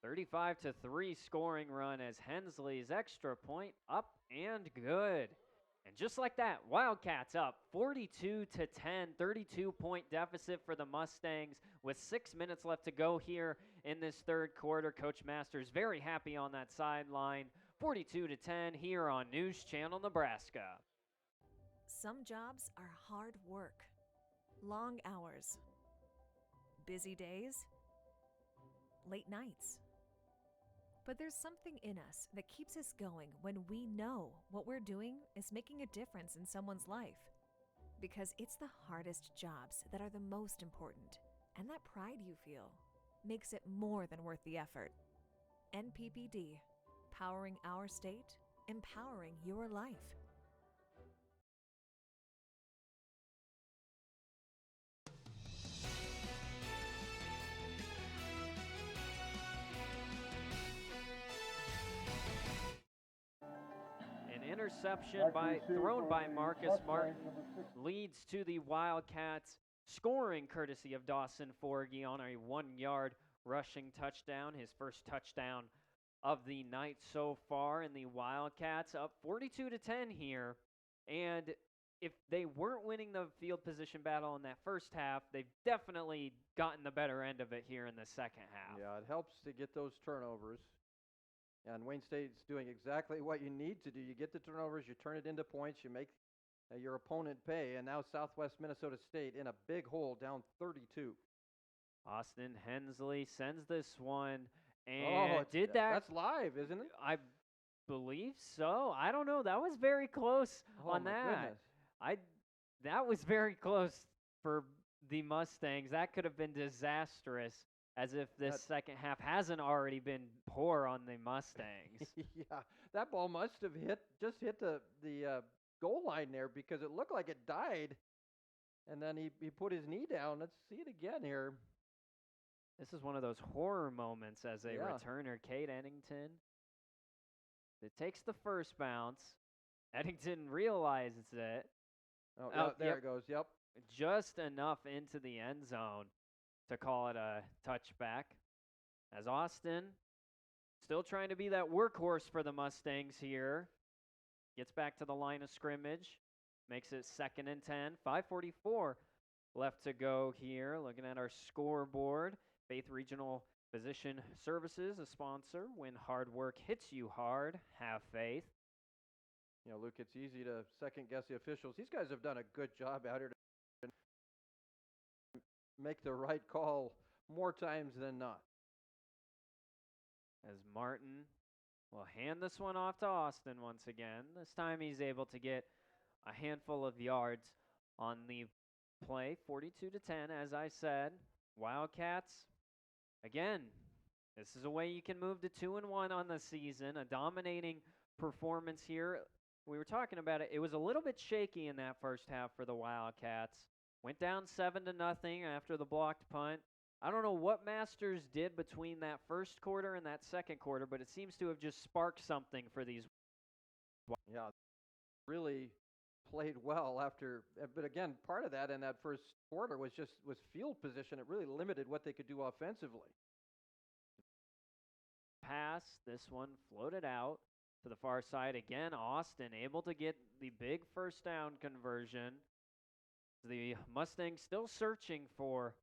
B: 35-3 scoring run as Hensley's extra point up and good. And just like that, Wildcats up 42-10, 32-point deficit for the Mustangs with 6 minutes left to go here in this third quarter. Coach Masters very happy on that sideline. 42-10 here on News Channel Nebraska.
O: Some jobs are hard work, long hours, busy days, late nights. But there's something in us that keeps us going when we know what we're doing is making a difference in someone's life. Because it's the hardest jobs that are the most important, and that pride you feel makes it more than worth the effort. NPPD, powering our state, empowering your life.
B: Interception thrown by Marcus Martin leads to the Wildcats scoring courtesy of Dawson Forgy on a 1-yard rushing touchdown, his first touchdown of the night so far, and the Wildcats up 42-10 here. And if they weren't winning the field position battle in that first half, they've definitely gotten the better end of it here in the second half.
C: Yeah, it helps to get those turnovers. And Wayne State's doing exactly what you need to do. You get the turnovers, you turn it into points, you make your opponent pay. And now Southwest Minnesota State in a big hole, down 32.
B: Austin Hensley sends this one. And that's
C: live, isn't it?
B: I believe so. I don't know. That was very close on that.
C: Goodness.
B: That was very close for the Mustangs. That could have been disastrous. As if this second half hasn't already been poor on the Mustangs.
C: Yeah, that ball must have just hit the goal line there because it looked like it died. And then he put his knee down. Let's see it again here.
B: This is one of those horror moments as a returner, Cade Eddington. It takes the first bounce. Eddington realizes it.
C: Oh, there it goes. Yep.
B: Just enough into the end zone to call it a touchback. As Austin, still trying to be that workhorse for the Mustangs here, gets back to the line of scrimmage, makes it 2nd and 10, 5:44 left to go here. Looking at our scoreboard, Faith Regional Physician Services, a sponsor. When hard work hits you hard, have faith.
C: You know, Luke, it's easy to second-guess the officials. These guys have done a good job out here to make the right call more times than not.
B: As Martin will hand this one off to Austin once again. This time he's able to get a handful of yards on the play. 42-10, as I said. Wildcats, again, this is a way you can move to 2-1 on the season. A dominating performance here. We were talking about it. It was a little bit shaky in that first half for the Wildcats. Went down 7-0 after the blocked punt. I don't know what Masters did between that first quarter and that second quarter, but it seems to have just sparked something for these.
C: Yeah, really played well after. But again, part of that in that first quarter was field position. It really limited what they could do offensively.
B: Pass, this one floated out to the far side. Again, Austin able to get the big first down conversion. The Mustangs still searching for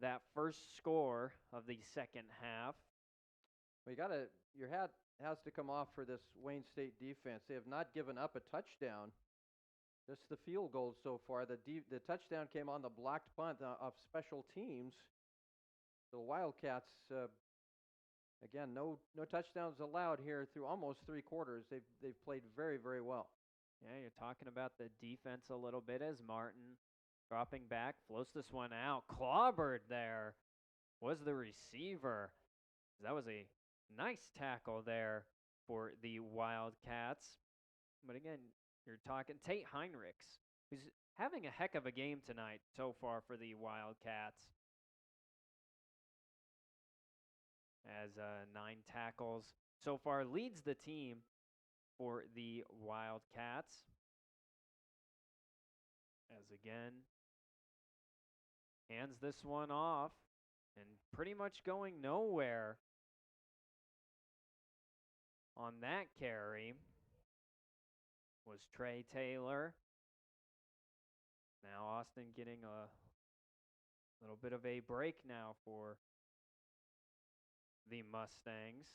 B: that first score of the second half.
C: Well, your hat has to come off for this Wayne State defense. They have not given up a touchdown. Just the field goals so far. The touchdown came on the blocked punt of special teams. The Wildcats, again, no touchdowns allowed here through almost 3 quarters. They've played very, very well.
B: Yeah, you're talking about the defense a little bit as Martin dropping back, floats this one out. Clobbered there was the receiver. That was a nice tackle there for the Wildcats. But again, you're talking Tate Heinrichs, who's having a heck of a game tonight so far for the Wildcats. As 9 tackles so far, leads the team for the Wildcats. As again, hands this one off and pretty much going nowhere. on that carry was Trey Taylor. Now Austin getting a little bit of a break now for the Mustangs.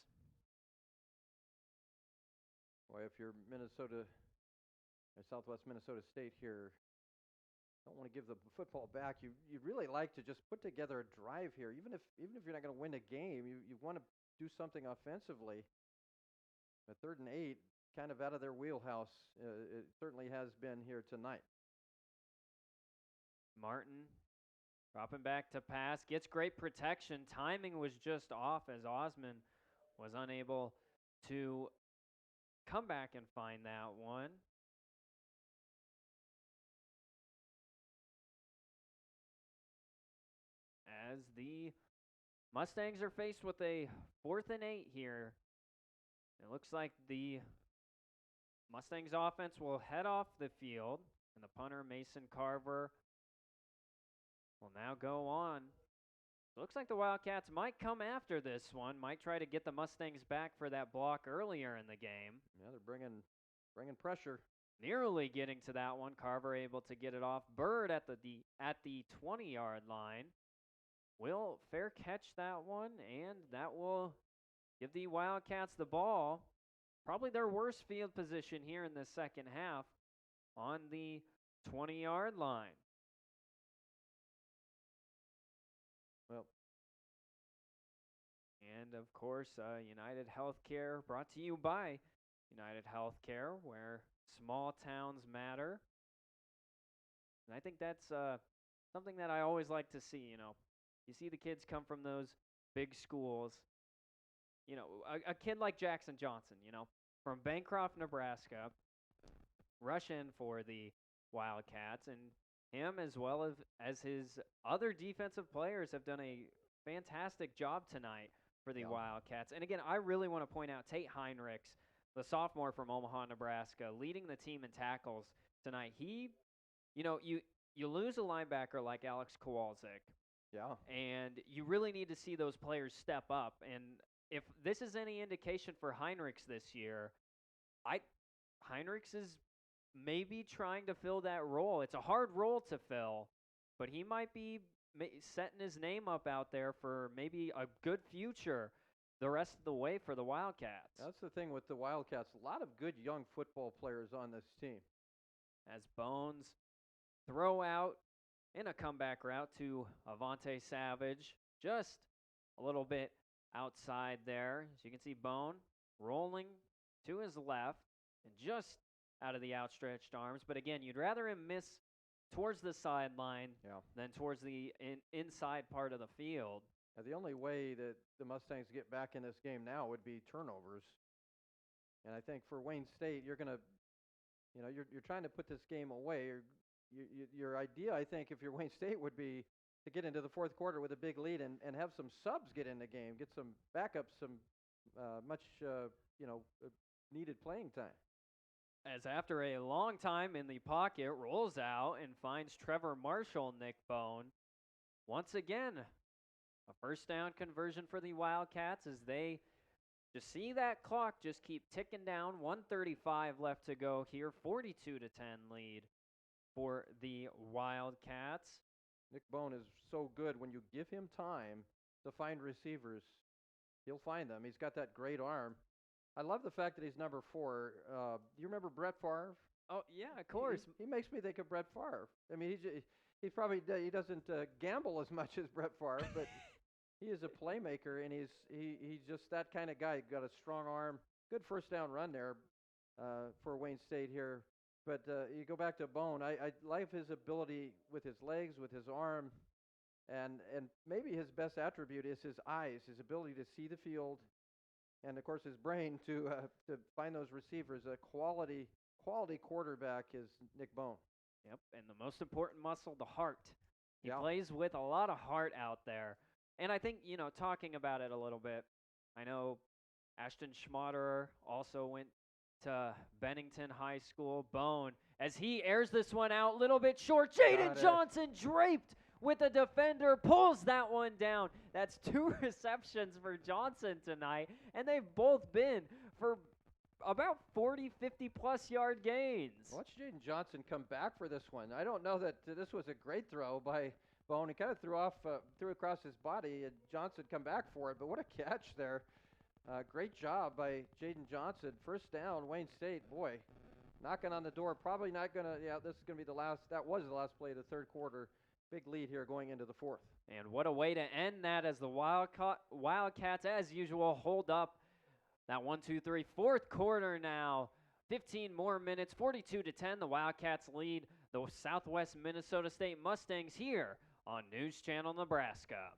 C: Boy, if you're Minnesota or Southwest Minnesota State here, don't want to give the football back. You'd really like to just put together a drive here, even if you're not going to win a game. You want to do something offensively. But 3rd and 8, kind of out of their wheelhouse. It certainly has been here tonight.
B: Martin dropping back to pass, gets great protection. Timing was just off as Osman was unable to come back and find that one. As the Mustangs are faced with a 4th and 8 here. It looks like the Mustangs offense will head off the field, and the punter, Mason Carver, will now go on. It looks like the Wildcats might come after this one, might try to get the Mustangs back for that block earlier in the game.
C: Yeah, they're bringing pressure.
B: Nearly getting to that one. Carver able to get it off. Bird at the 20-yard line will fair catch that one, and that will give the Wildcats the ball. Probably their worst field position here in the second half on the 20-yard line.
C: Well,
B: and of course, United Healthcare, brought to you by United Healthcare, where small towns matter. And I think that's something that I always like to see. You see the kids come from those big schools. A kid like Jackson Johnson, from Bancroft, Nebraska, rush in for the Wildcats, and him as well as his other defensive players have done a fantastic job tonight for the Wildcats. And again, I really want to point out Tate Heinrichs, the sophomore from Omaha, Nebraska, leading the team in tackles tonight. You lose a linebacker like Alex Kowalczyk.
C: Yeah.
B: And you really need to see those players step up. And if this is any indication for Heinrichs this year, Heinrichs is maybe trying to fill that role. It's a hard role to fill, but he might be setting his name up out there for maybe a good future the rest of the way for the Wildcats.
C: That's the thing with the Wildcats. A lot of good young football players on this team.
B: As Bones throw out in a comeback route to Avante Savage, just a little bit outside there. As you can see, Bone rolling to his left and just out of the outstretched arms. But again, you'd rather him miss towards the sideline than towards the inside part of the field.
C: Now, the only way that the Mustangs get back in this game now would be turnovers. And I think for Wayne State, you're trying to put this game away. Your idea, I think, if you're Wayne State, would be to get into the fourth quarter with a big lead and have some subs get in the game, get some backups, some needed playing time.
B: As after a long time in the pocket, rolls out and finds Trevor Marshall, Nick Bone. Once again, a first down conversion for the Wildcats as they just see that clock just keep ticking down. 1:35 left to go here, 42-10 lead for the Wildcats.
C: Nick Bone is so good when you give him time to find receivers. He'll find them. He's got that great arm. I love the fact that he's number 4. Do you remember Brett Favre?
B: Oh, yeah, of course.
C: He makes me think of Brett Favre. I mean, he doesn't gamble as much as Brett Favre, but he is a playmaker, and he's just that kind of guy. Got a strong arm, good first down run there for Wayne State here. But you go back to Bone. I like his ability with his legs, with his arm, and maybe his best attribute is his eyes, his ability to see the field, and of course his brain to find those receivers. A quality quarterback is Nick Bone.
B: Yep, and the most important muscle, the heart. He plays with a lot of heart out there. And I think, talking about it a little bit, I know Ashton Schmaderer also went to Bennington High School. Bone, as he airs this one out a little bit short. Jaden Johnson draped with a defender, pulls that one down. That's 2 receptions for Johnson tonight, and they've both been for about 40, 50-plus yard gains.
C: Watch Jaden Johnson come back for this one. I don't know that this was a great throw by Bone. He kind of threw across his body, and Johnson come back for it, but what a catch there. Great job by Jaden Johnson. First down, Wayne State. Boy, knocking on the door. Probably not going to, this is going to be the last, that was the last play of the third quarter. Big lead here going into the fourth.
B: And what a way to end that as the Wildcats, as usual, hold up that 1, 2, 3, fourth quarter now. 15 more minutes, 42-10. The Wildcats lead the Southwest Minnesota State Mustangs here on News Channel Nebraska.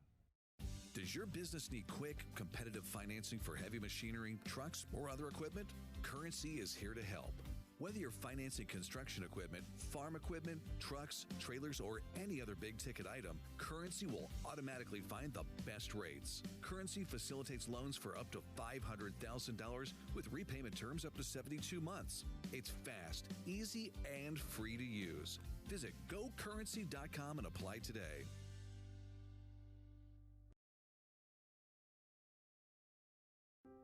F: Does your business need quick, competitive financing for heavy machinery, trucks, or other equipment? Currency is here to help. Whether you're financing construction equipment, farm equipment, trucks, trailers, or any other big-ticket item, Currency will automatically find the best rates. Currency facilitates loans for up to $500,000 with repayment terms up to 72 months. It's fast, easy, and free to use. Visit GoCurrency.com and apply today.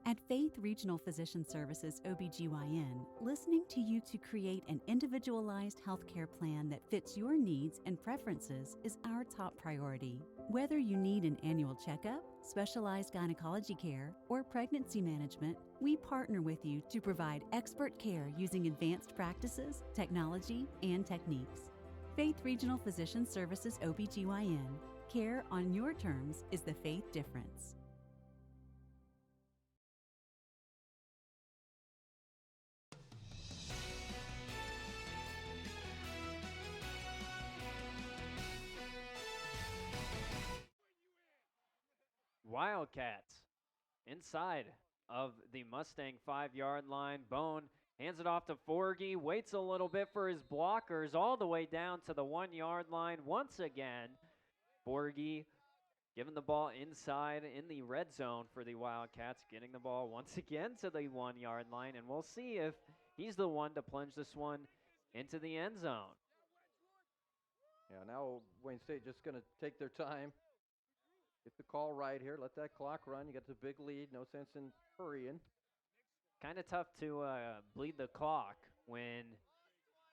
P: At Faith Regional Physician Services OBGYN, listening to you to create an individualized healthcare plan that fits your needs and preferences is our top priority. Whether you need an annual checkup, specialized gynecology care, or pregnancy management, we partner with you to provide expert care using advanced practices, technology, and techniques. Faith Regional Physician Services OBGYN. Care on your terms is the Faith difference.
B: Wildcats inside of the Mustang 5-yard line. Bone hands it off to Forgy, waits a little bit for his blockers, all the way down to the 1-yard line once again. Forgy giving the ball inside in the red zone for the Wildcats, getting the ball once again to the 1-yard line, and we'll see if he's the one to plunge this one into the end zone.
C: Yeah, now Wayne State just going to take their time. Get the call right here. Let that clock run. You got the big lead. No sense in hurrying.
B: Kind of tough to bleed the clock when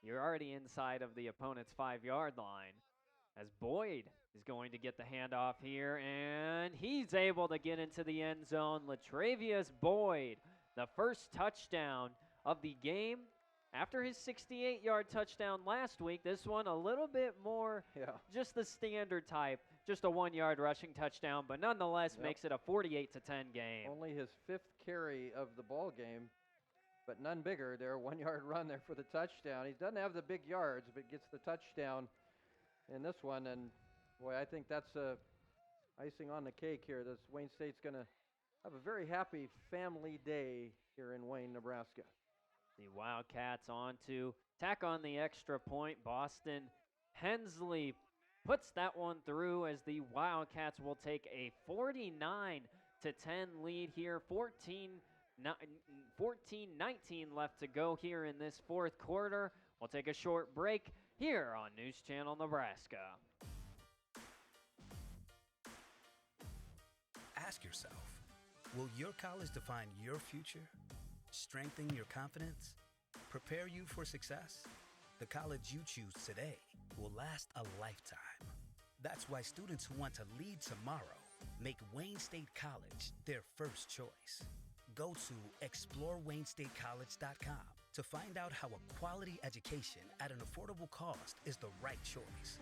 B: you're already inside of the opponent's 5-yard line. As Boyd is going to get the handoff here, and he's able to get into the end zone. Latravius Boyd, the first touchdown of the game. After his 68-yard touchdown last week, this one a little bit more just the standard type, just a 1-yard rushing touchdown, but nonetheless makes it a 48-10 game.
C: Only his 5th carry of the ball game, but none bigger. There, 1-yard run there for the touchdown. He doesn't have the big yards, but gets the touchdown in this one. And boy, I think that's icing on the cake here. This Wayne State's going to have a very happy family day here in Wayne, Nebraska.
B: The Wildcats on to tack on the extra point. Boston Hensley puts that one through as the Wildcats will take a 49-10 lead here. 14-19 left to go here in this fourth quarter. We'll take a short break here on News Channel Nebraska.
G: Ask yourself, will your college define your future? Strengthen your confidence? Prepare you for success? The college you choose today will last a lifetime. That's why students who want to lead tomorrow make Wayne State College their first choice. Go to ExploreWayneStateCollege.com to find out how a quality education at an affordable cost is the right choice.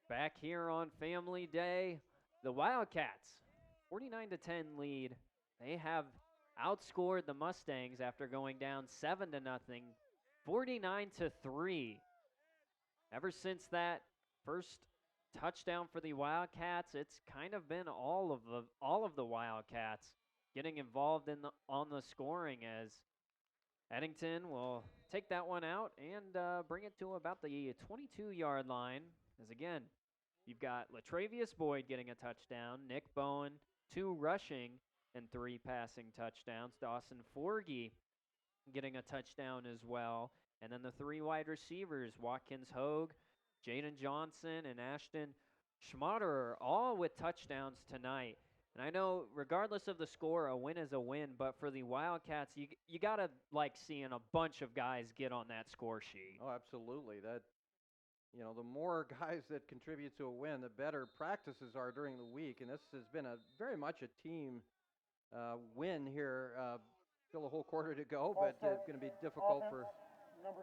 B: Back here on Family Day, the Wildcats, 49-10 lead. They have outscored the Mustangs after going down 7-0, 49-3 ever since that first touchdown for the Wildcats, it's kind of been all of the Wildcats getting involved on the scoring, as Eddington will take that one out and bring it to about the 22-yard line. As again, you've got Latravius Boyd getting a touchdown, Nick Bowen 2 rushing and 3 passing touchdowns, Dawson Forgy getting a touchdown as well, and then the 3 wide receivers, Watkins Hogue, Jaden Johnson, and Ashton Schmaderer, all with touchdowns tonight. And I know, regardless of the score, a win is a win, but for the Wildcats, you got to like seeing a bunch of guys get on that score sheet.
C: Oh, absolutely. That, the more guys that contribute to a win, the better practices are during the week. And this has been very much a team win here. Still a whole quarter to go, but it's going to be difficult for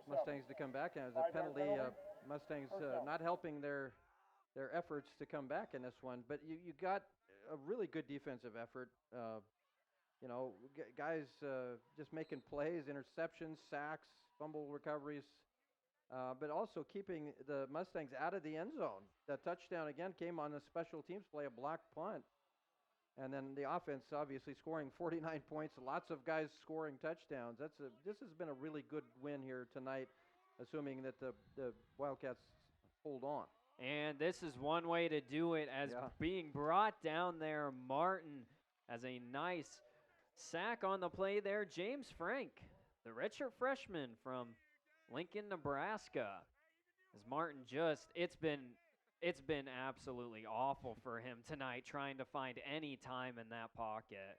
C: Mustangs to come back. And as a penalty, Mustangs not helping their efforts to come back in this one. But you got a really good defensive effort. Guys just making plays, interceptions, sacks, fumble recoveries, but also keeping the Mustangs out of the end zone. That touchdown again came on a special teams play, a blocked punt. And then the offense obviously scoring 49 points, lots of guys scoring touchdowns. This has been a really good win here tonight, assuming that the Wildcats hold on.
B: And this is one way to do it, as being brought down there, Martin, as a nice sack on the play there. James Frank, the redshirt freshman from Lincoln, Nebraska. As Martin it's been absolutely awful for him tonight, trying to find any time in that pocket.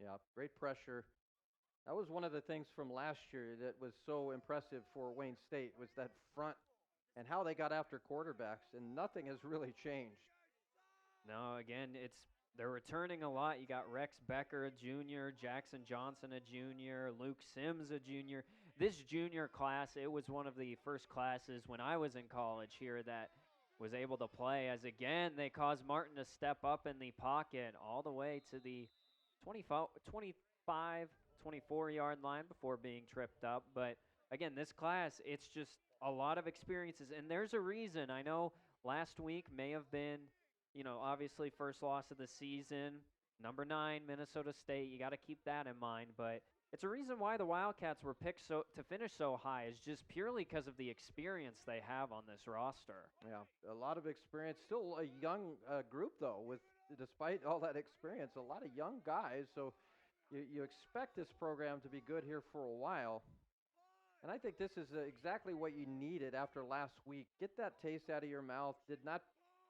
C: Yeah, great pressure. That was one of the things from last year that was so impressive for Wayne State, was that front and how they got after quarterbacks, and nothing has really changed.
B: No, again, they're returning a lot. You got Rex Becker, a junior, Jackson Johnson, a junior, Luke Sims, a junior. This junior class, it was one of the first classes when I was in college here that was able to play, as again, they caused Martin to step up in the pocket all the way to the 25, 24-yard line before being tripped up. But again, this class, it's just a lot of experiences, and there's a reason. I know last week may have been, obviously first loss of the season, number 9, Minnesota State. You got to keep that in mind, but it's a reason why the Wildcats were picked to finish so high, is just purely because of the experience they have on this roster.
C: Yeah, a lot of experience. Still a young group, though, despite all that experience, a lot of young guys. So you expect this program to be good here for a while. And I think this is exactly what you needed after last week. Get that taste out of your mouth. Did not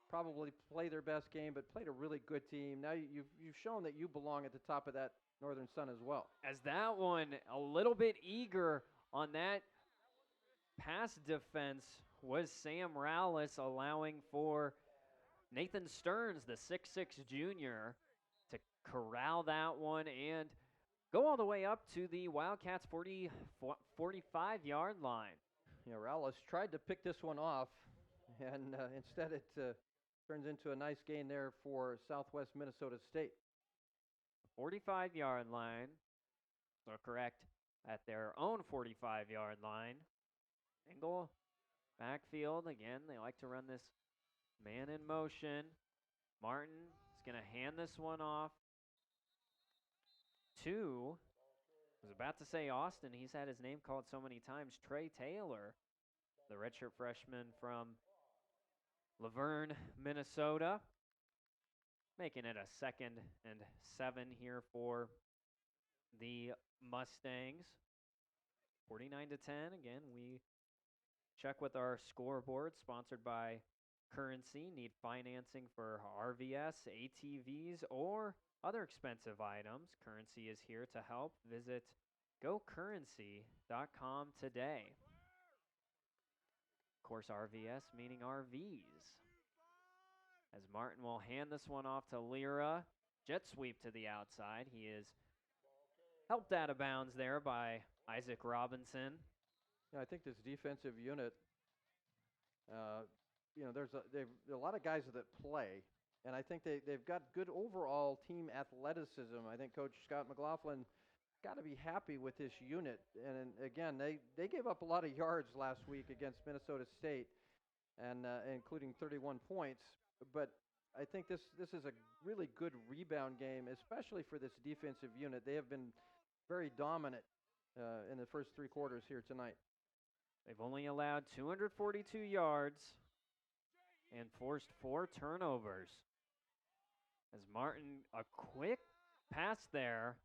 C: probably play their best game, but played a really good team. Now you've shown that you belong at the top of that Northern Sun as well.
B: As that one, a little bit eager on that pass defense was Sam Rowless, allowing for Nathan Stearns, the 6'6 junior, to corral that one and go all the way up to the Wildcats' 45-yard line.
C: Yeah, Rowless tried to pick this one off, and instead it turns into a nice gain there for Southwest Minnesota State.
B: 45-yard line, so correct, at their own 45-yard line. Angle, backfield, again, they like to run this man in motion. Martin is going to hand this one off to, I was about to say Austin, he's had his name called so many times, Trey Taylor, the redshirt freshman from Laverne, Minnesota. Making it a 2nd and 7 here for the Mustangs. 49-10. Again, we check with our scoreboard, sponsored by Currency. Need financing for RVS, ATVs, or other expensive items. Currency is here to help. Visit gocurrency.com today. Of course, RVS meaning RVs. As Martin will hand this one off to Lira. Jet sweep to the outside. He is helped out of bounds there by Isaac Robinson.
C: Yeah, I think this defensive unit, there's a lot of guys that play, and I think they've got good overall team athleticism. I think Coach Scott McLaughlin got to be happy with this unit. And again, they gave up a lot of yards last week against Minnesota State. and including 31 points. But I think this is a really good rebound game, especially for this defensive unit. They have been very dominant in the first 3 quarters here tonight.
B: They've only allowed 242 yards and forced 4 turnovers. As Martin, a quick pass there.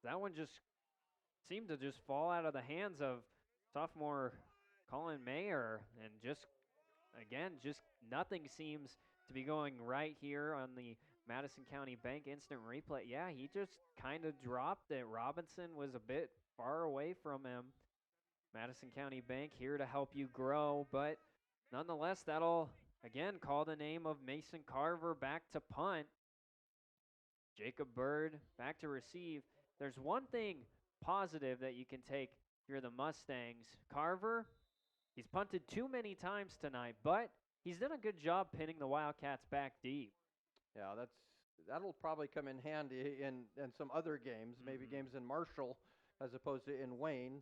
B: That one just seemed to just fall out of the hands of sophomore Colin Mayer. And just, again, just nothing seems to be going right here on the Madison County Bank instant replay. Yeah, he just kind of dropped it. Robinson was a bit far away from him. Madison County Bank here to help you grow, but nonetheless, that'll, again, call the name of Mason Carver back to punt. Jacob Bird back to receive. There's one thing positive that you can take if you're the Mustangs. Carver, he's punted too many times tonight, but he's done a good job pinning the Wildcats back deep.
C: Yeah, that'll probably come in handy in some other games, maybe games in Marshall as opposed to in Wayne.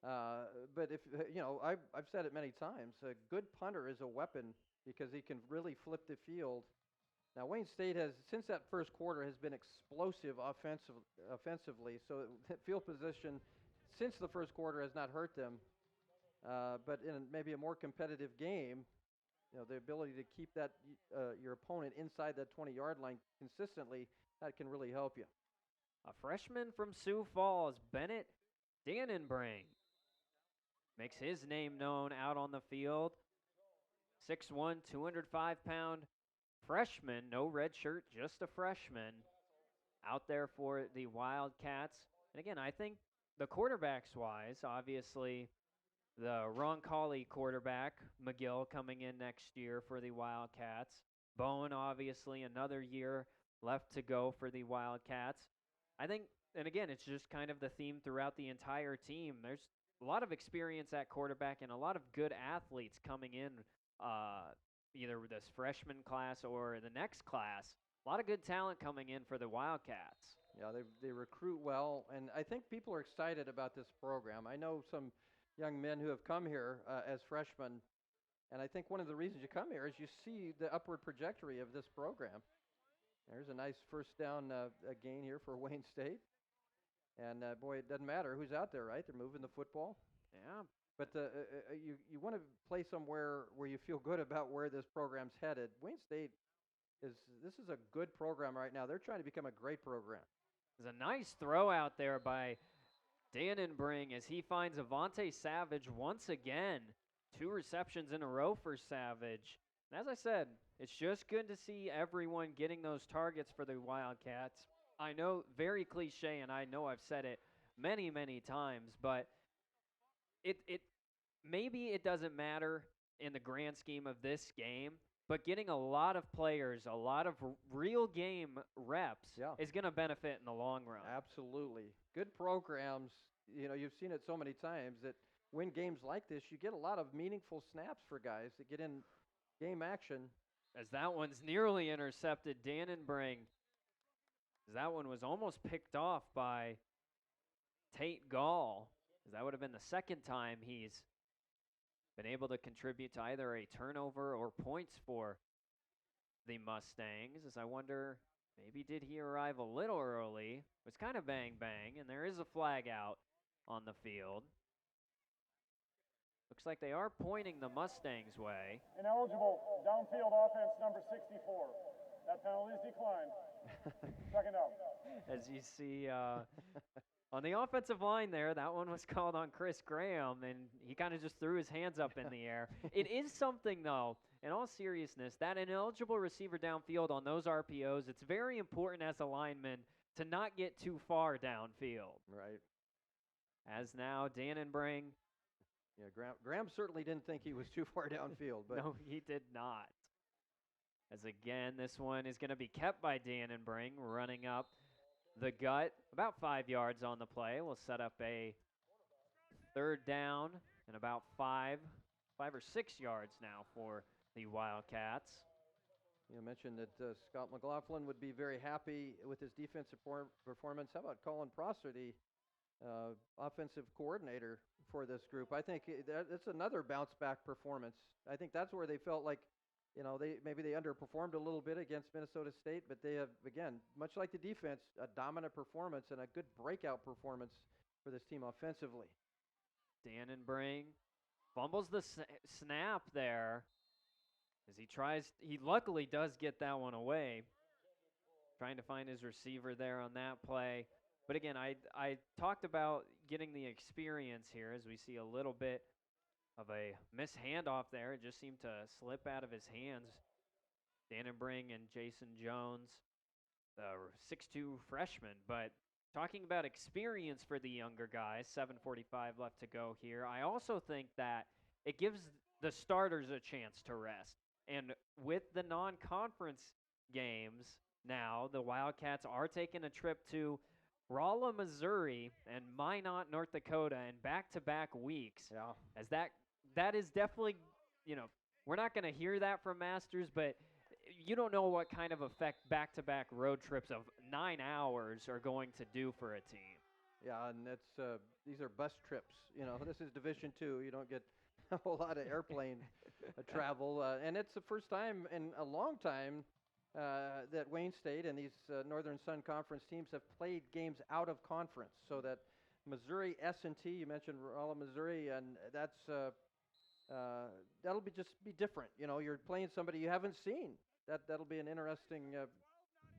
C: But if I've said it many times, a good punter is a weapon because he can really flip the field. Now Wayne State has, since that first quarter, has been explosive offensively. So field position since the first quarter has not hurt them. But in maybe a more competitive game, the ability to keep that your opponent inside that 20-yard line consistently, that can really help you.
B: A freshman from Sioux Falls, Bennett Dannenbring, makes his name known out on the field. 6'1", 205-pound freshman, no red shirt, just a freshman out there for the Wildcats. And again, I think the quarterbacks-wise, obviously, the Roncalli quarterback, McGill, coming in next year for the Wildcats. Bowen, obviously, another year left to go for the Wildcats. I think, and again, it's just kind of the theme throughout the entire team. There's a lot of experience at quarterback and a lot of good athletes coming in, either this freshman class or the next class. A lot of good talent coming in for the Wildcats.
C: Yeah, they recruit well, and I think people are excited about this program. I know some young men who have come here as freshmen, and I think one of the reasons you come here is you see the upward trajectory of this program. There's a nice first down gain here for Wayne State. And, boy, it doesn't matter who's out there, right? They're moving the football.
B: Yeah.
C: But you want to play somewhere where you feel good about where this program's headed. Wayne State this is a good program right now. They're trying to become a great program.
B: There's a nice throw out there by Dannenbring as he finds Avante Savage once again. 2 receptions in a row for Savage. And as I said, it's just good to see everyone getting those targets for the Wildcats. I know, very cliche, and I know I've said it many, many times, but it maybe it doesn't matter in the grand scheme of this game, but getting a lot of players, a lot of real game reps is going to benefit in the long run.
C: Absolutely. Good programs, you've seen it so many times that win games like this, you get a lot of meaningful snaps for guys that get in game action.
B: As that one's nearly intercepted, Dannenbring. That one was almost picked off by Tate Gall. That would have been the second time he's been able to contribute to either a turnover or points for the Mustangs. As I wonder, maybe did he arrive a little early? It was kind of bang-bang, and there is a flag out on the field. Looks like they are pointing the Mustangs' way.
I: Ineligible, downfield offense number 64. That penalty is declined. Second out.
B: As you see on the offensive line there, that one was called on Chris Graham, and he kind of just threw his hands up in the air. It is something, though, in all seriousness, that ineligible receiver downfield on those RPOs, it's very important as a lineman to not get too far downfield.
C: Right.
B: As now Dannenbring.
C: Yeah, Graham certainly didn't think he was too far downfield. But
B: no, he did not. As again, this one is going to be kept by Dannenbring, running up the gut, about 5 yards on the play. We'll set up a 3rd down and about 5 or 6 yards now for the Wildcats.
C: You mentioned that Scott McLaughlin would be very happy with his defensive performance. How about Colin Prosser, the offensive coordinator for this group. I think it's another bounce back performance. I think that's where they felt like, maybe they underperformed a little bit against Minnesota State, but they have, again, much like the defense, a dominant performance and a good breakout performance for this team offensively.
B: Dannenbring fumbles the snap there as he luckily does get that one away. Trying to find his receiver there on that play. But again, I talked about getting the experience here as we see a little bit of a missed handoff there. It just seemed to slip out of his hands. Dannenbring and Jason Jones, the 6'2" freshman. But talking about experience for the younger guys, 7:45 left to go here. I also think that it gives the starters a chance to rest. And with the non-conference games now, the Wildcats are taking a trip to Rolla, Missouri, and Minot, North Dakota, in back-to-back weeks.
C: Yeah.
B: As that is definitely, we're not going to hear that from Masters, but you don't know what kind of effect back-to-back road trips of 9 hours are going to do for a team.
C: Yeah, and these are bus trips. This is Division II. You don't get a whole lot of airplane travel, and it's the first time in a long time that Wayne State and these Northern Sun Conference teams have played games out of conference. So that Missouri S&T, you mentioned Rolla, Missouri, and that'll be different. You're playing somebody you haven't seen. That'll be an interesting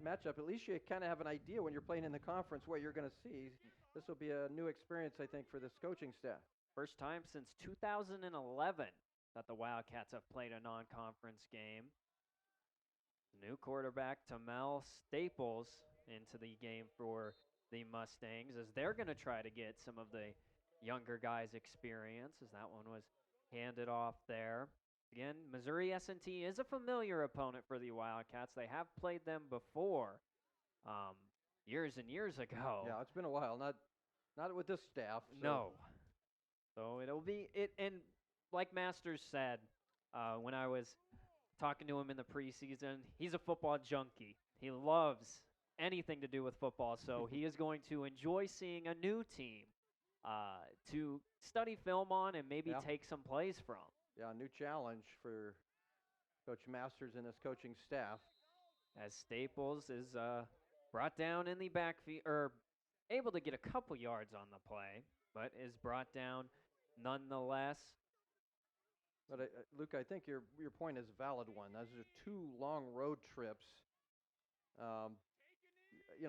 C: matchup. At least you kind of have an idea when you're playing in the conference what you're going to see. This will be a new experience, I think, for this coaching staff.
B: First time since 2011 that the Wildcats have played a non-conference game. New quarterback Tamel Staples into the game for the Mustangs as they're going to try to get some of the younger guys' experience as that one was handed off there. Again, Missouri S&T is a familiar opponent for the Wildcats. They have played them before years and years ago.
C: Yeah, it's been a while. Not with this staff. So.
B: No. So it'll be it. And like Masters said when I was talking to him in the preseason, he's a football junkie. He loves anything to do with football, so he is going to enjoy seeing a new team to study film on and maybe take some plays from.
C: Yeah, a new challenge for Coach Masters and his coaching staff.
B: As Staples is brought down in the backfield, or able to get a couple yards on the play, but is brought down nonetheless.
C: But Luke, I think your point is a valid one. Those are 2 long road trips.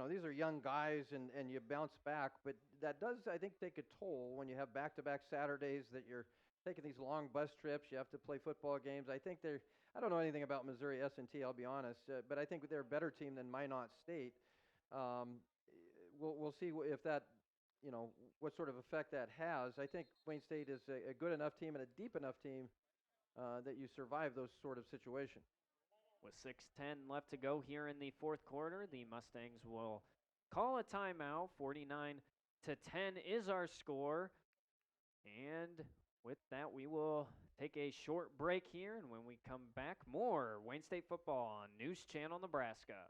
C: These are young guys, and you bounce back, but that does, I think, take a toll when you have back-to-back Saturdays that you're taking these long bus trips. You have to play football games. I think I don't know anything about Missouri S&T, I'll be honest, but I think they're a better team than Minot State. We'll see if that, what sort of effect that has. I think Wayne State is a good enough team and a deep enough team that you survive those sort of situations.
B: With 6:10 left to go here in the fourth quarter, the Mustangs will call a timeout. 49-10 is our score. And with that, we will take a short break here. And when we come back, more Wayne State football on News Channel Nebraska.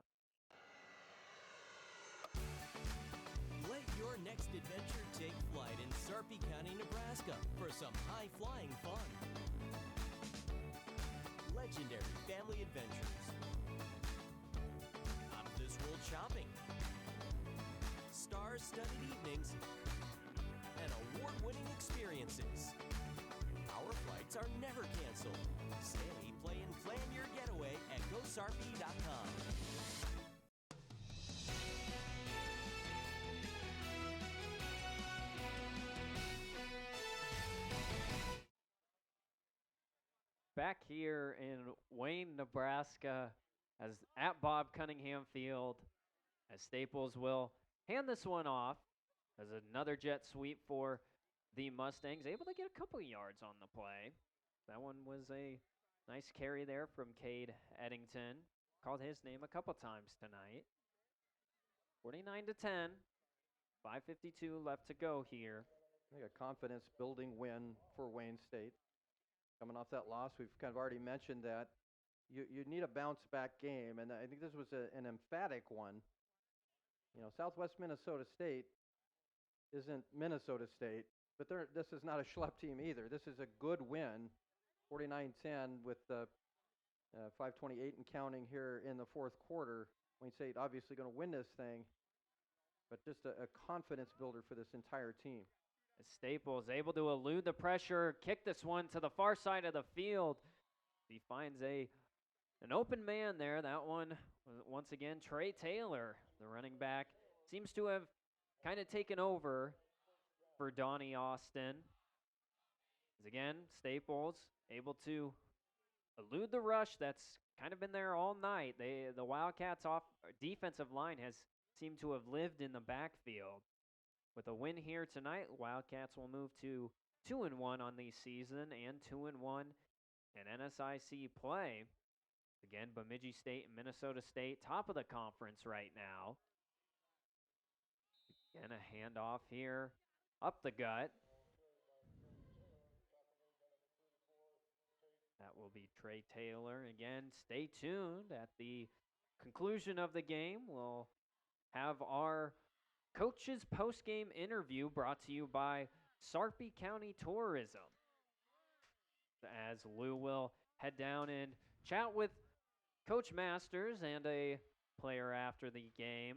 Q: Let your next adventure take flight in Sarpy County, Nebraska for some high-flying fun. Legendary family adventures, out-of-this-world shopping, star-studded evenings, and award-winning experiences. Our flights are never canceled. Stay, play, and plan your getaway at GoSarpy.com.
B: Back here in Wayne, Nebraska, as at Bob Cunningham Field, as Staples will hand this one off as another jet sweep for the Mustangs, able to get a couple yards on the play. That one was a nice carry there from Cade Eddington. Called his name a couple times tonight. 49-10, 5:52 left to go here.
C: I think a confidence-building win for Wayne State. Coming off that loss, we've kind of already mentioned that you need a bounce-back game, and I think this was an emphatic one. Southwest Minnesota State isn't Minnesota State, but this is not a schlep team either. This is a good win, 49-10 with 5:28 and counting here in the fourth quarter. Wayne State obviously going to win this thing, but just a confidence builder for this entire team.
B: As Staples able to elude the pressure, kick this one to the far side of the field. He finds an open man there. That one, once again, Trey Taylor, the running back, seems to have kind of taken over for Donnie Austin. As again, Staples able to elude the rush that's kind of been there all night. The Wildcats' defensive line has seemed to have lived in the backfield. With a win here tonight, Wildcats will move to 2-1 on the season and 2-1 in NSIC play. Again, Bemidji State and Minnesota State top of the conference right now. Again, a handoff here up the gut. That will be Trey Taylor. Again, stay tuned. At the conclusion of the game, we'll have our coaches post-game interview brought to you by Sarpy County Tourism. As Lou will head down and chat with Coach Masters and a player after the game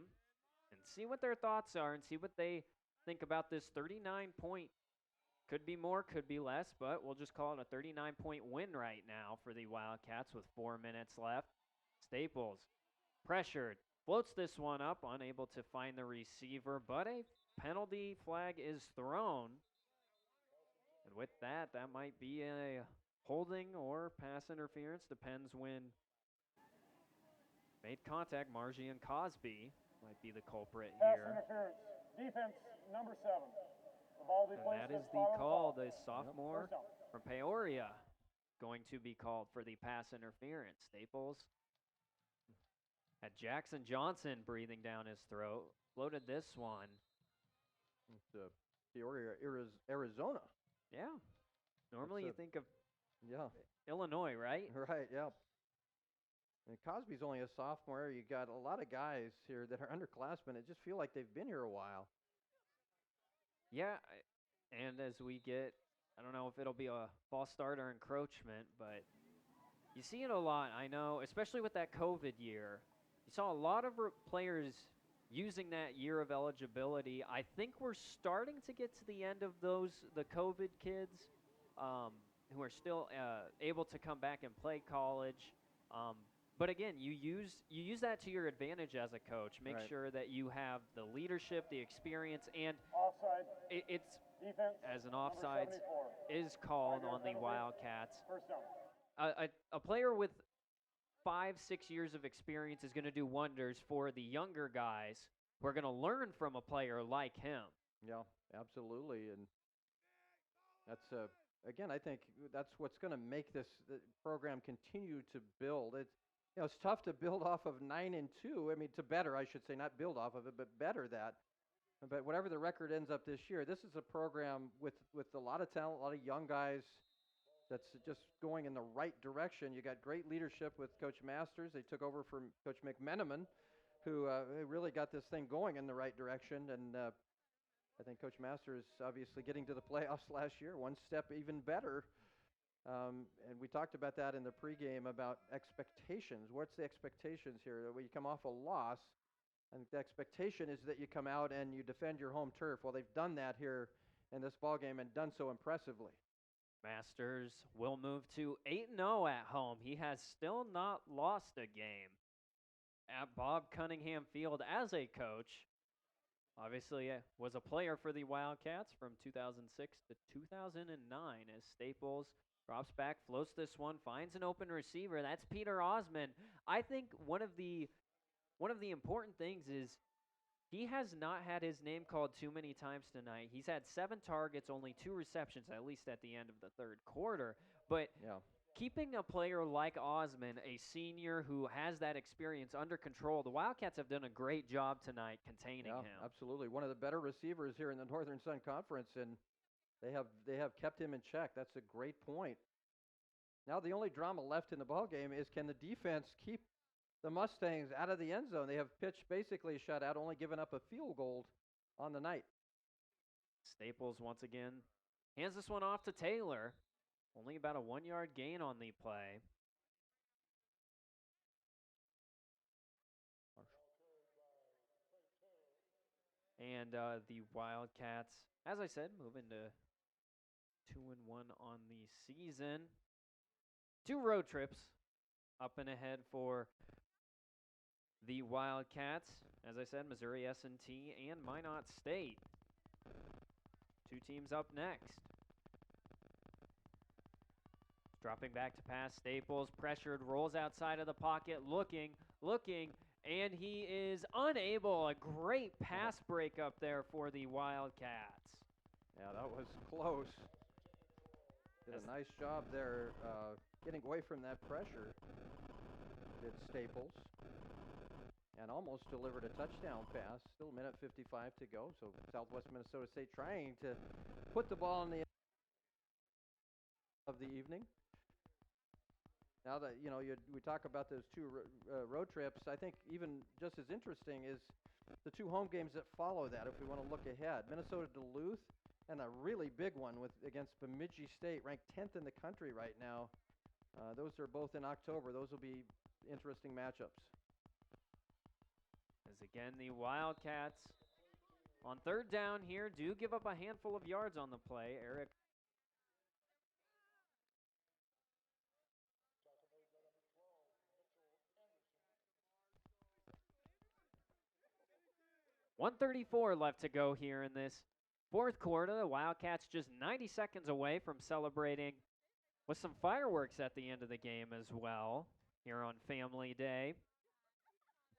B: and see what their thoughts are and see what they think about this 39-point, could be more, could be less, but we'll just call it a 39-point win right now for the Wildcats with 4 minutes left. Staples, pressured, floats this one up, unable to find the receiver, but a penalty flag is thrown. And with that, that might be a holding or pass interference, depends when made contact. Margian Cosby might be the culprit
I: Pass
B: here.
I: interference. Defense, number 7. The ball be
B: And
I: placed
B: that is
I: as
B: the
I: following
B: call,
I: ball.
B: the sophomore
I: First down.
B: from Peoria going to be called for the pass interference. Staples had Jackson Johnson breathing down his throat. Floated this one.
C: It's Peoria, Arizona.
B: Yeah. Normally you think of Illinois, right?
C: Right, yeah. And Cosby's only a sophomore. You got a lot of guys here that are underclassmen. It just feel like they've been here a while.
B: Yeah, and as we get, I don't know if it'll be a false start or encroachment, but you see it a lot, I know, especially with that COVID year. You saw a lot of players using that year of eligibility. I think we're starting to get to the end of the COVID kids who are still able to come back and play college. But again, you use that to your advantage as a coach. Make sure that you have the leadership, the experience, and
I: Offside.
B: it's
I: Defense,
B: as an
I: number
B: offside
I: 74.
B: is called
I: 5
B: on the
I: yard penalty.
B: Wildcats.
I: First down.
B: A player with 5-6 years of experience is going to do wonders for the younger guys who are going to learn from a player like him.
C: Yeah, absolutely. And that's, again, I think that's what's going to make the program continue to build. It's tough to build off of 9-2. I mean, to better, I should say, not build off of it, but better that. But whatever the record ends up this year, this is a program with a lot of talent, a lot of young guys that's just going in the right direction. You got great leadership with Coach Masters. They took over from Coach McMenamin, who really got this thing going in the right direction. And I think Coach Masters obviously getting to the playoffs last year, one step even better. And we talked about that in the pregame about expectations. What's the expectations here? When you come off a loss, and the expectation is that you come out and you defend your home turf. Well, they've done that here in this ballgame and done so impressively.
B: Masters will move to 8-0 at home. He has still not lost a game at Bob Cunningham Field as a coach. Obviously, was a player for the Wildcats from 2006 to 2009 as Staples drops back, floats this one, finds an open receiver. That's Peter Osman. I think one of the important things is he has not had his name called too many times tonight. He's had 7 targets, only 2 receptions, at least at the end of the third quarter. But keeping a player like Osman, a senior who has that experience under control, the Wildcats have done a great job tonight containing him.
C: Absolutely. One of the better receivers here in the Northern Sun Conference, and they have kept him in check. That's a great point. Now the only drama left in the ballgame is, can the defense keep the Mustangs out of the end zone? They have pitched basically a shutout, only given up a field goal on the night.
B: Staples once again hands this one off to Taylor. Only about a 1-yard gain on the play. And the Wildcats, as I said, moving to 2-1 on the season. 2 road trips up and ahead for the Wildcats. As I said, Missouri S&T and Minot State. 2 teams up next. Dropping back to pass, Staples, pressured, rolls outside of the pocket, looking, and he is unable. A great pass break up there for the Wildcats.
C: Yeah, that was close. Did a nice job there getting away from that pressure. Did Staples. And almost delivered a touchdown pass. Still a minute 55 to go. So Southwest Minnesota State trying to put the ball in the end of the evening. Now that, we talk about those 2 road trips, I think even just as interesting is the 2 home games that follow that, if we want to look ahead. Minnesota Duluth, and a really big one against Bemidji State, ranked 10th in the country right now. Those are both in October. Those will be interesting matchups.
B: As again, the Wildcats on 3rd down here do give up a handful of yards on the play. Eric 1:34 left to go here in this 4th quarter. The Wildcats just 90 seconds away from celebrating with some fireworks at the end of the game as well here on Family Day.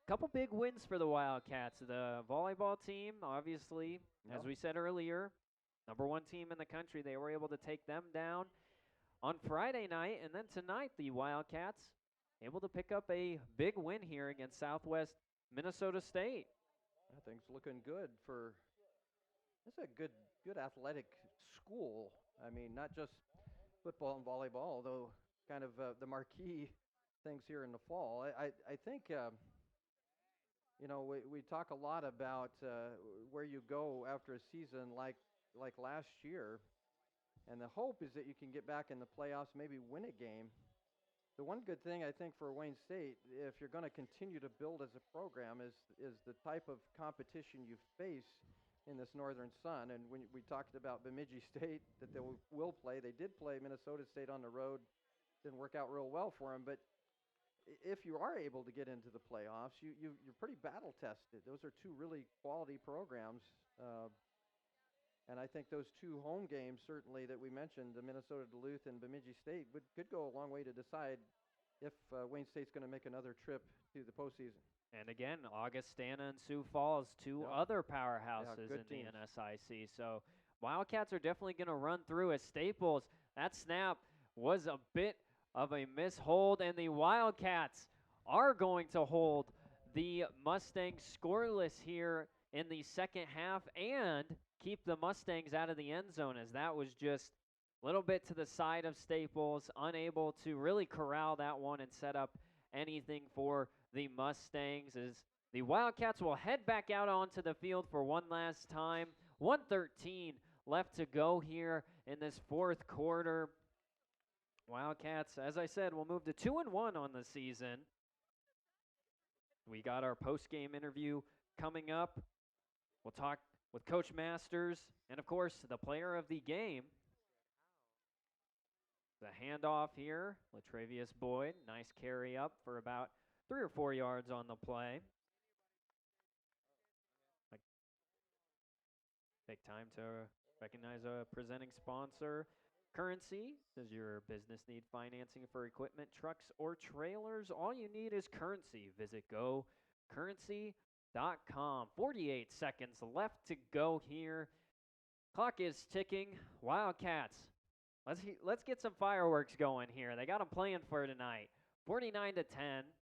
B: Couple big wins for the Wildcats. The volleyball team, obviously, as we said earlier, #1 team in the country. They were able to take them down on Friday night, and then tonight the Wildcats able to pick up a big win here against Southwest Minnesota State.
C: I think it's looking good for. It's a good athletic school. I mean, not just football and volleyball, although kind of the marquee things here in the fall. I think. We talk a lot about where you go after a season like last year, and the hope is that you can get back in the playoffs, maybe win a game. The one good thing I think for Wayne State, if you're going to continue to build as a program, is the type of competition you face in this Northern Sun. And when we talked about Bemidji State that they will play, they did play Minnesota State on the road. Didn't work out real well for them, but if you are able to get into the playoffs, you're pretty battle tested. Those are 2 really quality programs. And I think those 2 home games, certainly, that we mentioned, the Minnesota Duluth and Bemidji State, could go a long way to decide if Wayne State's going to make another trip to the postseason.
B: And again, Augustana and Sioux Falls, 2 other powerhouses in the NSIC. So Wildcats are definitely going to run through as Staples. That snap was a bit of a mishold, and the Wildcats are going to hold the Mustangs scoreless here in the second half and keep the Mustangs out of the end zone, as that was just a little bit to the side of Staples, unable to really corral that one and set up anything for the Mustangs, as the Wildcats will head back out onto the field for one last time. 1:13 left to go here in this 4th quarter. Wildcats, as I said, will move to 2-1 on the season. We got our post-game interview coming up. We'll talk with Coach Masters and, of course, the player of the game. The handoff here, Latravius Boyd. Nice carry up for about 3 or 4 yards on the play. Take time to recognize a presenting sponsor. Currency. Does your business need financing for equipment, trucks, or trailers? All you need is Currency. Visit GoCurrency.com. 48 seconds left to go here. Clock is ticking. Wildcats, let's get some fireworks going here. They got them playing for tonight. 49-10.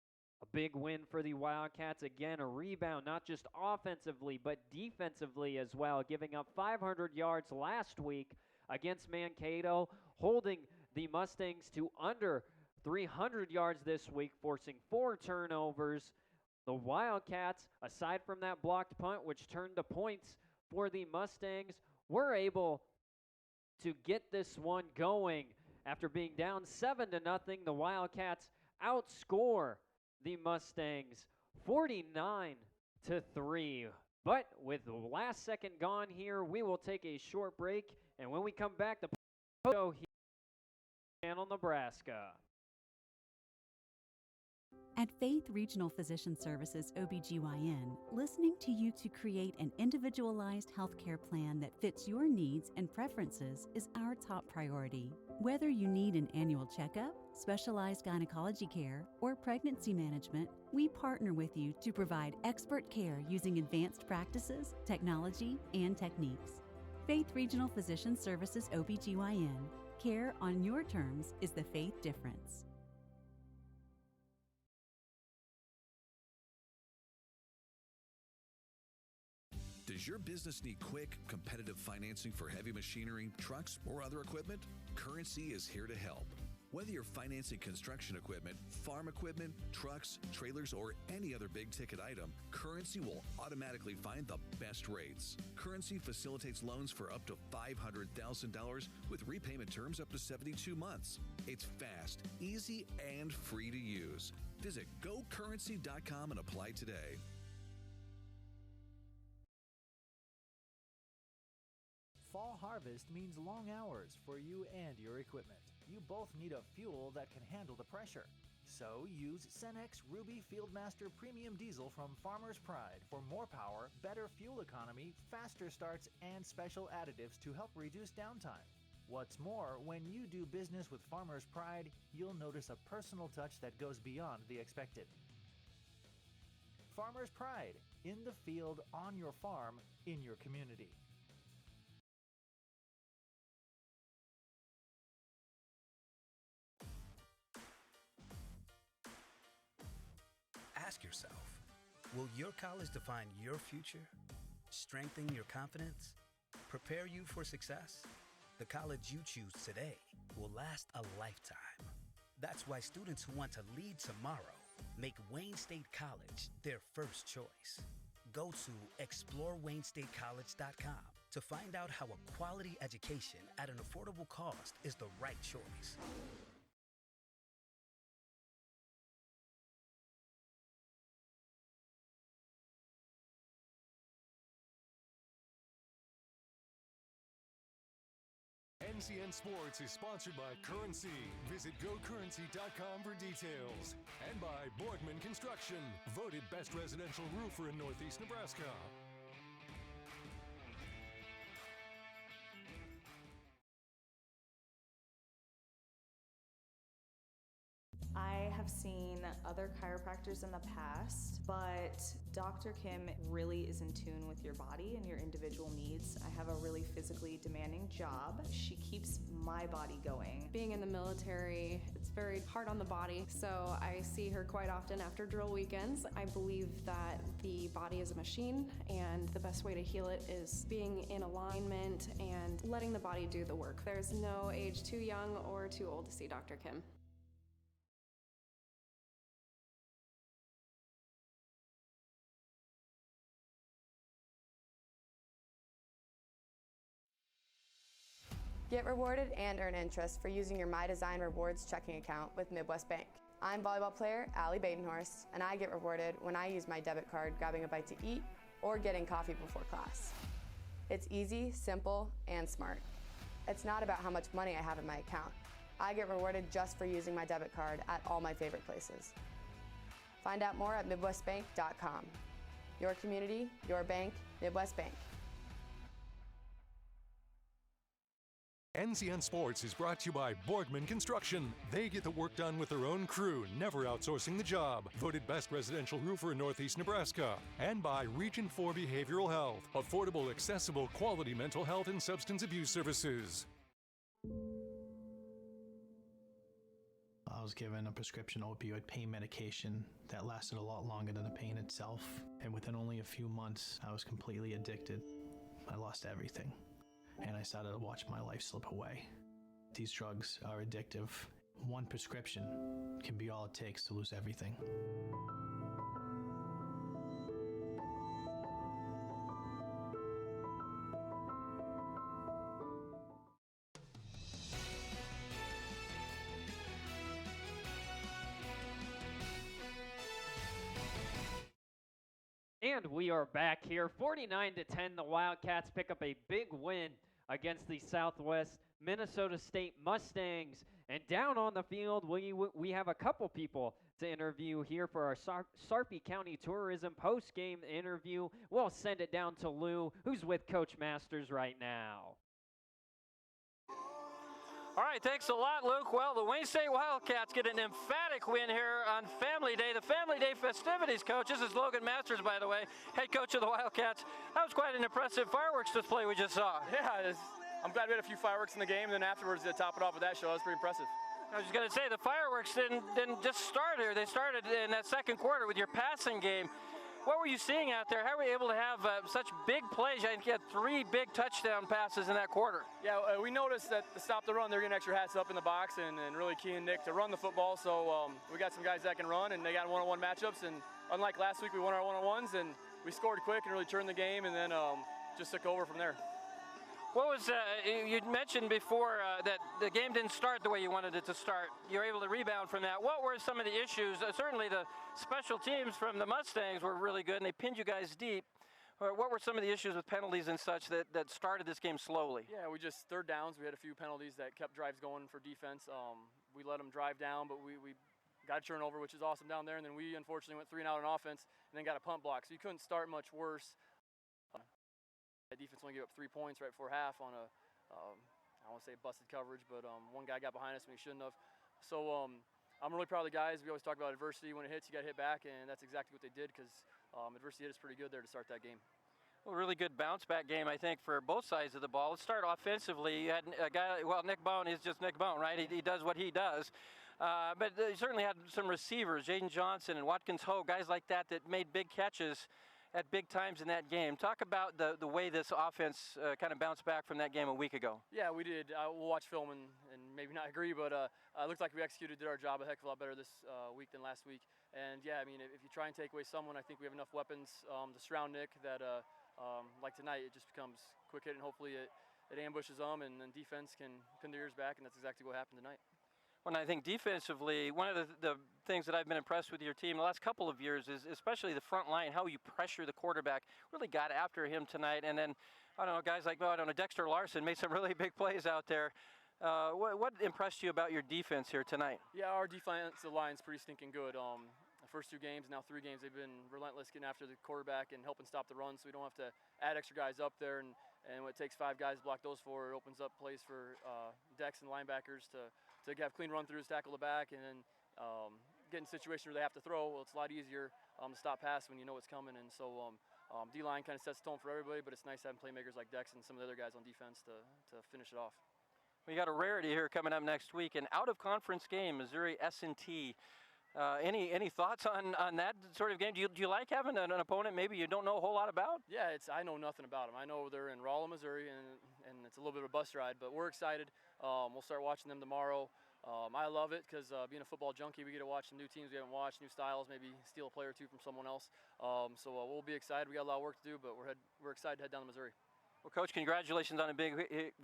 B: A big win for the Wildcats. Again, a rebound, not just offensively, but defensively as well, giving up 500 yards last week against Mankato, holding the Mustangs to under 300 yards this week, forcing 4 turnovers. The Wildcats, aside from that blocked punt, which turned to points for the Mustangs, we're able to get this one going after being down 7-0. The Wildcats outscore the Mustangs 49-3. But with the last second gone here, we will take a short break, and when we come back, the show here on Channel Nebraska.
P: At Faith Regional Physician Services OBGYN, listening to you to create an individualized healthcare plan that fits your needs and preferences is our top priority. Whether you need an annual checkup, specialized gynecology care, or pregnancy management, we partner with you to provide expert care using advanced practices, technology, and techniques. Faith Regional Physician Services OBGYN. Care on your terms is the Faith difference.
F: Does your business need quick, competitive financing for heavy machinery, trucks, or other equipment? Currency is here to help. Whether you're financing construction equipment, farm equipment, trucks, trailers, or any other big-ticket item, Currency will automatically find the best rates. Currency facilitates loans for up to $500,000 with repayment terms up to 72 months. It's fast, easy, and free to use. Visit GoCurrency.com and apply today.
M: Fall harvest means long hours for you and your equipment. You both need a fuel that can handle the pressure. So use Cenex Ruby Fieldmaster Premium Diesel from Farmer's Pride for more power, better fuel economy, faster starts, and special additives to help reduce downtime. What's more, when you do business with Farmer's Pride, you'll notice a personal touch that goes beyond the expected. Farmer's Pride, in the field, on your farm, in your community.
G: Ask yourself, will your college define your future? Strengthen your confidence? Prepare you for success? The college you choose today will last a lifetime. That's why students who want to lead tomorrow make Wayne State College their first choice. Go to explorewaynestate.college.com to find out how a quality education at an affordable cost is the right choice.
A: NCN Sports is sponsored by Currency. Visit GoCurrency.com for details. And by Borgman Construction, voted best residential roofer in Northeast Nebraska.
S: I have seen other chiropractors in the past, but Dr. Kim really is in tune with your body and your individual needs. I have a really physically demanding job. She keeps my body going.
T: Being in the military, it's very hard on the body, so I see her quite often after drill weekends. I believe that the body is a machine, and the best way to heal it is being in alignment and letting the body do the work. There's no age too young or too old to see Dr. Kim.
J: Get rewarded and earn interest for using your MyDesign Rewards checking account with Midwest Bank. I'm volleyball player Allie Badenhorst, and I get rewarded when I use my debit card grabbing a bite to eat or getting coffee before class. It's easy, simple, and smart. It's not about how much money I have in my account. I get rewarded just for using my debit card at all my favorite places. Find out more at MidwestBank.com. Your community, your bank, Midwest Bank.
A: NCN Sports is brought to you by Borgman Construction. They get the work done with their own crew, never outsourcing the job. Voted best residential roofer in Northeast Nebraska. And by Region 4 Behavioral Health. Affordable, accessible, quality mental health and substance abuse services.
U: I was given a prescription opioid pain medication that lasted a lot longer than the pain itself. And within only a few months, I was completely addicted. I lost everything. And I started to watch my life slip away. These drugs are addictive. One prescription can be all it takes to lose everything.
B: And we are back here, 49-10. The Wildcats pick up a big win against the Southwest Minnesota State Mustangs. And down on the field, we have a couple people to interview here for our Sarpy County Tourism post-game interview. We'll send it down to Lou, who's with Coach Masters right now.
C: All right, thanks a lot, Luke. Well, the Wayne State Wildcats get an emphatic win here on Family Day. The Family Day festivities, Coach. This is Logan Masters, by the way, head coach of the Wildcats. That was quite an impressive fireworks display we just saw.
R: Yeah, I'm glad we had a few fireworks in the game, and then afterwards to top it off with that show. That was pretty impressive.
C: I was going to say, the fireworks didn't just start here. They started in that second quarter with your passing game. What were you seeing out there? How were you able to have such big plays? I think you had 3 big touchdown passes in that quarter.
R: Yeah, we noticed that to stop the run, they're getting extra hats up in the box and really keying Nick to run the football. So we got some guys that can run, and they got one-on-one matchups. And unlike last week, we won our one-on-ones, and we scored quick and really turned the game, and then just took over from there.
C: What was, you mentioned before that the game didn't start the way you wanted it to start. You were able to rebound from that. What were some of the issues? Certainly the special teams from the Mustangs were really good, and they pinned you guys deep. What were some of the issues with penalties and such that started this game slowly?
R: Yeah, we just third downs. We had a few penalties that kept drives going for defense. We let them drive down, but we got a turnover, which is awesome down there. And then we unfortunately went 3 and out on offense and then got a punt block. So you couldn't start much worse. The defense only gave up 3 points right before half on a, I won't say busted coverage, but one guy got behind us when he shouldn't have. So I'm really proud of the guys. We always talk about adversity. When it hits, you got to hit back, and that's exactly what they did because adversity hit us pretty good there to start that game.
C: Well, really good bounce-back game, I think, for both sides of the ball. Let's start offensively. You had a guy, well, Nick Bone is just Nick Bone, right? He does what he does. But you certainly had some receivers, Jaden Johnson and Watkins Ho, guys like that made big catches at big times in that game. Talk about the way this offense kind of bounced back from that game a week ago.
R: Yeah, we did. We'll watch film and maybe not agree, but it looks like we did our job a heck of a lot better this week than last week. And yeah, I mean, if you try and take away someone, I think we have enough weapons to surround Nick that, like tonight, it just becomes quick hit and hopefully it ambushes them and then defense can pin their ears back, and that's exactly what happened tonight.
C: Well, I think defensively, one of the things that I've been impressed with your team the last couple of years is especially the front line, how you pressure the quarterback. Really got after him tonight. And then, I don't know, guys like, Dexter Larson made some really big plays out there. What impressed you about your defense here tonight?
R: Yeah, our defensive line's pretty stinking good. The first 2 games, now 3 games, they've been relentless getting after the quarterback and helping stop the run, so we don't have to add extra guys up there. And when it takes 5 guys to block those 4, it opens up plays for Dex and linebackers to have clean run-throughs, tackle the back, and then get in situations where they have to throw. Well, it's a lot easier to stop pass when you know what's coming. And so D-line kind of sets the tone for everybody, but it's nice having playmakers like Dex and some of the other guys on defense to finish it off.
C: We got a rarity here coming up next week, an out-of-conference game, Missouri S&T. Any thoughts on that sort of game? Do you like having an opponent maybe you don't know a whole lot about?
R: Yeah, I know nothing about them. I know they're in Rolla, Missouri, and it's a little bit of a bus ride, but we're excited. We'll start watching them tomorrow. I love it because being a football junkie, we get to watch some new teams we haven't watched, new styles, maybe steal a player or 2 from someone else. So we'll be excited. We got a lot of work to do, but we're excited to head down to Missouri.
C: Well, Coach, congratulations on a big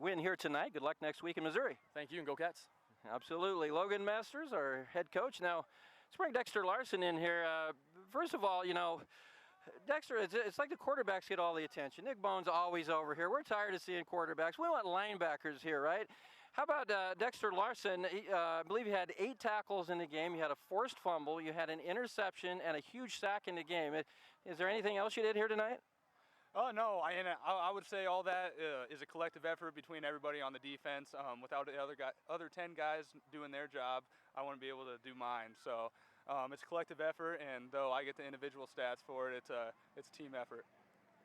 C: win here tonight. Good luck next week in Missouri.
R: Thank you, and go Cats.
C: Absolutely. Logan Masters, our head coach. Now, let's bring Dexter Larson in here. First of all, Dexter, it's like the quarterbacks get all the attention. Nick Bone's always over here. We're tired of seeing quarterbacks. We want linebackers here, right? How about Dexter Larson? I believe you had 8 tackles in the game. You had a forced fumble. You had an interception and a huge sack in the game. Is there anything else you did here tonight?
V: Oh, no. I would say all that is a collective effort between everybody on the defense. Without the other 10 guys doing their job, I want to be able to do mine. So it's a collective effort, and though I get the individual stats for it, it's a team effort.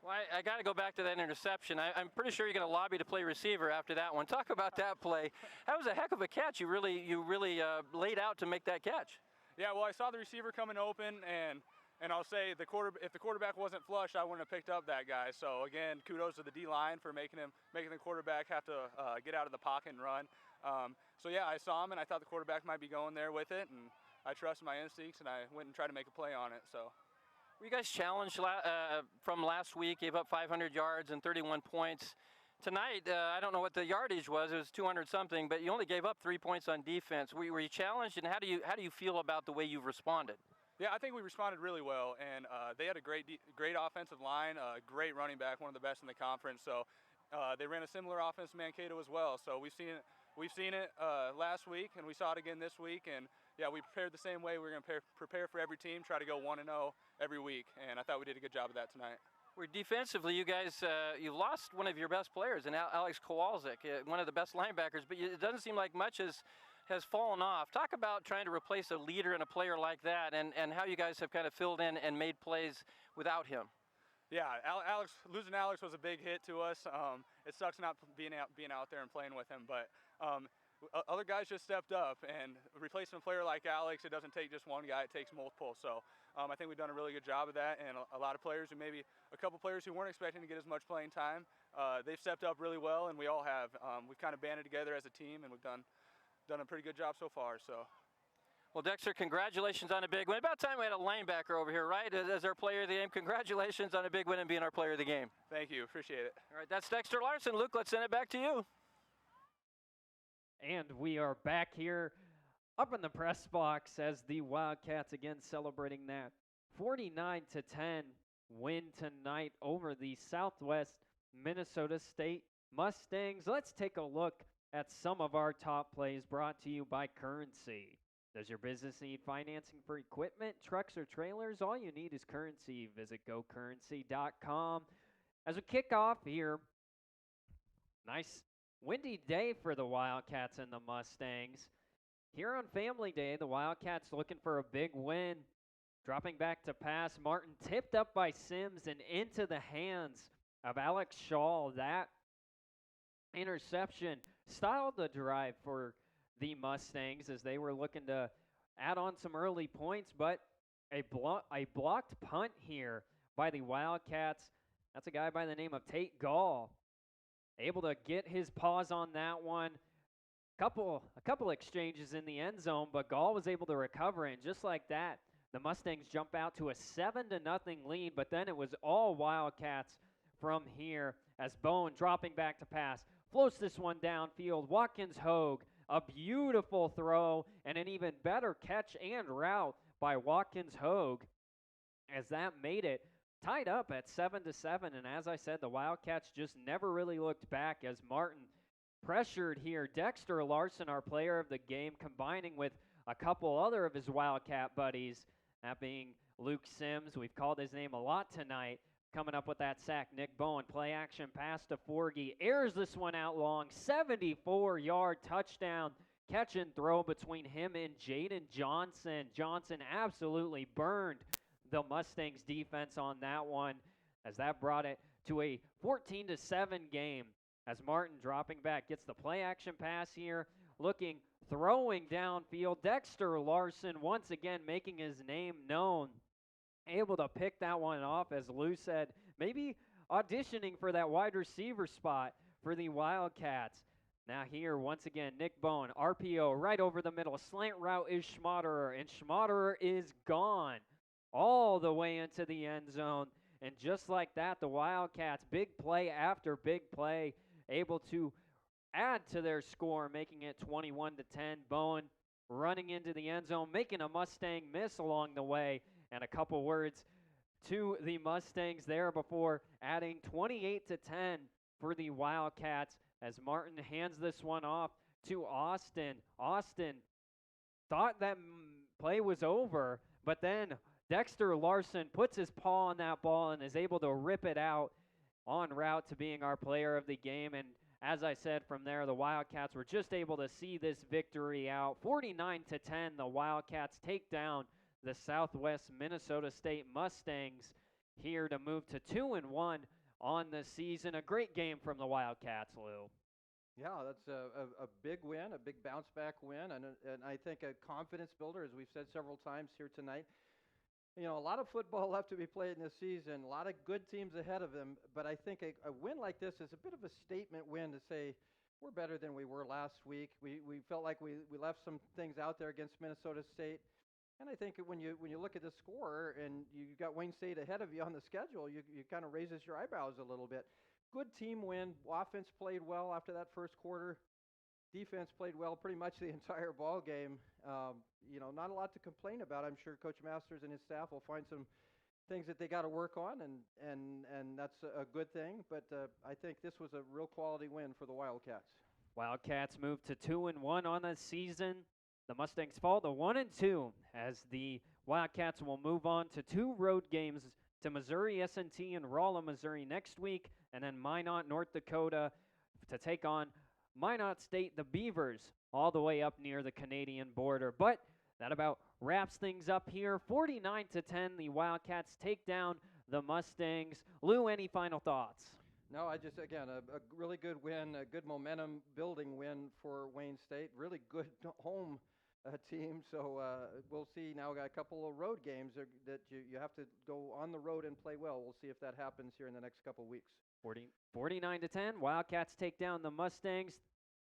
C: Well, I got to go back to that interception. I'm pretty sure you're going to lobby to play receiver after that one. Talk about that play. That was a heck of a catch. You really laid out to make that catch.
V: Yeah, well, I saw the receiver coming open, and I'll say if the quarterback wasn't flush, I wouldn't have picked up that guy. So again, kudos to the D-line for making the quarterback have to get out of the pocket and run. So yeah, I saw him, and I thought the quarterback might be going there with it, and I trusted my instincts, and I went and tried to make a play on it. So.
C: Were you guys challenged from last week? Gave up 500 yards and 31 points. Tonight, I don't know what the yardage was. It was 200 something, but you only gave up 3 points on defense. Were you challenged, and how do you feel about the way you've responded?
V: Yeah, I think we responded really well, and they had a great offensive line, great running back, one of the best in the conference. So they ran a similar offense to Mankato as well. So we've seen it last week, and we saw it again this week. And yeah, we prepared the same way. We're going to prepare for every team, try to go 1-0 every week, and I thought we did a good job of that tonight.
C: Where defensively, you guys, you lost one of your best players, and Alex Kowalczyk, one of the best linebackers, but it doesn't seem like much has fallen off. Talk about trying to replace a leader and a player like that, and how you guys have kind of filled in and made plays without him.
V: Yeah, losing Alex was a big hit to us. It sucks not being out there and playing with him, but other guys just stepped up, and replacing a player like Alex, it doesn't take just one guy, it takes multiple. So I think we've done a really good job of that, and a lot of players who maybe a couple players who weren't expecting to get as much playing time, they've stepped up really well, and we all have. We've kind of banded together as a team, and we've done a pretty good job so far. So.
C: Well, Dexter, congratulations on a big win. About time we had a linebacker over here, right, as our player of the game. Congratulations on a big win and being our player of the game.
V: Thank you. Appreciate it.
C: All right, that's Dexter Larson. Luke, let's send it back to you.
B: And we are back here up in the press box as the Wildcats again celebrating that 49-10 win tonight over the Southwest Minnesota State Mustangs. Let's take a look at some of our top plays brought to you by Currency. Does your business need financing for equipment, trucks, or trailers? All you need is Currency. Visit gocurrency.com. As we kick off here, nice windy day for the Wildcats and the Mustangs. Here on Family Day, the Wildcats looking for a big win. Dropping back to pass, Martin tipped up by Sims and into the hands of Alex Shaw. That interception styled the drive for the Mustangs as they were looking to add on some early points, but a blocked punt here by the Wildcats. That's a guy by the name of Tate Gall, able to get his paws on that one. A couple exchanges in the end zone, but Gall was able to recover, and just like that, the Mustangs jump out to a 7-0 lead, but then it was all Wildcats from here as Bowen dropping back to pass, floats this one downfield. Watkins Hogue, a beautiful throw and an even better catch and route by Watkins Hogue as that made it tied up at 7-7. And as I said, the Wildcats just never really looked back as Martin pressured here. Dexter Larson, our player of the game, combining with a couple other of his Wildcat buddies, that being Luke Sims. We've called his name a lot tonight. Coming up with that sack, Nick Bowen, play action pass to Forgy, airs this one out long, 74-yard touchdown, catch and throw between him and Jaden Johnson. Johnson absolutely burned the Mustangs defense on that one as that brought it to a 14-7 game as Martin dropping back, gets the play action pass here, throwing downfield. Dexter Larson once again making his name known. Able to pick that one off, as Lou said, maybe auditioning for that wide receiver spot for the Wildcats. Now here, once again, Nick Bowen, RPO right over the middle. Slant route is Schmaderer, and Schmaderer is gone all the way into the end zone. And just like that, the Wildcats, big play after big play, able to add to their score, making it 21-10. Bowen running into the end zone, making a Mustang miss along the way. And a couple words to the Mustangs there before adding 28-10 for the Wildcats as Martin hands this one off to Austin. Austin thought that play was over, but then Dexter Larson puts his paw on that ball and is able to rip it out en route to being our player of the game. And as I said, from there, the Wildcats were just able to see this victory out. 49-10, the Wildcats take down the Southwest Minnesota State Mustangs here to move to 2-1 on the season. A great game from the Wildcats, Lou.
C: Yeah, that's a big win, a big bounce-back win, and I think a confidence builder, as we've said several times here tonight. You know, a lot of football left to be played in this season, a lot of good teams ahead of them, but I think a win like this is a bit of a statement win to say we're better than we were last week. We felt like we left some things out there against Minnesota State. And I think when you look at the score and you got Wayne State ahead of you on the schedule, you kind of raises your eyebrows a little bit. Good team win. Offense played well after that first quarter. defense played well pretty much the entire ball game. Not a lot to complain about. I'm sure Coach Masters and his staff will find some things that they got to work on, and that's a good thing. But I think this was a real quality win for the Wildcats.
B: Wildcats move to 2-1 on the season. The Mustangs fall to 1-2 as the Wildcats will move on to 2 road games to Missouri S&T and Rolla, Missouri next week, and then Minot, North Dakota to take on Minot State, the Beavers, all the way up near the Canadian border. But that about wraps things up here. 49-10, the Wildcats take down the Mustangs. Lou, any final thoughts?
C: No, again, a really good win, a good momentum-building win for Wayne State. Really good home team. So we'll see. Now we got a couple of road games that you have to go on the road and play well. We'll see if that happens here in the next couple of weeks.
B: 49-10, Wildcats take down the Mustangs.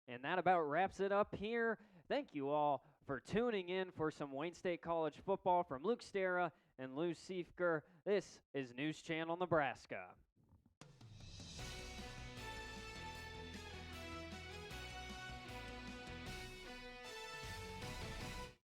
B: And that about wraps it up here. Thank you all for tuning in for some Wayne State College football from Luke Stera and Lou Siefker. This is News Channel Nebraska.